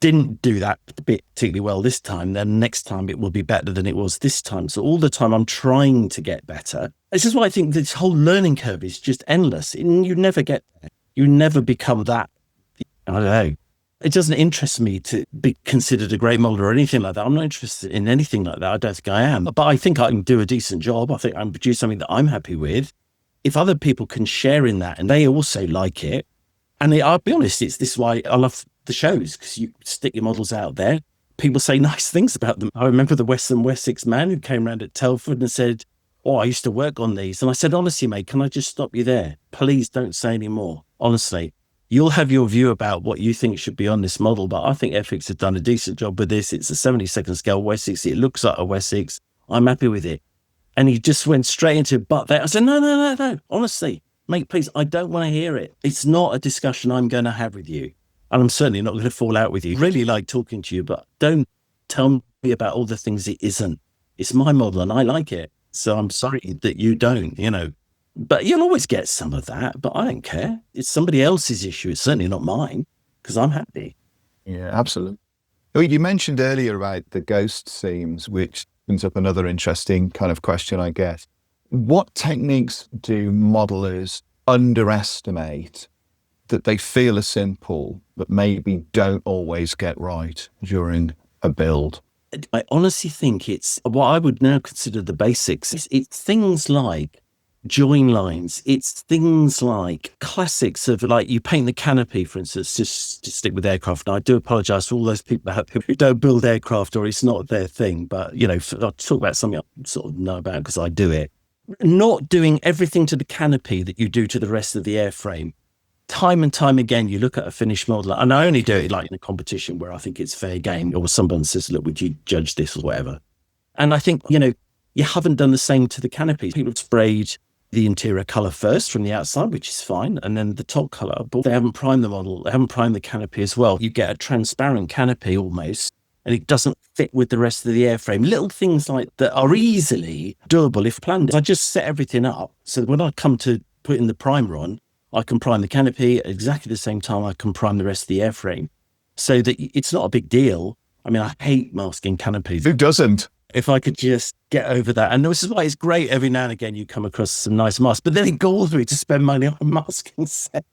Speaker 16: didn't do that bit particularly well this time, then next time it will be better than it was this time. So all the time I'm trying to get better. This is why I think this whole learning curve is just endless. You never get there. You never become that. I don't know. It doesn't interest me to be considered a great modeler or anything like that. I'm not interested in anything like that. I don't think I am. But I think I can do a decent job. I think I can produce something that I'm happy with. If other people can share in that and they also like it, and I'll be honest, this is why I love the shows, because you stick your models out there. People say nice things about them. I remember the Western Wessex man who came around at Telford and said, oh, I used to work on these. And I said, honestly, mate, can I just stop you there? Please don't say any more. Honestly. You'll have your view about what you think should be on this model, but I think FX have done a decent job with this. It's a 72nd scale Wessex. It looks like a Wessex. I'm happy with it. And he just went straight into but that. I said, no. Honestly, mate, please, I don't want to hear it. It's not a discussion I'm going to have with you. And I'm certainly not going to fall out with you. Really like talking to you, but don't tell me about all the things it isn't. It's my model and I like it. So I'm sorry that you don't, But you'll always get some of that, but I don't care. It's somebody else's issue. It's certainly not mine, because I'm happy.
Speaker 5: Yeah, absolutely. You mentioned earlier about the ghost seams, which brings up another interesting kind of question, I guess. What techniques do modelers underestimate that they feel are simple, but maybe don't always get right during a build?
Speaker 16: I honestly think it's what I would now consider the basics. It's things like join lines. It's things like classics of, like, you paint the canopy, for instance, just to stick with aircraft. And I do apologize for all those people who don't build aircraft or it's not their thing. But, I'll talk about something I sort of know about because I do it. Not doing everything to the canopy that you do to the rest of the airframe. Time and time again, you look at a finished model, and I only do it like in a competition where I think it's fair game, or someone says, look, would you judge this or whatever? And I think, you haven't done the same to the canopy. People have sprayed the interior colour first from the outside, which is fine, and then the top colour, but they haven't primed the model, they haven't primed the canopy as well. You get a transparent canopy almost, and it doesn't fit with the rest of the airframe. Little things like that are easily doable if planned. I just set everything up so that when I come to put in the primer on, I can prime the canopy at exactly the same time I can prime the rest of the airframe, so that it's not a big deal. I mean, I hate masking canopies.
Speaker 5: Who doesn't?
Speaker 16: If I could just get over that. And this is why it's great every now and again you come across some nice masks, but then it galls me to spend money on a masking set.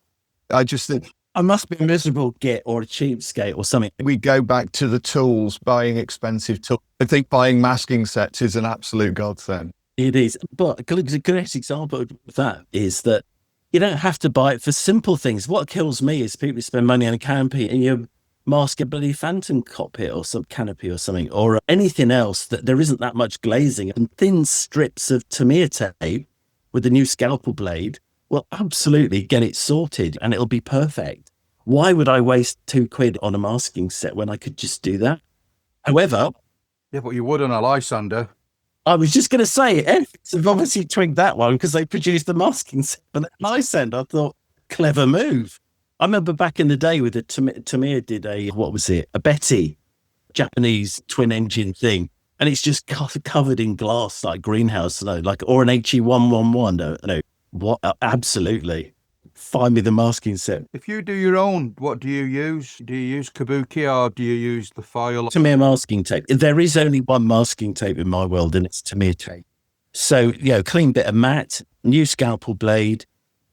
Speaker 5: I just think
Speaker 16: I must be a miserable git or a cheapskate or something.
Speaker 5: We go back to the tools, buying expensive tools. I think buying masking sets is an absolute godsend.
Speaker 16: It is. But a great example of that is that you don't have to buy it for simple things. What kills me is people spend money on a canopy and you mask a bloody phantom cockpit or some canopy or something, or anything else that there isn't that much glazing, and thin strips of Tamiya tape with a new scalpel blade will absolutely get it sorted and it'll be perfect. Why would I waste £2 on a masking set when I could just do that? However...
Speaker 4: Yeah, but you would on a Lysander.
Speaker 16: I was just going to say, they've obviously twigged that one because they produced the masking set for that Lysander. I thought, clever move. I remember back in the day with the Tamiya did a Betty, Japanese twin engine thing. And it's just covered in glass, like greenhouse, or an HE111. No, what? Absolutely. Find me the masking set.
Speaker 4: If you do your own, what do you use? Do you use Kabuki or do you use the foil?
Speaker 16: Tamiya masking tape. There is only one masking tape in my world, and it's Tamiya tape. So, clean bit of matte, new scalpel blade,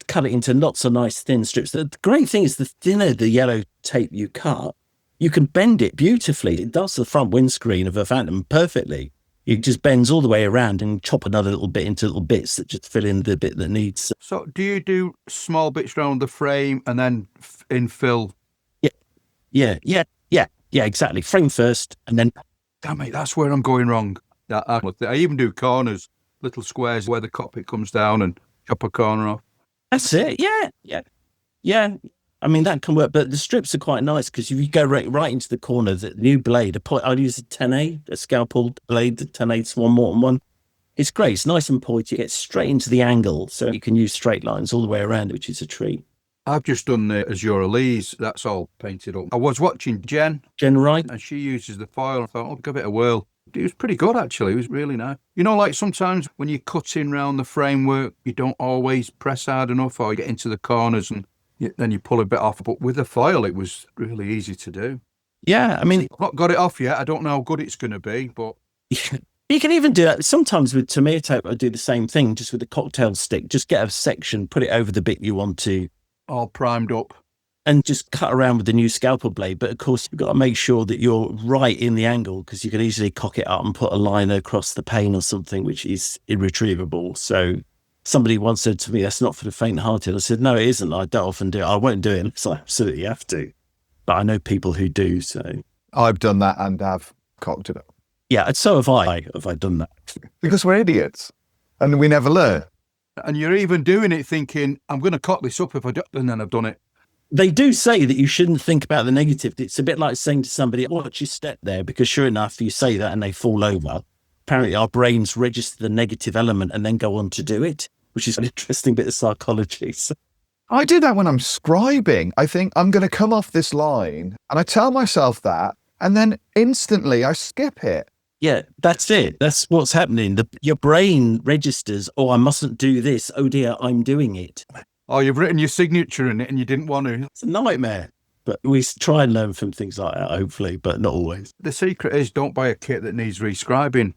Speaker 16: cut it into lots of nice thin strips. The great thing is the thinner the yellow tape you cut, you can bend it beautifully. It does the front windscreen of a Phantom perfectly. It just bends all the way around and chop another little bit into little bits that just fill in the bit that needs.
Speaker 4: So do you do small bits around the frame and then infill?
Speaker 16: Yeah, exactly. Frame first and then...
Speaker 4: Damn it, that's where I'm going wrong. I even do corners, little squares where the cockpit comes down and chop a corner off.
Speaker 16: That's it, yeah. I mean, that can work, but the strips are quite nice because if you go right into the corner, the new blade, I'd use a 10A, a scalpel blade, the 10A Swan Morton one. It's great. It's nice and pointy. It gets straight into the angle, so you can use straight lines all the way around, which is a treat.
Speaker 4: I've just done the Azure Elise. That's all painted up. I was watching Jen
Speaker 16: Wright,
Speaker 4: and she uses the foil. I thought, oh, give it a whirl. It was pretty good, actually. It was really nice. You know, like sometimes when you're cutting around the framework, you don't always press hard enough or you get into the corners and then you pull a bit off. But with the foil, it was really easy to do.
Speaker 16: Yeah, I mean...
Speaker 4: I've not got it off yet. I don't know how good it's going to be, but...
Speaker 16: You can even do that. Sometimes with tomato, I do the same thing, just with a cocktail stick. Just get a section, put it over the bit you want to.
Speaker 4: All primed up.
Speaker 16: And just cut around with the new scalpel blade. But of course, you've got to make sure that you're right in the angle because you can easily cock it up and put a line across the pane or something, which is irretrievable. So somebody once said to me, that's not for the faint-hearted. I said, no, it isn't. I don't often do it. I won't do it unless I absolutely have to. But I know people who do, so.
Speaker 5: I've done that and I've cocked it up.
Speaker 16: Yeah, and so have I done that.
Speaker 5: Because we're idiots and we never learn.
Speaker 4: And you're even doing it thinking, I'm going to cock this up if I do, and then I've done it.
Speaker 16: They do say that you shouldn't think about the negative. It's a bit like saying to somebody, watch your step there, because sure enough, you say that and they fall over. Apparently our brains register the negative element and then go on to do it, which is an interesting bit of psychology. So.
Speaker 5: I do that when I'm scribing. I think I'm going to come off this line and I tell myself that and then instantly I skip it.
Speaker 16: Yeah, that's it. That's what's happening. Your brain registers, oh, I mustn't do this. Oh dear, I'm doing it.
Speaker 4: Oh, you've written your signature in it and you didn't want to.
Speaker 16: It's a nightmare. But we try and learn from things like that, hopefully, but not always.
Speaker 4: The secret is don't buy a kit that needs rescribing,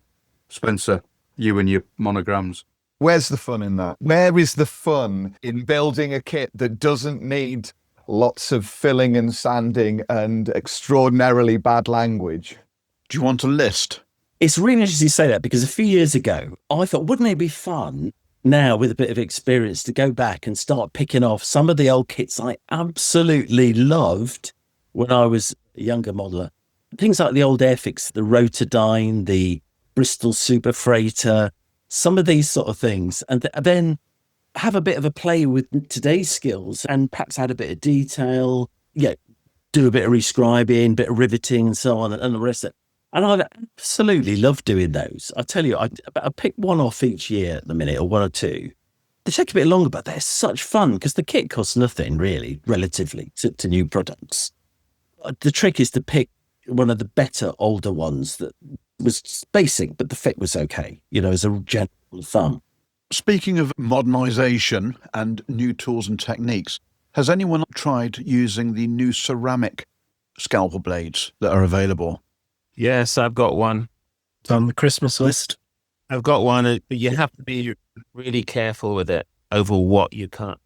Speaker 4: Spencer, you and your monograms.
Speaker 5: Where's the fun in that? Where is the fun in building a kit that doesn't need lots of filling and sanding and extraordinarily bad language?
Speaker 2: Do you want a list?
Speaker 16: It's really interesting you say that because a few years ago, I thought, wouldn't it be fun now with a bit of experience to go back and start picking off some of the old kits I absolutely loved when I was a younger modeler. Things like the old Airfix, the Rotodyne, the Bristol Super Freighter, some of these sort of things. And then have a bit of a play with today's skills and perhaps add a bit of detail, do a bit of rescribing, bit of riveting and so on and the rest of it. And I've absolutely loved doing those. I tell you, I pick one off each year at the minute, or one or two. They take a bit longer, but they're such fun because the kit costs nothing, really, relatively to new products. The trick is to pick one of the better, older ones that was basic, but the fit was okay, as a general thumb.
Speaker 2: Speaking of modernisation and new tools and techniques, has anyone tried using the new ceramic scalpel blades that are available?
Speaker 6: Yes, I've got one.
Speaker 7: It's on the Christmas list.
Speaker 6: I've got one, but you have to be really careful with it over what you cut.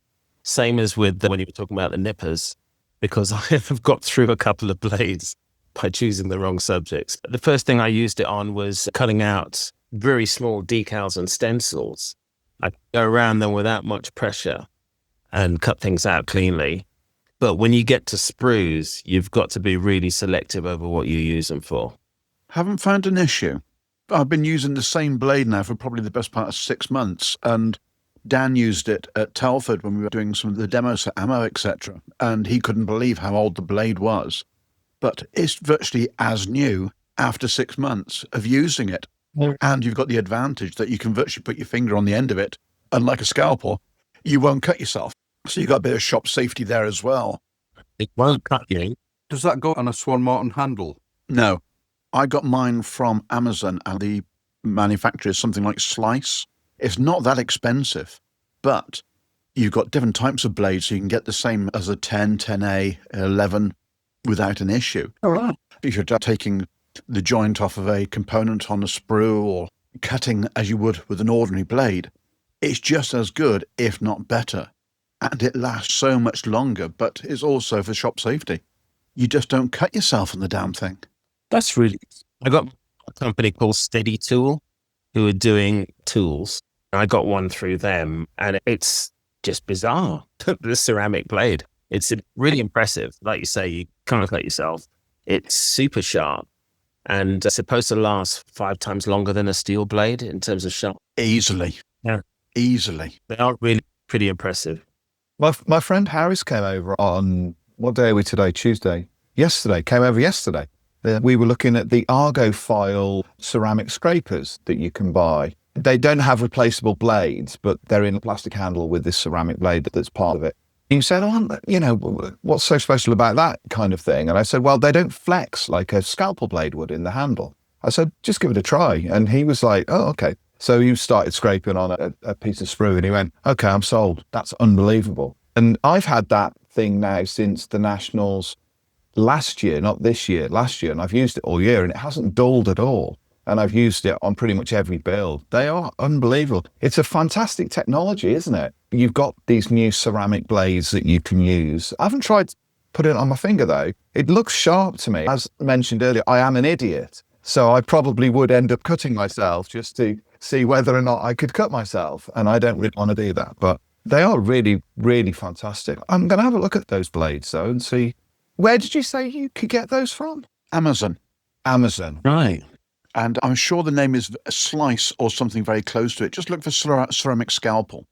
Speaker 6: Same as with when you were talking about the nippers, because I have got through a couple of blades by choosing the wrong subjects. The first thing I used it on was cutting out very small decals and stencils. I go around them without much pressure and cut things out cleanly. But when you get to sprues, you've got to be really selective over what you use them for.
Speaker 2: Haven't found an issue. I've been using the same blade now for probably the best part of 6 months, and Dan used it at Telford when we were doing some of the demos for ammo, etc., and he couldn't believe how old the blade was. But it's virtually as new after 6 months of using it. And you've got the advantage that you can virtually put your finger on the end of it, and like a scalpel, you won't cut yourself. So you've got a bit of shop safety there as well.
Speaker 6: It won't cut you.
Speaker 4: Does that go on a Swan Morton handle?
Speaker 2: No. I got mine from Amazon, and the manufacturer is something like Slice. It's not that expensive, but you've got different types of blades, so you can get the same as a 10, 10A, 11 without an issue.
Speaker 4: All right.
Speaker 2: If you're taking the joint off of a component on a sprue or cutting as you would with an ordinary blade, it's just as good, if not better. and it lasts so much longer, but it's also for shop safety. You just don't cut yourself on the damn thing.
Speaker 6: That's really... I got a company called Steady Tool who are doing tools. I got one through them, and it's just bizarre. The ceramic blade. It's really impressive. Like you say, you can't cut yourself. It's super sharp and supposed to last 5 times longer than a steel blade in terms of sharp.
Speaker 2: Easily.
Speaker 6: Yeah.
Speaker 2: Easily.
Speaker 6: They are really pretty impressive.
Speaker 5: My friend Harris came over on, what day are we today? Tuesday. Came over yesterday. We were looking at the Argophile ceramic scrapers that you can buy. They don't have replaceable blades, but they're in a plastic handle with this ceramic blade that's part of it. You said, what's so special about that kind of thing? And I said, well, they don't flex like a scalpel blade would in the handle. I said, just give it a try. And he was like, oh, okay. So he started scraping on a piece of sprue and he went, okay, I'm sold. That's unbelievable. And I've had that thing now since the Nationals last year, not this year, last year. And I've used it all year and it hasn't dulled at all. And I've used it on pretty much every build. They are unbelievable. It's a fantastic technology, isn't it? You've got these new ceramic blades that you can use. I haven't tried putting it on my finger, though. It looks sharp to me. As mentioned earlier, I am an idiot. So I probably would end up cutting myself just to see whether or not I could cut myself. And I don't really want to do that. But they are really, really fantastic. I'm going to have a look at those blades, though, and see. Where did you say you could get those from?
Speaker 2: Amazon.
Speaker 6: Right.
Speaker 2: And I'm sure the name is Slice or something very close to it. Just look for ceramic scalpel.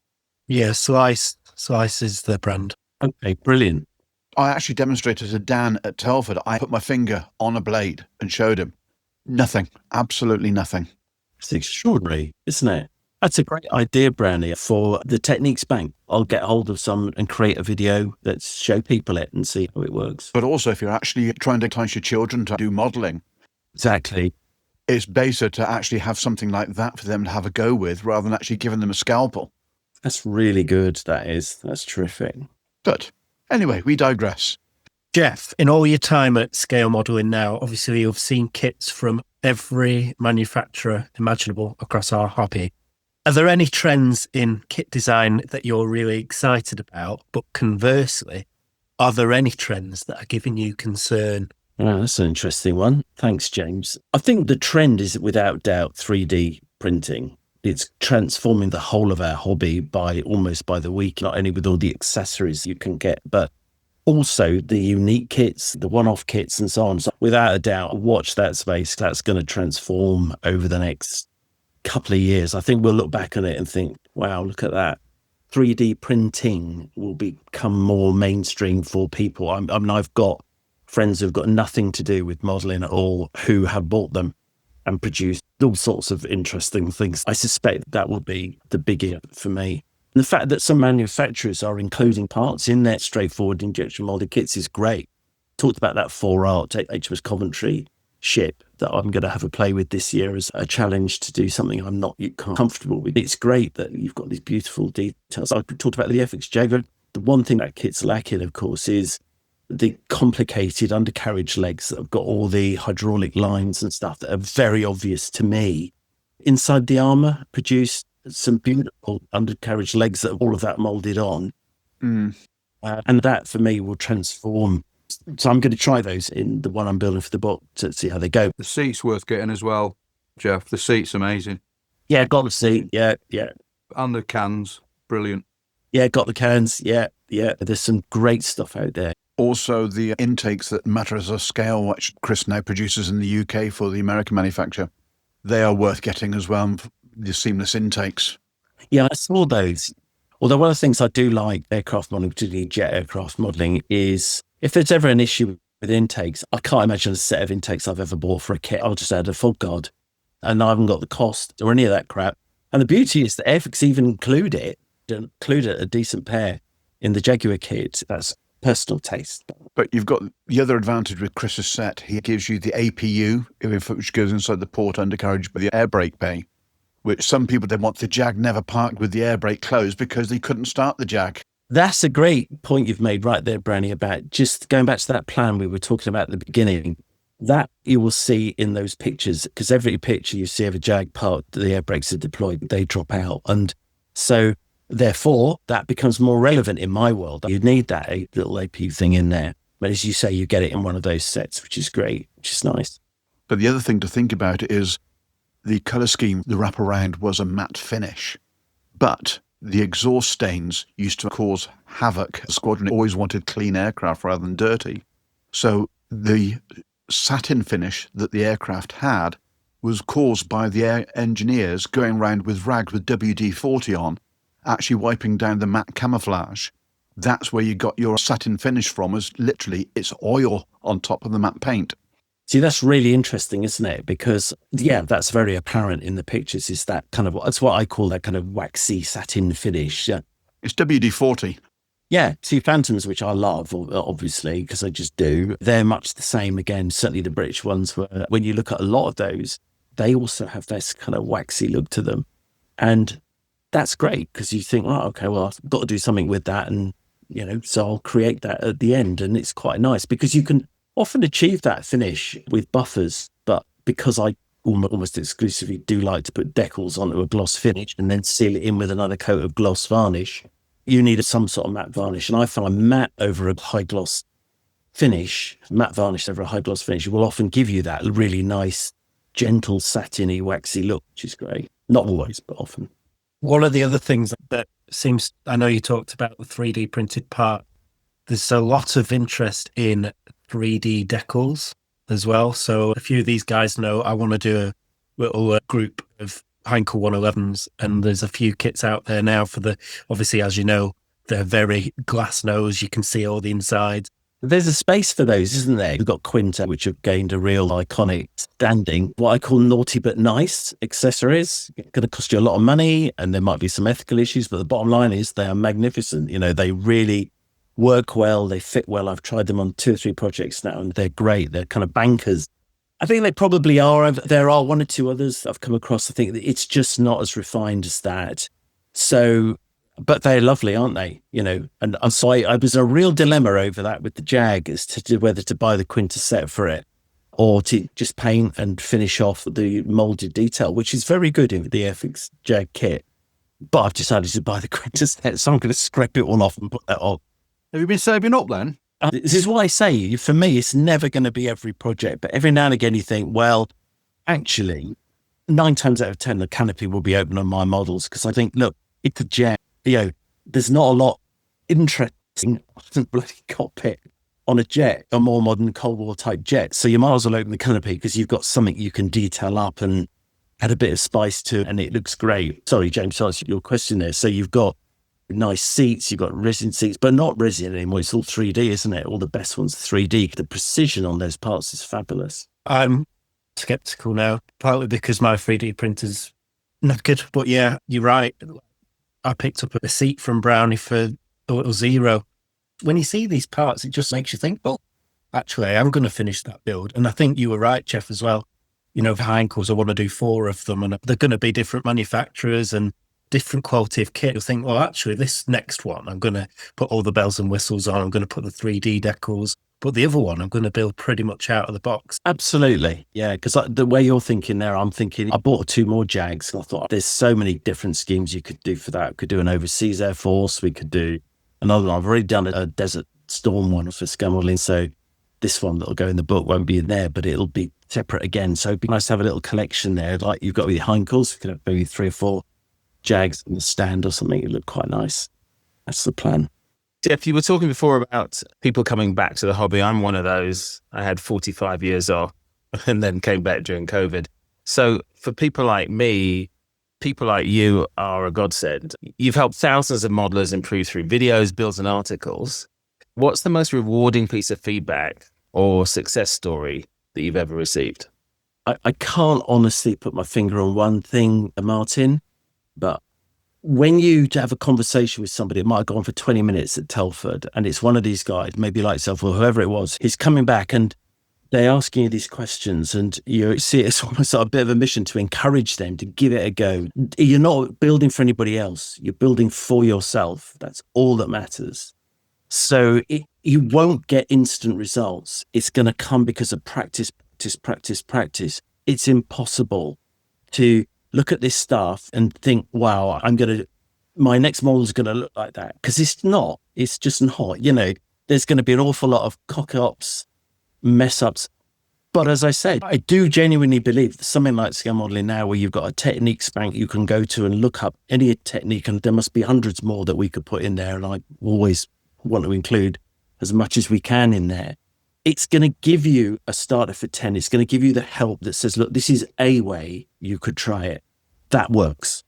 Speaker 7: Yeah, Slice is the brand.
Speaker 6: Okay, brilliant.
Speaker 2: I actually demonstrated to Dan at Telford. I put my finger on a blade and showed him. Nothing. Absolutely nothing.
Speaker 16: It's extraordinary, isn't it? That's a great idea, Brownie, for the Techniques Bank. I'll get hold of some and create a video that show people it and see how it works.
Speaker 2: But also, if you're actually trying to entice your children to do modelling.
Speaker 16: Exactly.
Speaker 2: It's better to actually have something like that for them to have a go with rather than actually giving them a scalpel.
Speaker 16: That's really good, that is. That's terrific.
Speaker 2: But anyway, we digress.
Speaker 7: Geoff, in all your time at Scale Modelling Now, obviously you've seen kits from every manufacturer imaginable across our hobby. Are there any trends in kit design that you're really excited about? But conversely, are there any trends that are giving you concern?
Speaker 16: Oh, that's an interesting one. Thanks, James. I think the trend is without doubt 3D printing. It's transforming the whole of our hobby almost by the week, not only with all the accessories you can get, but also the unique kits, the one-off kits and so on. So without a doubt, watch that space. That's going to transform over the next couple of years. I think we'll look back on it and think, wow, look at that. 3D printing will become more mainstream for people. I've got friends who've got nothing to do with modelling at all who have bought them and produced all sorts of interesting things. I suspect that will be the biggie for me. And the fact that some manufacturers are including parts in their straightforward injection moulded kits is great. Talked about that 4-art HMS Coventry ship that I'm going to have a play with this year as a challenge to do something I'm not comfortable with. It's great that you've got these beautiful details. I talked about the FX Jaguar. The one thing that kit's lacking, of course, is the complicated undercarriage legs that have got all the hydraulic lines and stuff that are very obvious to me. Inside the armour, produced some beautiful undercarriage legs that have all of that moulded on. And that, for me, will transform. So I'm going to try those in the one I'm building for the book to see how they go.
Speaker 4: The seat's worth getting as well, Geoff. The seat's amazing.
Speaker 16: Yeah, got the seat. Yeah.
Speaker 4: And the cans, brilliant.
Speaker 16: Yeah, got the cans. Yeah. There's some great stuff out there.
Speaker 2: Also, the intakes that matter as a scale, which Chris now produces in the UK for the American manufacturer, they are worth getting as well, the seamless intakes.
Speaker 16: Yeah, I saw those. Although one of the things I do like aircraft modelling, particularly jet aircraft modelling, is if there's ever an issue with intakes, I can't imagine a set of intakes I've ever bought for a kit. I'll just add a full guard and I haven't got the cost or any of that crap. And the beauty is that Airfix even include a decent pair in the Jaguar kit. That's personal taste.
Speaker 2: But you've got the other advantage with Chris's set. He gives you the APU, which goes inside the port undercarriage by the air brake bay, which some people, they want the Jag never parked with the air brake closed because they couldn't start the Jag.
Speaker 16: That's a great point you've made right there, Brownie, about just going back to that plan we were talking about at the beginning. That you will see in those pictures, because every picture you see of a Jag parked, the air brakes are deployed, they drop out. And so Therefore, that becomes more relevant in my world. You need that little APU thing in there. But as you say, you get it in one of those sets, which is great, which is nice.
Speaker 2: But the other thing to think about is the colour scheme, the wraparound was a matte finish. But the exhaust stains used to cause havoc. The squadron always wanted clean aircraft rather than dirty. So the satin finish that the aircraft had was caused by the engineers going around with rags with WD-40 on, actually wiping down the matte camouflage. That's where you got your satin finish from, is literally it's oil on top of the matte paint.
Speaker 16: See, that's really interesting, isn't it? Because, yeah, that's very apparent in the pictures, is that kind of, that's what I call that kind of waxy satin finish. Yeah.
Speaker 2: It's WD-40.
Speaker 16: Yeah, see, Phantoms, which I love, obviously, because I just do, they're much the same again. Certainly the British ones were, when you look at a lot of those, they also have this kind of waxy look to them. And that's great, because you think, oh, okay, well, I've got to do something with that. And, you know, so I'll create that at the end. And it's quite nice because you can often achieve that finish with buffers. But because I almost exclusively do like to put decals onto a gloss finish and then seal it in with another coat of gloss varnish, you need some sort of matte varnish. And I find matte over a high gloss finish, matte varnish over a high gloss finish will often give you that really nice, gentle, satiny, waxy look, which is great. Not always, but often.
Speaker 7: One of the other things that seems, I know you talked about the 3D printed part. There's a lot of interest in 3D decals as well. So a few of these guys know I want to do a little group of Heinkel 111s, and there's a few kits out there now for the, obviously, as you know, they're very glass nose. You can see all the insides.
Speaker 16: There's a space for those, isn't there? We've got Quinta, which have gained a real iconic standing. What I call naughty but nice accessories. It's going to cost you a lot of money, and there might be some ethical issues, but the bottom line is they are magnificent. You know, they really work well. They fit well. I've tried them on 2 or 3 projects now, and they're great. They're kind of bankers. I think they probably are. There are 1 or 2 others I've come across. I think it's just not as refined as that. So, but they're lovely, aren't they? You know, and so I was a real dilemma over that with the Jag as to whether to buy the Quinta set for it or to just paint and finish off the molded detail, which is very good in the FX Jag kit. But I've decided to buy the Quinta set, so I'm going to scrape it all off and put that on.
Speaker 4: Have you been saving up then?
Speaker 16: This is what I say. For me, it's never going to be every project, but every now and again you think, well, actually, 9 times out of 10, the canopy will be open on my models because I think, look, it's a jet. You know, there's not a lot interesting on bloody cockpit on a jet, a more modern Cold War type jet. So you might as well open the canopy because you've got something you can detail up and add a bit of spice to, and it looks great. Sorry, James, to answer your question there. So you've got nice seats, you've got resin seats, but not resin anymore. It's all 3D, isn't it? All the best ones 3D. The precision on those parts is fabulous.
Speaker 7: I'm skeptical now, partly because my 3D printer's knackered. But yeah, you're right. I picked up a seat from Brownie for a little Zero. When you see these parts, it just makes you think, well, actually, I'm going to finish that build. And I think you were right, Geoff, as well. You know, for Heinkels, I want to do 4 of them, and they're going to be different manufacturers and different quality of kit. You'll think, well, actually, this next one, I'm going to put all the bells and whistles on. I'm going to put the 3D decals. But the other one, I'm going to build pretty much out of the box.
Speaker 16: Absolutely. Yeah, because the way you're thinking there, I'm thinking, I bought 2 more Jags. And I thought, there's so many different schemes you could do for that. We could do an Overseas Air Force. We could do another one. I've already done a Desert Storm one for scale modeling. So this one that'll go in the book won't be in there, but it'll be separate again. So it'd be nice to have a little collection there. Like you've got with your Heinkels, you could have maybe 3 or 4 Jags in the stand or something. It look quite nice. That's the plan.
Speaker 6: Geoff, you were talking before about people coming back to the hobby. I'm one of those. I had 45 years off and then came back during COVID. So for people like me, people like you are a godsend. You've helped thousands of modelers improve through videos, builds, and articles. What's the most rewarding piece of feedback or success story that you've ever received?
Speaker 16: I can't honestly put my finger on one thing, Martin, but when you have a conversation with somebody, it might have gone for 20 minutes at Telford, and it's one of these guys, maybe like yourself or whoever it was, he's coming back and they're asking you these questions, and you see it's almost like a bit of a mission to encourage them to give it a go. You're not building for anybody else. You're building for yourself. That's all that matters. So you won't get instant results. It's going to come because of practice. It's impossible to look at this stuff and think, wow, I'm going to my next model is going to look like that, because it's not. It's just not. You know, there's going to be an awful lot of cock-ups, mess-ups. But as I said, I do genuinely believe that something like scale modeling now, where you've got a techniques bank you can go to and look up any technique, and there must be hundreds more that we could put in there, and I always want to include as much as we can in there. It's going to give you a starter for 10. It's going to give you the help that says, look, this is a way you could try it. That works.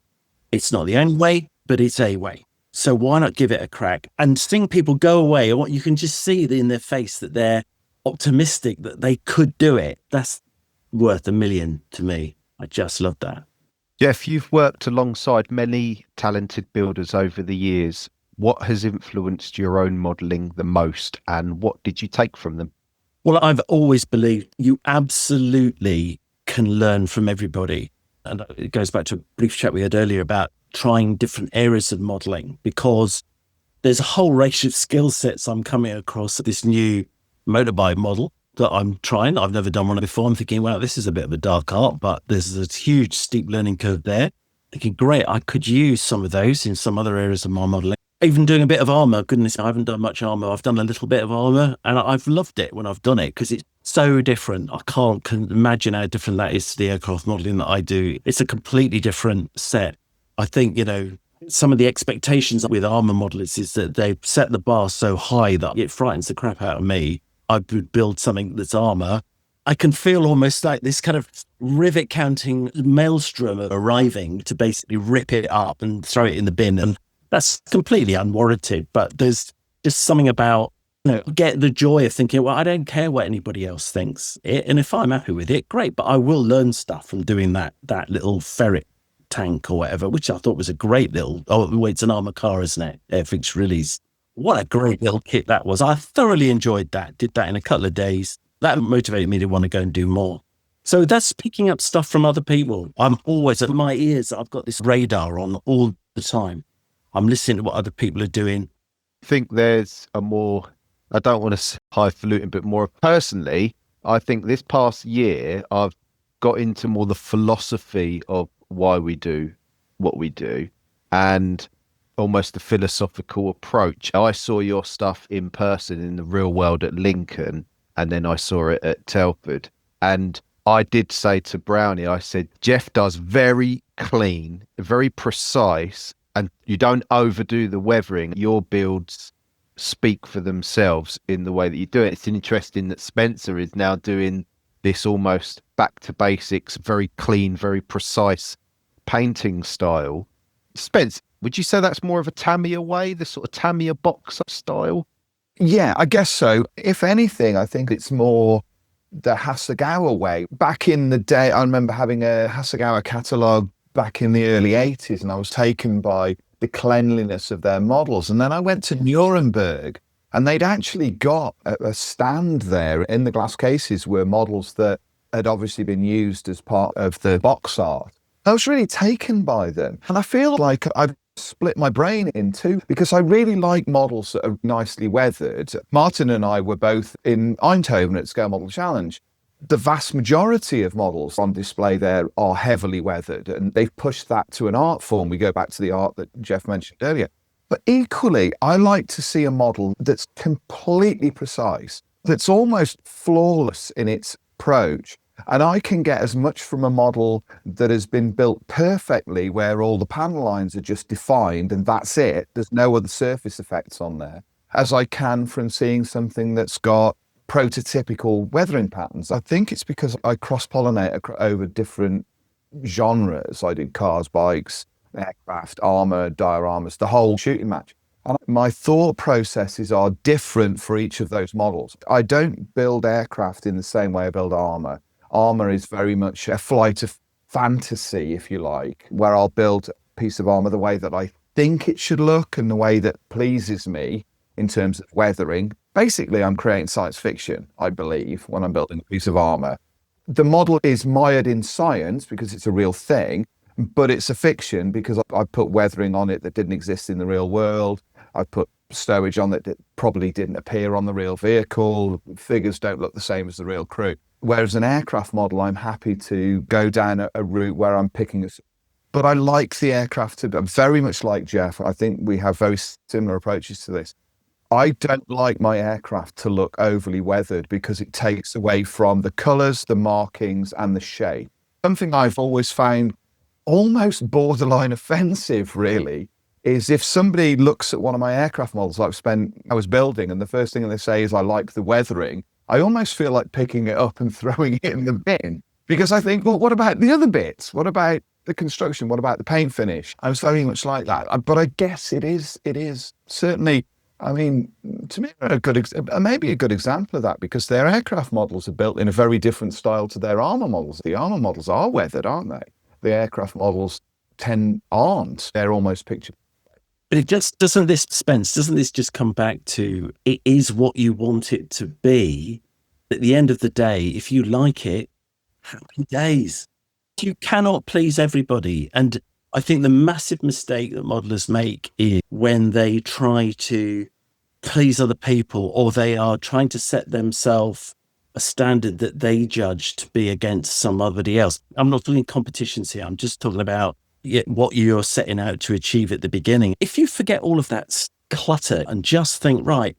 Speaker 16: It's not the only way, but it's a way. So why not give it a crack? And seeing people go away, and what you can just see in their face that they're optimistic that they could do it. That's worth $1 million to me. I just love that.
Speaker 8: Geoff, you've worked alongside many talented builders over the years. What has influenced your own modelling the most, and what did you take from them?
Speaker 16: Well, I've always believed you absolutely can learn from everybody. And it goes back to a brief chat we had earlier about trying different areas of modelling, because there's a whole range of skill sets I'm coming across at this new motorbike model that I'm trying. I've never done one before. I'm thinking, wow, this is a bit of a dark art, but there's a huge steep learning curve there. Thinking, great, I could use some of those in some other areas of my modelling. Even doing a bit of armour. Goodness, I haven't done much armour. I've done a little bit of armour, and I've loved it when I've done it, because it's so different. I can't imagine how different that is to the aircraft modelling that I do. It's a completely different set. I think, you know, some of the expectations with armour modellers is that they set the bar so high that it frightens the crap out of me. I would build something that's armour. I can feel almost like this kind of rivet counting maelstrom arriving to basically rip it up and throw it in the bin. And that's completely unwarranted. But there's just something about, you know, get the joy of thinking, well, I don't care what anybody else thinks. And if I'm happy with it, great. But I will learn stuff from doing that little ferret tank or whatever, which I thought was a great little, it's an armour car, isn't it? Airfix release. What a great little kit that was. I thoroughly enjoyed that. Did that in a couple of days. That motivated me to want to go and do more. So that's picking up stuff from other people. I'm always at my ears. I've got this radar on all the time. I'm listening to what other people are doing.
Speaker 8: I think there's a more, I don't want to say highfalutin, but more personally, I think this past year, I've got into more the philosophy of why we do what we do, and almost the philosophical approach. I saw your stuff in person in the real world at Lincoln, and then I saw it at Telford. And I did say to Brownie, I said, Geoff does very clean, very precise, and you don't overdo the weathering. Your builds speak for themselves in the way that you do it. It's interesting that Spencer is now doing this almost back to basics, very clean, very precise painting style. Spence, would you say that's more of a Tamiya way, the sort of Tamiya box style?
Speaker 5: Yeah, I guess so. If anything, I think it's more the Hasegawa way. Back in the day, I remember having a Hasegawa catalogue back in the early 80s, and I was taken by the cleanliness of their models. And then I went to Nuremberg, and they'd actually got a stand there. In the glass cases were models that had obviously been used as part of the box art. I was really taken by them. And I feel like I've split my brain in two, because I really like models that are nicely weathered. Martin and I were both in Eindhoven at Scale Model Challenge. The vast majority of models on display there are heavily weathered, and they've pushed that to an art form. We go back to the art that Geoff mentioned earlier. But equally, I like to see a model that's completely precise, that's almost flawless in its approach. And I can get as much from a model that has been built perfectly, where all the panel lines are just defined and that's it, there's no other surface effects on there, as I can from seeing something that's got prototypical weathering patterns. I think it's because I cross-pollinate over different genres. I do cars, bikes, aircraft, armour, dioramas, the whole shooting match. And my thought processes are different for each of those models. I don't build aircraft in the same way I build armour. Armour is very much a flight of fantasy, if you like, where I'll build a piece of armour the way that I think it should look and the way that pleases me in terms of weathering. Basically, I'm creating science fiction, I believe, when I'm building a piece of armour. The model is mired in science because it's a real thing, but it's a fiction because I put weathering on it that didn't exist in the real world. I put stowage on that probably didn't appear on the real vehicle. Figures don't look the same as the real crew. Whereas an aircraft model, I'm happy to go down a route where I'm picking a but I like the aircraft to very much like Geoff. I think we have very similar approaches to this. I don't like my aircraft to look overly weathered because it takes away from the colours, the markings and the shape. Something I've always found almost borderline offensive, really, is if somebody looks at one of my aircraft models I've spent hours building and the first thing they say is I like the weathering, I almost feel like picking it up and throwing it in the bin because I think, well, what about the other bits? What about the construction? What about the paint finish? I was very much like that. But I guess it is certainly, I mean, to me, maybe a good example of that because their aircraft models are built in a very different style to their armour models. The armour models are weathered, aren't they? The aircraft models aren't. They're almost picture.
Speaker 16: But it just doesn't this just come back to it is what you want it to be? At the end of the day, if you like it, happy days. You cannot please everybody. And I think the massive mistake that modelers make is when they try to please other people or they are trying to set themselves a standard that they judge to be against somebody else. I'm not talking competitions here. I'm just talking about what you're setting out to achieve at the beginning. If you forget all of that clutter and just think, right,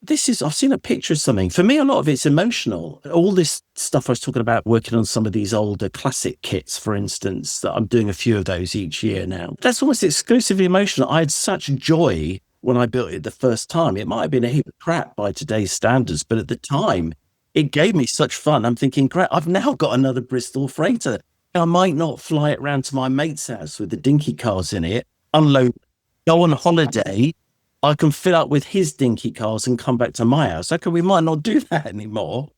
Speaker 16: I've seen a picture of something. For me, a lot of it's emotional. All this stuff I was talking about, working on some of these older classic kits, for instance, that I'm doing a few of those each year now. That's almost exclusively emotional. I had such joy when I built it the first time. It might have been a heap of crap by today's standards, but at the time, it gave me such fun. I'm thinking, great, I've now got another Bristol freighter. I might not fly it round to my mate's house with the dinky cars in it, unload, go on holiday. I can fill up with his dinky cars and come back to my house. Okay, we might not do that anymore.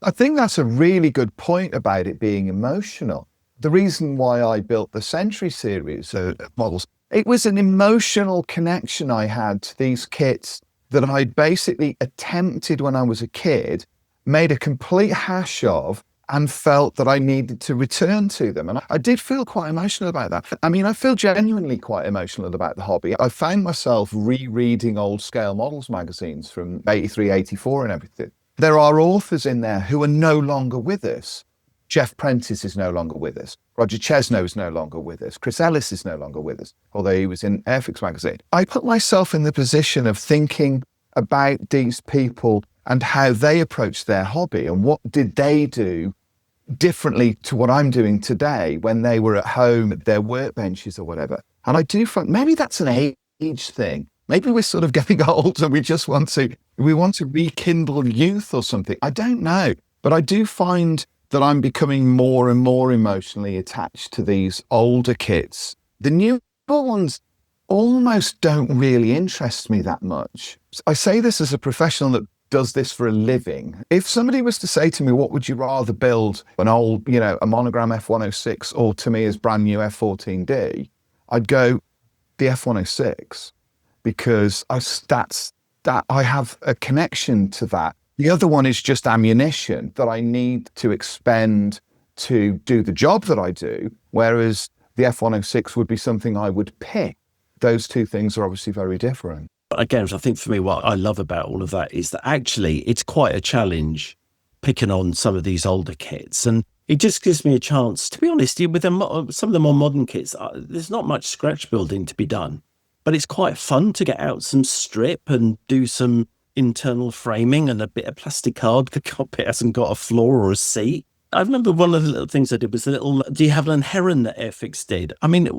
Speaker 5: I think that's a really good point about it being emotional. The reason why I built the Century series of models, it was an emotional connection I had to these kits that I basically attempted when I was a kid, made a complete hash of, and felt that I needed to return to them. And I did feel quite emotional about that. I mean, I feel genuinely quite emotional about the hobby. I found myself rereading old Scale Models magazines from 83, 84 and everything. There are authors in there who are no longer with us. Geoff Prentice is no longer with us. Roger Chesno is no longer with us. Chris Ellis is no longer with us, although he was in Airfix magazine. I put myself in the position of thinking about these people and how they approached their hobby and what did they do differently to what I'm doing today when they were at home at their workbenches or whatever. And I do find maybe that's an age thing. Maybe we're sort of getting old and we want to rekindle youth or something. I don't know. But I do find that I'm becoming more and more emotionally attached to these older kits. The newer ones almost don't really interest me that much. I say this as a professional that does this for a living. If somebody was to say to me, what would you rather build, an old, a monogram F106 or to me as brand new F14D, I'd go the F106 because I have a connection to that. The other one is just ammunition that I need to expend to do the job that I do, whereas the F106 would be something I would pick. Those two things are obviously very different.
Speaker 16: But again, I think for me, what I love about all of that is that actually it's quite a challenge picking on some of these older kits. And it just gives me a chance, to be honest, with some of the more modern kits, there's not much scratch building to be done. But it's quite fun to get out some strip and do some internal framing and a bit of plastic card. The cockpit hasn't got a floor or a seat. I remember one of the little things I did was a little de Havilland Heron that Airfix did. I mean,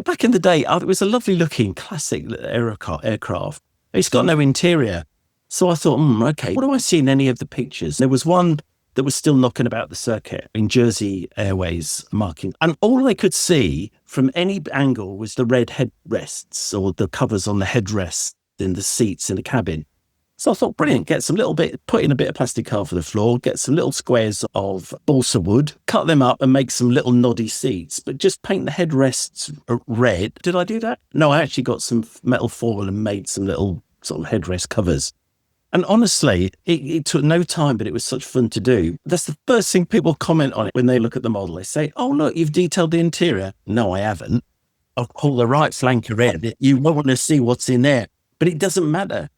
Speaker 16: back in the day, it was a lovely looking classic aircraft. It's got no interior. So I thought, okay, what do I see in any of the pictures? There was one that was still knocking about the circuit in Jersey Airways marking. And all I could see from any angle was the red headrests or the covers on the headrests in the seats in the cabin. So I thought, brilliant, put in a bit of plastic card for the floor, get some little squares of balsa wood, cut them up and make some little noddy seats, but just paint the headrests red. Did I do that? No, I actually got some metal foil and made some little sort of headrest covers. And honestly, it took no time, but it was such fun to do. That's the first thing people comment on it when they look at the model. They say, oh, look, you've detailed the interior. No, I haven't. I'll pull the right flanker in. You won't want to see what's in there, but it doesn't matter.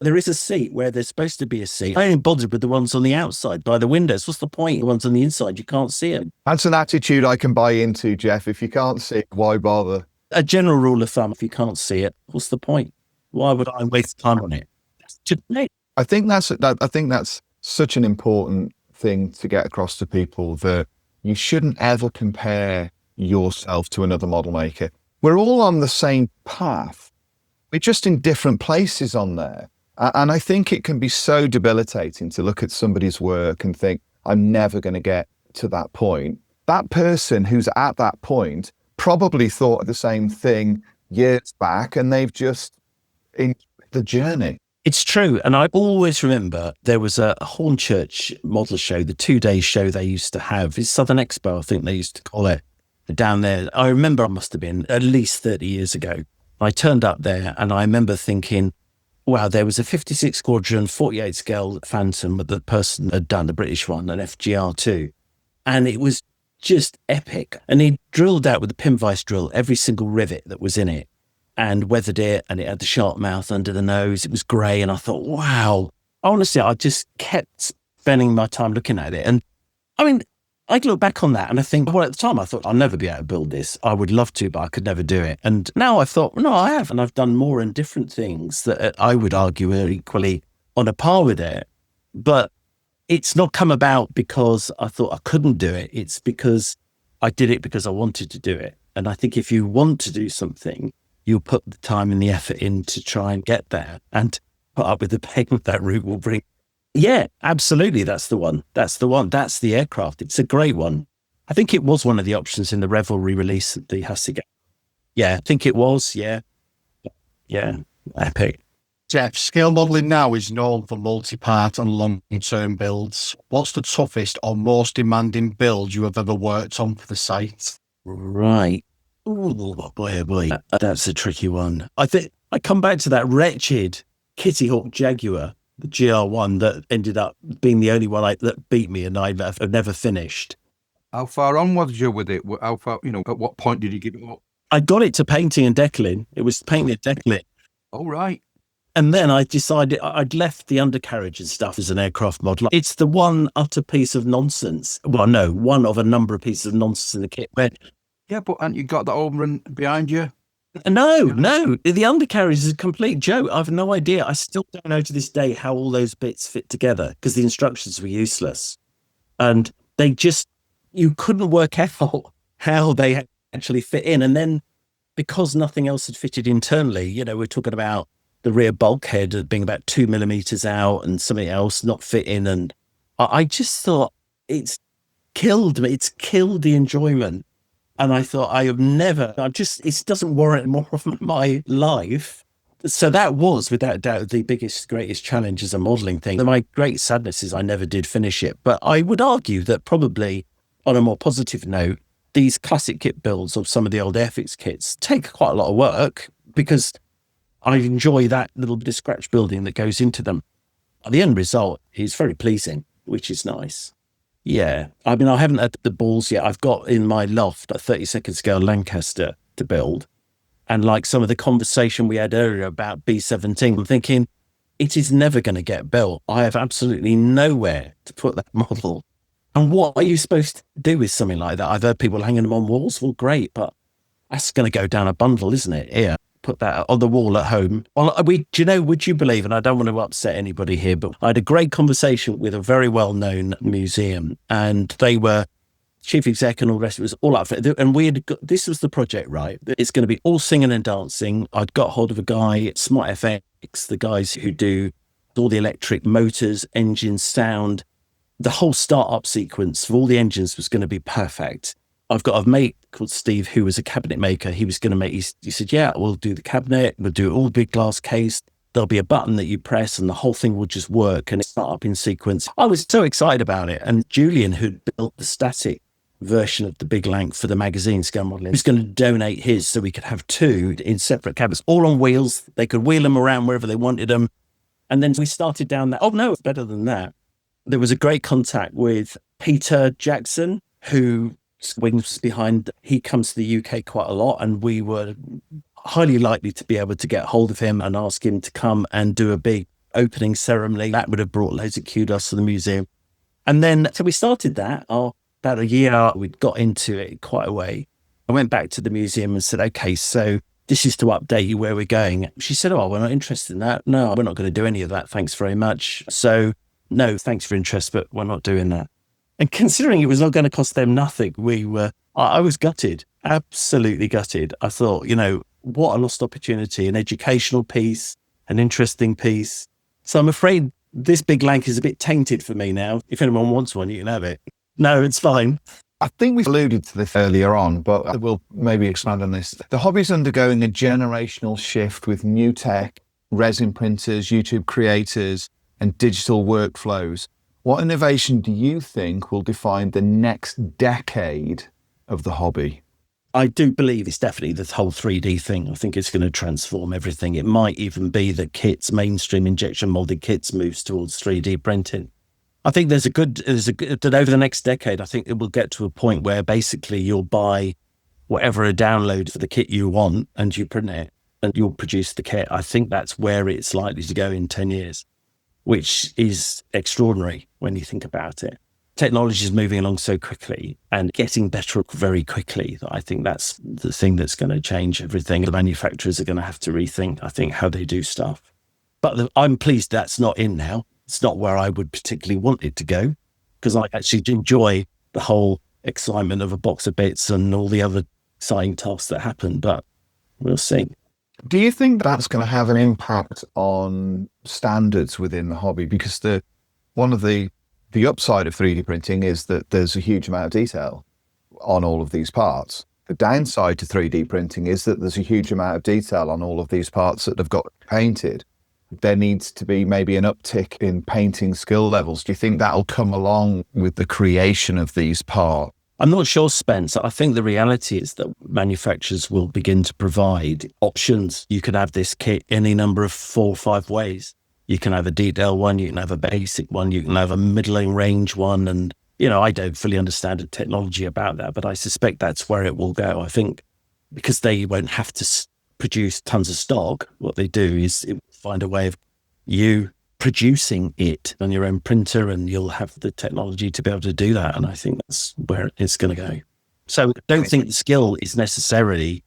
Speaker 16: There is a seat where there's supposed to be a seat. I ain't bothered with the ones on the outside by the windows. What's the point? The ones on the inside, you can't see them.
Speaker 5: That's an attitude I can buy into, Geoff. If you can't see it, why bother?
Speaker 16: A general rule of thumb, if you can't see it, what's the point? Why would I waste time on it?
Speaker 5: I think that's such an important thing to get across to people, that you shouldn't ever compare yourself to another model maker. We're all on the same path. We're just in different places on there. And I think it can be so debilitating to look at somebody's work and think, I'm never going to get to that point. That person who's at that point probably thought the same thing years back, and they've just enjoyed the journey.
Speaker 16: It's true. And I always remember there was a Hornchurch model show, the 2-day show they used to have. It's Southern Expo, I think they used to call it, down there. I remember it must have been at least 30 years ago. I turned up there and I remember thinking, wow, there was a 56 Squadron 48 scale Phantom that the person had done, the British one, an FGR2. And it was just epic. And he drilled out with a pin vise drill every single rivet that was in it and weathered it. And it had the sharp mouth under the nose. It was grey. And I thought, wow. Honestly, I just kept spending my time looking at it. And I mean, I look back on that and I think, well, at the time I thought I'll never be able to build this. I would love to, but I could never do it. And now I thought, no, I have. And I've done more and different things that I would argue are equally on a par with it. But it's not come about because I thought I couldn't do it. It's because I did it because I wanted to do it. And I think if you want to do something, you'll put the time and the effort in to try and get there, and put up with the pain that route will bring. Yeah, absolutely. That's the one. That's the one. That's the aircraft. It's a great one. I think it was one of the options in the Revelry release at the Hassegate. Yeah, I think it was. Yeah. Yeah. Epic.
Speaker 3: Geoff, Scale Modelling Now is known for multi-part and long-term builds. What's the toughest or most demanding build you have ever worked on for the site?
Speaker 16: Right. Oh, boy, oh boy. That's a tricky one. I think I come back to that wretched Kitty Hawk Jaguar, the GR1, that ended up being the only one that beat me and I've never finished.
Speaker 4: How far on was you with it? How far, at what point did you give it up?
Speaker 16: I got it to painting and decaling. It was painting and decaling.
Speaker 4: Oh, right.
Speaker 16: And then I decided I'd left the undercarriage and stuff as an aircraft model. It's the one utter piece of nonsense. Well, no, one of a number of pieces of nonsense in the kit. Where,
Speaker 4: yeah, but haven't you got that over and behind you?
Speaker 16: No. The undercarriage is a complete joke. I've no idea. I still don't know to this day how all those bits fit together because the instructions were useless. And you couldn't work out how they actually fit in. And then because nothing else had fitted internally, we're talking about the rear bulkhead being about 2 millimeters out and something else not fitting. And I just thought it's killed me. It's killed the enjoyment. And I thought it doesn't warrant more of my life. So that was without doubt the greatest challenge as a modelling thing. My great sadness is I never did finish it. But I would argue that probably on a more positive note, these classic kit builds of some of the old Airfix kits take quite a lot of work because I enjoy that little bit of scratch building that goes into them. The end result is very pleasing, which is nice. Yeah. I mean, I haven't had the balls yet. I've got in my loft a 32nd scale Lancaster to build. And like some of the conversation we had earlier about B-17, I'm thinking it is never going to get built. I have absolutely nowhere to put that model. And what are you supposed to do with something like that? I've heard people hanging them on walls. Well, great, but that's going to go down a bundle, isn't it? Here, put that on the wall at home. Well, would you believe, and I don't want to upset anybody here, but I had a great conversation with a very well-known museum, and they were chief exec and all the rest. It was all up for it. And this was the project, right? It's going to be all singing and dancing. I'd got hold of a guy at Smart FX, the guys who do all the electric motors, engines, sound. The whole startup sequence for all the engines was going to be perfect. I've got a mate called Steve who was a cabinet maker. He was going to make, he said, yeah, we'll do the cabinet. We'll do it all big glass case. There'll be a button that you press and the whole thing will just work and start up in sequence. I was so excited about it. And Julian, who'd built the static version of the big Lanc for the magazine Scale Modelling, was going to donate his so we could have two in separate cabinets, all on wheels. They could wheel them around wherever they wanted them. And then we started down that. Oh, no, it's better than that. There was a great contact with Peter Jackson, who wings behind. He comes to the UK quite a lot, and we were highly likely to be able to get hold of him and ask him to come and do a big opening ceremony. That would have brought loads of kudos to the museum. And then, so we started that. About a year, we'd got into it quite a way. I went back to the museum and said, okay, so this is to update you where we're going. She said, oh, we're not interested in that. No, we're not going to do any of that. Thanks very much. So no, thanks for interest, but we're not doing that. And considering it was not going to cost them nothing, I was gutted, absolutely gutted. I thought, what a lost opportunity, an educational piece, an interesting piece. So I'm afraid this big lank is a bit tainted for me now. If anyone wants one, you can have it. No, it's fine.
Speaker 5: I think we alluded to this earlier on, but we'll maybe expand on this. The hobby's undergoing a generational shift with new tech, resin printers, YouTube creators, and digital workflows. What innovation do you think will define the next decade of the hobby?
Speaker 16: I do believe it's definitely the whole 3D thing. I think it's going to transform everything. It might even be that mainstream injection molded kits moves towards 3D printing. I think that over the next decade, I think it will get to a point where basically you'll buy whatever a download for the kit you want and you print it and you'll produce the kit. I think that's where it's likely to go in 10 years, which is extraordinary when you think about it. Technology is moving along so quickly and getting better very quickly that I think that's the thing that's going to change everything. The manufacturers are going to have to rethink, I think, how they do stuff. But I'm pleased that's not in now. It's not where I would particularly want it to go, because I actually enjoy the whole excitement of a box of bits and all the other exciting tasks that happen, but we'll see.
Speaker 5: Do you think that's going to have an impact on standards within the hobby? Because one of the upside of 3D printing is that there's a huge amount of detail on all of these parts. The downside to 3D printing is that there's a huge amount of detail on all of these parts that have got painted. There needs to be maybe an uptick in painting skill levels. Do you think that'll come along with the creation of these parts?
Speaker 16: I'm not sure, Spence. I think the reality is that manufacturers will begin to provide options. You can have this kit any number of 4 or 5 ways. You can have a detail one, you can have a basic one, you can have a middling range one. And, I don't fully understand the technology about that, but I suspect that's where it will go. I think because they won't have to produce tons of stock, what they do is find a way of you producing it on your own printer, and you'll have the technology to be able to do that. And I think that's where it's going to go. So I don't think the skill is necessarily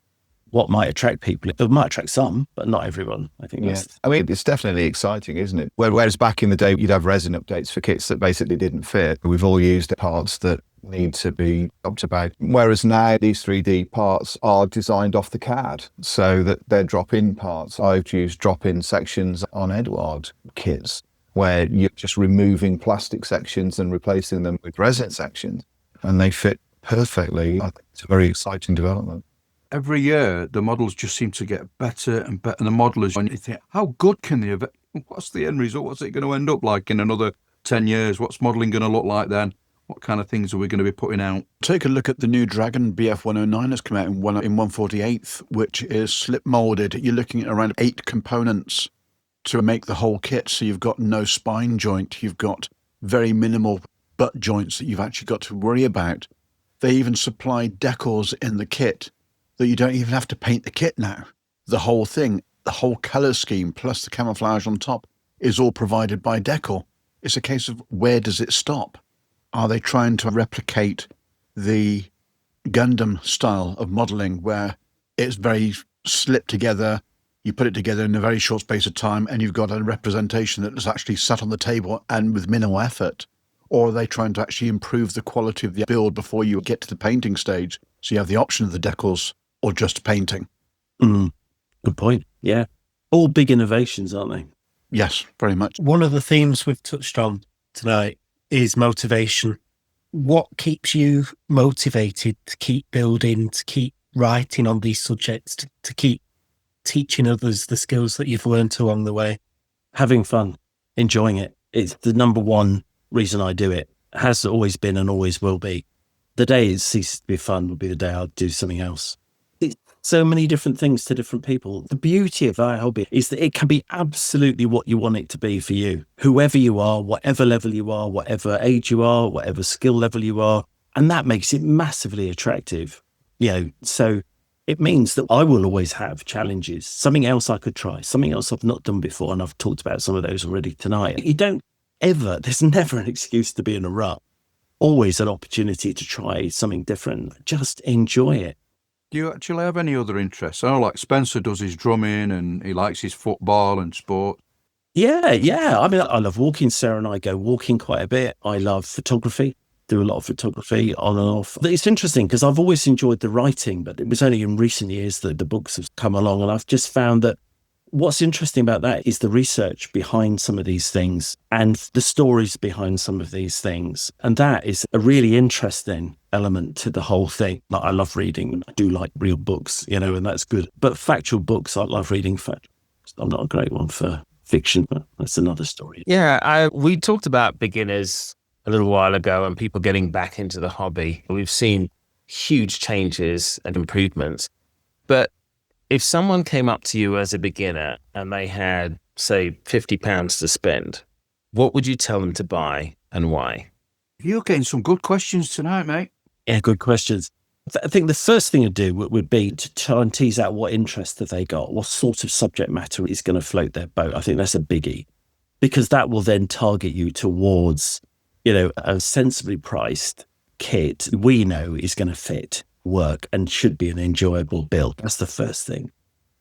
Speaker 16: what might attract people. It might attract some, but not everyone. I think that's...
Speaker 5: I mean, it's definitely exciting, isn't it? Whereas back in the day, you'd have resin updates for kits that basically didn't fit. We've all used parts that need to be upped about. Whereas now these 3D parts are designed off the CAD so that they're drop-in parts. I've used drop-in sections on Edward kits where you're just removing plastic sections and replacing them with resin sections, and they fit perfectly. I think it's a very exciting development.
Speaker 4: Every year, the models just seem to get better and better. And the modelers, when you think, how good can they have? What's the end result? What's it going to end up like in another 10 years? What's modelling going to look like then? What kind of things are we going to be putting out?
Speaker 2: Take a look at the new Dragon BF109 that's come out in 1/48, which is slip molded. You're looking at around 8 components to make the whole kit. So you've got no spine joint. You've got very minimal butt joints that you've actually got to worry about. They even supply decals in the kit that you don't even have to paint the kit now. The whole thing, the whole colour scheme, plus the camouflage on top, is all provided by decal. It's a case of where does it stop? Are they trying to replicate the Gundam style of modelling where it's very slipped together, you put it together in a very short space of time and you've got a representation that is actually sat on the table and with minimal effort? Or are they trying to actually improve the quality of the build before you get to the painting stage, so you have the option of the decals or just painting?
Speaker 16: Good point. Yeah. All big innovations, aren't they?
Speaker 2: Yes, very much.
Speaker 7: One of the themes we've touched on tonight is motivation. What keeps you motivated to keep building, to keep writing on these subjects, to keep teaching others the skills that you've learned along the way?
Speaker 16: Having fun, enjoying it. It's the number one reason I do it. It has always been and always will be. The day it ceases to be fun will be the day I'll do something else. It's so many different things to different people. The beauty of our hobby is that it can be absolutely what you want it to be for you. Whoever you are, whatever level you are, whatever age you are, whatever skill level you are. And that makes it massively attractive. So it means that I will always have challenges, something else I could try, something else I've not done before. And I've talked about some of those already tonight. There's never an excuse to be in a rut. Always an opportunity to try something different. Just enjoy it.
Speaker 4: Do you actually have any other interests? I know, like Spencer does his drumming and he likes his football and sport.
Speaker 16: Yeah. I mean, I love walking. Sarah and I go walking quite a bit. I love photography, do a lot of photography on and off. It's interesting because I've always enjoyed the writing, but it was only in recent years that the books have come along. And I've just found that what's interesting about that is the research behind some of these things and the stories behind some of these things. And that is a really interesting element to the whole thing. Like, I love reading. I do like real books, and that's good. But factual books, I love reading factual. I'm not a great one for fiction, but that's another story.
Speaker 6: Yeah, we talked about beginners a little while ago and people getting back into the hobby. We've seen huge changes and improvements. But if someone came up to you as a beginner and they had, say, £50 to spend, what would you tell them to buy and why?
Speaker 4: You're getting some good questions tonight, mate.
Speaker 16: Yeah, good questions. I think the first thing to do would be to try and tease out what interest have they got, what sort of subject matter is going to float their boat. I think that's a biggie, because that will then target you towards, a sensibly priced kit we know is going to fit, work, and should be an enjoyable build. That's the first thing.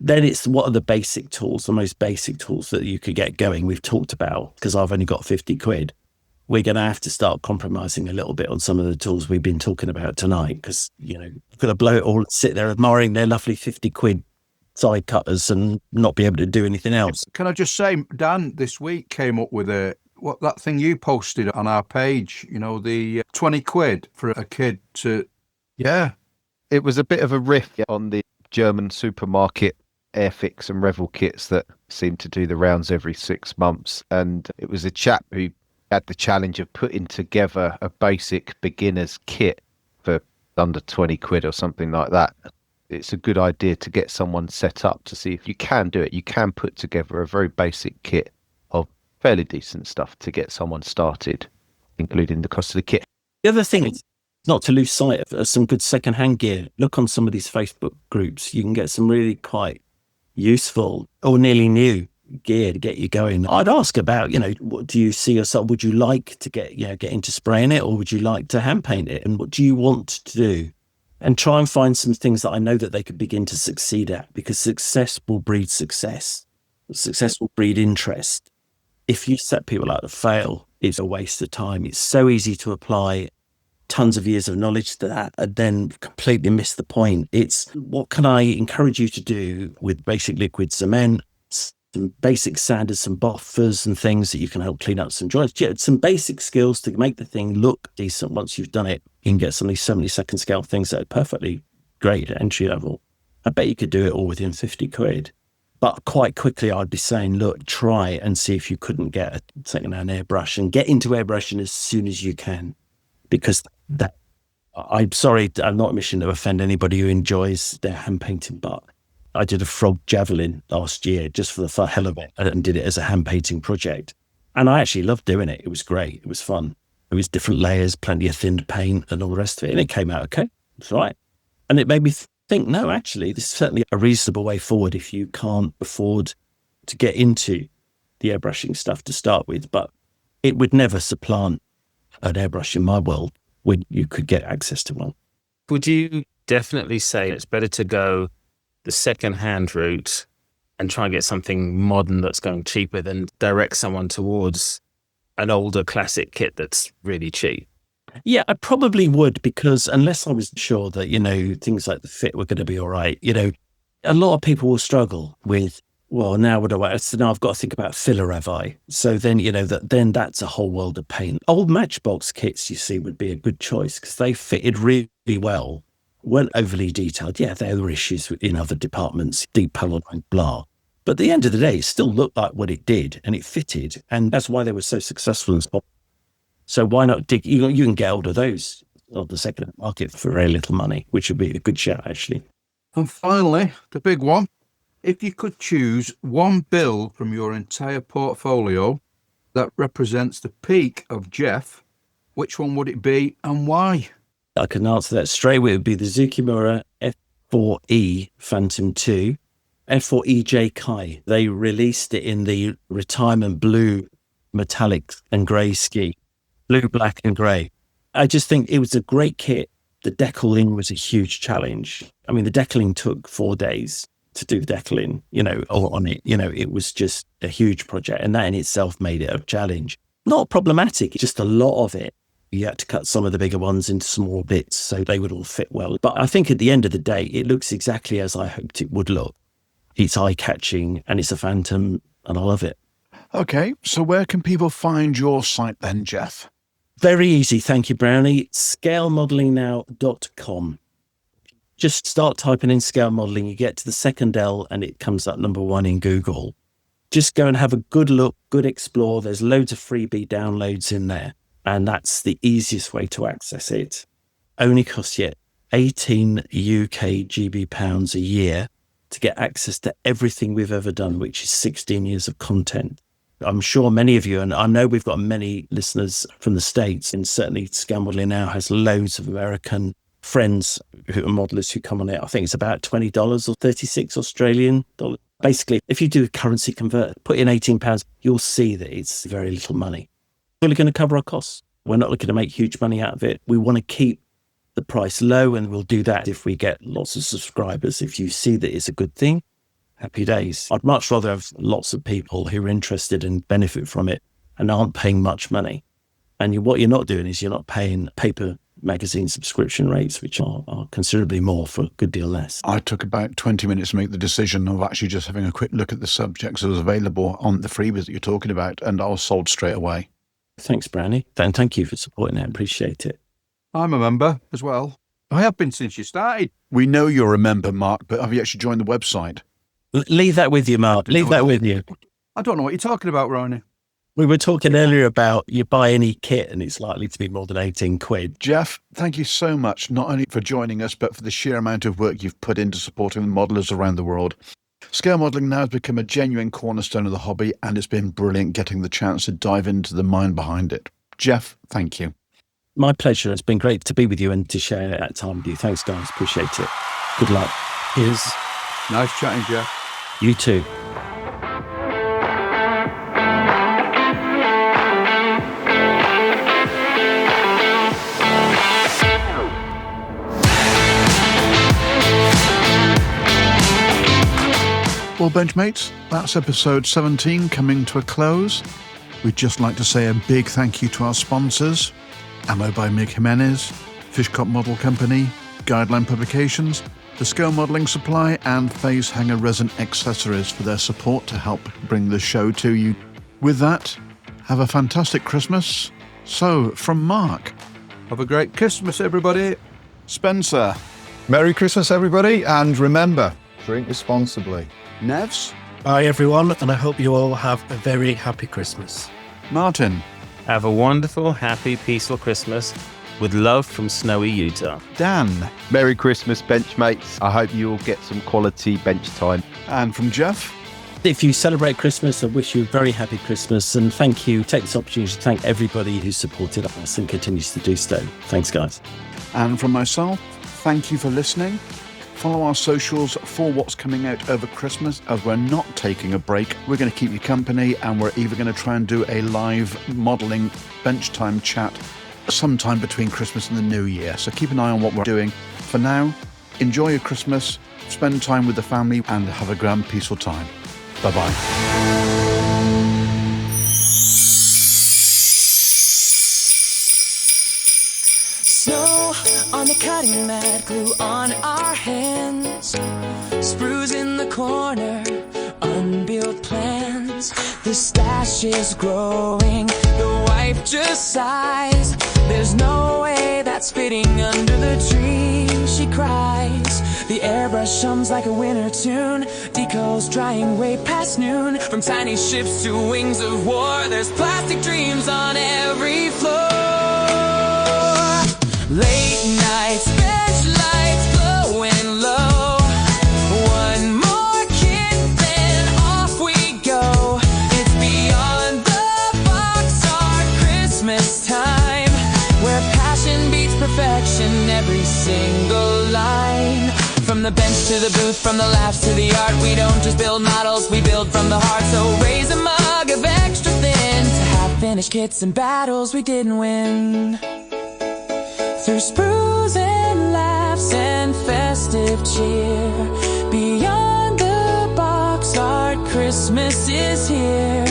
Speaker 16: Then it's what are the basic tools, the most basic tools that you could get going. We've talked about, because I've only got 50 quid. We're going to have to start compromising a little bit on some of the tools we've been talking about tonight, because, we're going to blow it all and sit there admiring their lovely 50 quid side cutters and not be able to do anything else.
Speaker 4: Can I just say, Dan this week came up with that thing you posted on our page, the 20 quid for a kid to...
Speaker 8: Yeah. It was a bit of a riff on the German supermarket Airfix and Revel kits that seem to do the rounds every 6 months. And it was a chap who had the challenge of putting together a basic beginner's kit for under 20 quid or something like that. It's a good idea to get someone set up to see if you can do it. You can put together a very basic kit of fairly decent stuff to get someone started, including the cost of the kit.
Speaker 16: The other thing is not to lose sight of some good second-hand gear. Look on some of these Facebook groups. You can get some really quite useful or nearly new gear to get you going. I'd ask about, what do you see yourself? Would you like to get into spraying it, or would you like to hand paint it? And what do you want to do? And try and find some things that I know that they could begin to succeed at, because success will breed success. Success will breed interest. If you set people out to fail, it's a waste of time. It's so easy to apply tons of years of knowledge to that and then completely miss the point. It's what can I encourage you to do with basic liquid cement, some basic sanders, some buffers and things that you can help clean up some joints. Yeah, some basic skills to make the thing look decent. Once you've done it, you can get some of these 70-second scale things that are perfectly great at entry level. I bet you could do it all within 50 quid. But quite quickly, I'd be saying, look, try and see if you couldn't get a second-hand airbrush, and get into airbrushing as soon as you can. Because I'm sorry, I'm not wishing to offend anybody who enjoys their hand painting, but I did a frog javelin last year just for the hell of it, and did it as a hand painting project. And I actually loved doing it. It was great. It was fun. It was different layers, plenty of thinned paint and all the rest of it. And it came out okay. It's all right. And it made me think, no, actually, this is certainly a reasonable way forward if you can't afford to get into the airbrushing stuff to start with. But it would never supplant an airbrush in my world when you could get access to one.
Speaker 6: Would you definitely say it's better to go the second-hand route and try and get something modern that's going cheaper than direct someone towards an older classic kit that's really cheap?
Speaker 16: Yeah, I probably would, because unless I was sure that, things like the fit were going to be all right, a lot of people will struggle with, well, now what do I, so now I've got to think about filler, have I? So then, then that's a whole world of pain. Old Matchbox kits, you see, would be a good choice because they fitted really well, weren't overly detailed. Yeah, there were issues in other departments, deep Pollard, blah. But at the end of the day, it still looked like what it did and it fitted. And that's why they were so successful and popular. So why not dig? You can get hold of those on the second market for very little money, which would be a good shout, actually.
Speaker 4: And finally, the big one. If you could choose one build from your entire portfolio that represents the peak of Geoff, which one would it be and why?
Speaker 16: I can answer that straight away. It would be the Zukimura F4E Phantom 2, F4EJ Kai. They released it in the retirement blue, metallic and grey ski. Blue, black and grey. I just think it was a great kit. The decaling was a huge challenge. I mean, the decaling took 4 days to do the decaling, all on it. It was just a huge project, and that in itself made it a challenge. Not problematic, just a lot of it. You had to cut some of the bigger ones into small bits so they would all fit well. But I think at the end of the day, it looks exactly as I hoped it would look. It's eye-catching and it's a Phantom, and I love it.
Speaker 2: Okay, so where can people find your site then, Geoff?
Speaker 16: Very easy, thank you, Brownie. ScaleModellingNow.com. Just start typing in scale modelling, you get to the second L and it comes up number 1 in Google. Just go and have a good look, good explore. There's loads of freebie downloads in there, and that's the easiest way to access it. Only costs you 18 UK GB pounds a year to get access to everything we've ever done, which is 16 years of content. I'm sure many of you, and I know we've got many listeners from the States, and certainly Scale Modelling Now has loads of American friends who are modelers who come on it. I think it's about $20 or 36 Australian dollars. Basically, if you do a currency convert, put in £18, you'll see that it's very little money. We're only going to cover our costs. We're not looking to make huge money out of it. We want to keep the price low, and we'll do that if we get lots of subscribers. If you see that it's a good thing, happy days. I'd much rather have lots of people who are interested and benefit from it and aren't paying much money. And what you're not doing is you're not paying paper magazine subscription rates, which are considerably more for a good deal less.
Speaker 2: I took about 20 minutes to make the decision of actually just having a quick look at the subjects that was available on the freebies that you're talking about, and I was sold straight away.
Speaker 16: Thanks, Brownie. And thank you for supporting it. I appreciate it.
Speaker 4: I'm a member as well. I have been since you started.
Speaker 2: We know you're a member, Mark, but have you actually joined the website?
Speaker 16: Leave that with you, Mark. Leave that with you.
Speaker 4: I don't know what you're talking about, Ronnie.
Speaker 16: We were talking earlier about you buy any kit and it's likely to be more than 18 quid.
Speaker 2: Geoff, thank you so much, not only for joining us, but for the sheer amount of work you've put into supporting the modellers around the world. Scale modelling now has become a genuine cornerstone of the hobby, and it's been brilliant getting the chance to dive into the mind behind it. Geoff, thank you.
Speaker 16: My pleasure. It's been great to be with you and to share that time with you. Thanks, guys. Appreciate it. Good luck. Cheers.
Speaker 4: Nice chatting, Geoff.
Speaker 16: You too.
Speaker 2: Well, Benchmates, that's episode 17 coming to a close. We'd just like to say a big thank you to our sponsors, Ammo by Mig Jimenez, Fishcop Model Company, Guideline Publications, The Scale Modelling Supply, and Phase Hanger Resin Accessories for their support to help bring the show to you. With that, have a fantastic Christmas. So, from Mark.
Speaker 4: Have a great Christmas, everybody.
Speaker 2: Spencer.
Speaker 5: Merry Christmas, everybody, and remember, drink responsibly.
Speaker 2: Nevs.
Speaker 7: Bye, everyone, and I hope you all have a very happy Christmas.
Speaker 2: Martin.
Speaker 6: Have a wonderful, happy, peaceful Christmas with love from snowy Utah.
Speaker 2: Dan.
Speaker 8: Merry Christmas, Benchmates. I hope you all get some quality bench time.
Speaker 2: And from Geoff.
Speaker 16: If you celebrate Christmas, I wish you a very happy Christmas, and thank you. Take this opportunity to thank everybody who supported us and continues to do so. Thanks, guys.
Speaker 2: And from myself, thank you for listening. Follow our socials for what's coming out over Christmas, as we're not taking a break. We're going to keep you company, and we're even going to try and do a live modelling bench time chat sometime between Christmas and the New Year. So keep an eye on what we're doing. For now, enjoy your Christmas, spend time with the family, and have a grand peaceful time. Bye-bye.
Speaker 17: Snow on the cutting mat, glue on our hands, sprues in the corner, unbuilt plans. The stash is growing, the wife just sighs. There's no way that's fitting under the tree, she cries. The airbrush hums like a winter tune, decals drying way past noon. From tiny ships to wings of war, there's plastic dreams on every floor. Late nights, bench lights glowing low. One more kit, then off we go. It's beyond the box art Christmas time, where passion beats perfection, every single line. From From the bench to the booth, from the laughs to the art, we don't just build models, we build from the heart. So raise a mug of extra thin to have finished kits and battles we didn't win. Through sprues and laughs and festive cheer, beyond the box art, Christmas is here.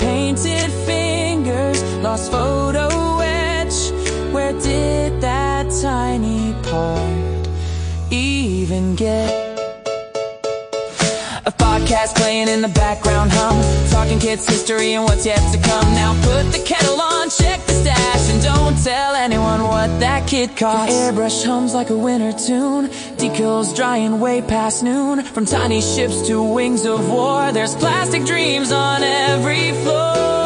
Speaker 17: Painted fingers, lost photo etch. Where did that tiny part even get? A podcast playing in the background hum, talking kids history and what's yet to come. Now put the kettle on, check the stash, and don't tell anyone what that kid cost. Airbrush hums like a winter tune, decals drying way past noon. From tiny ships to wings of war, there's plastic dreams on every floor.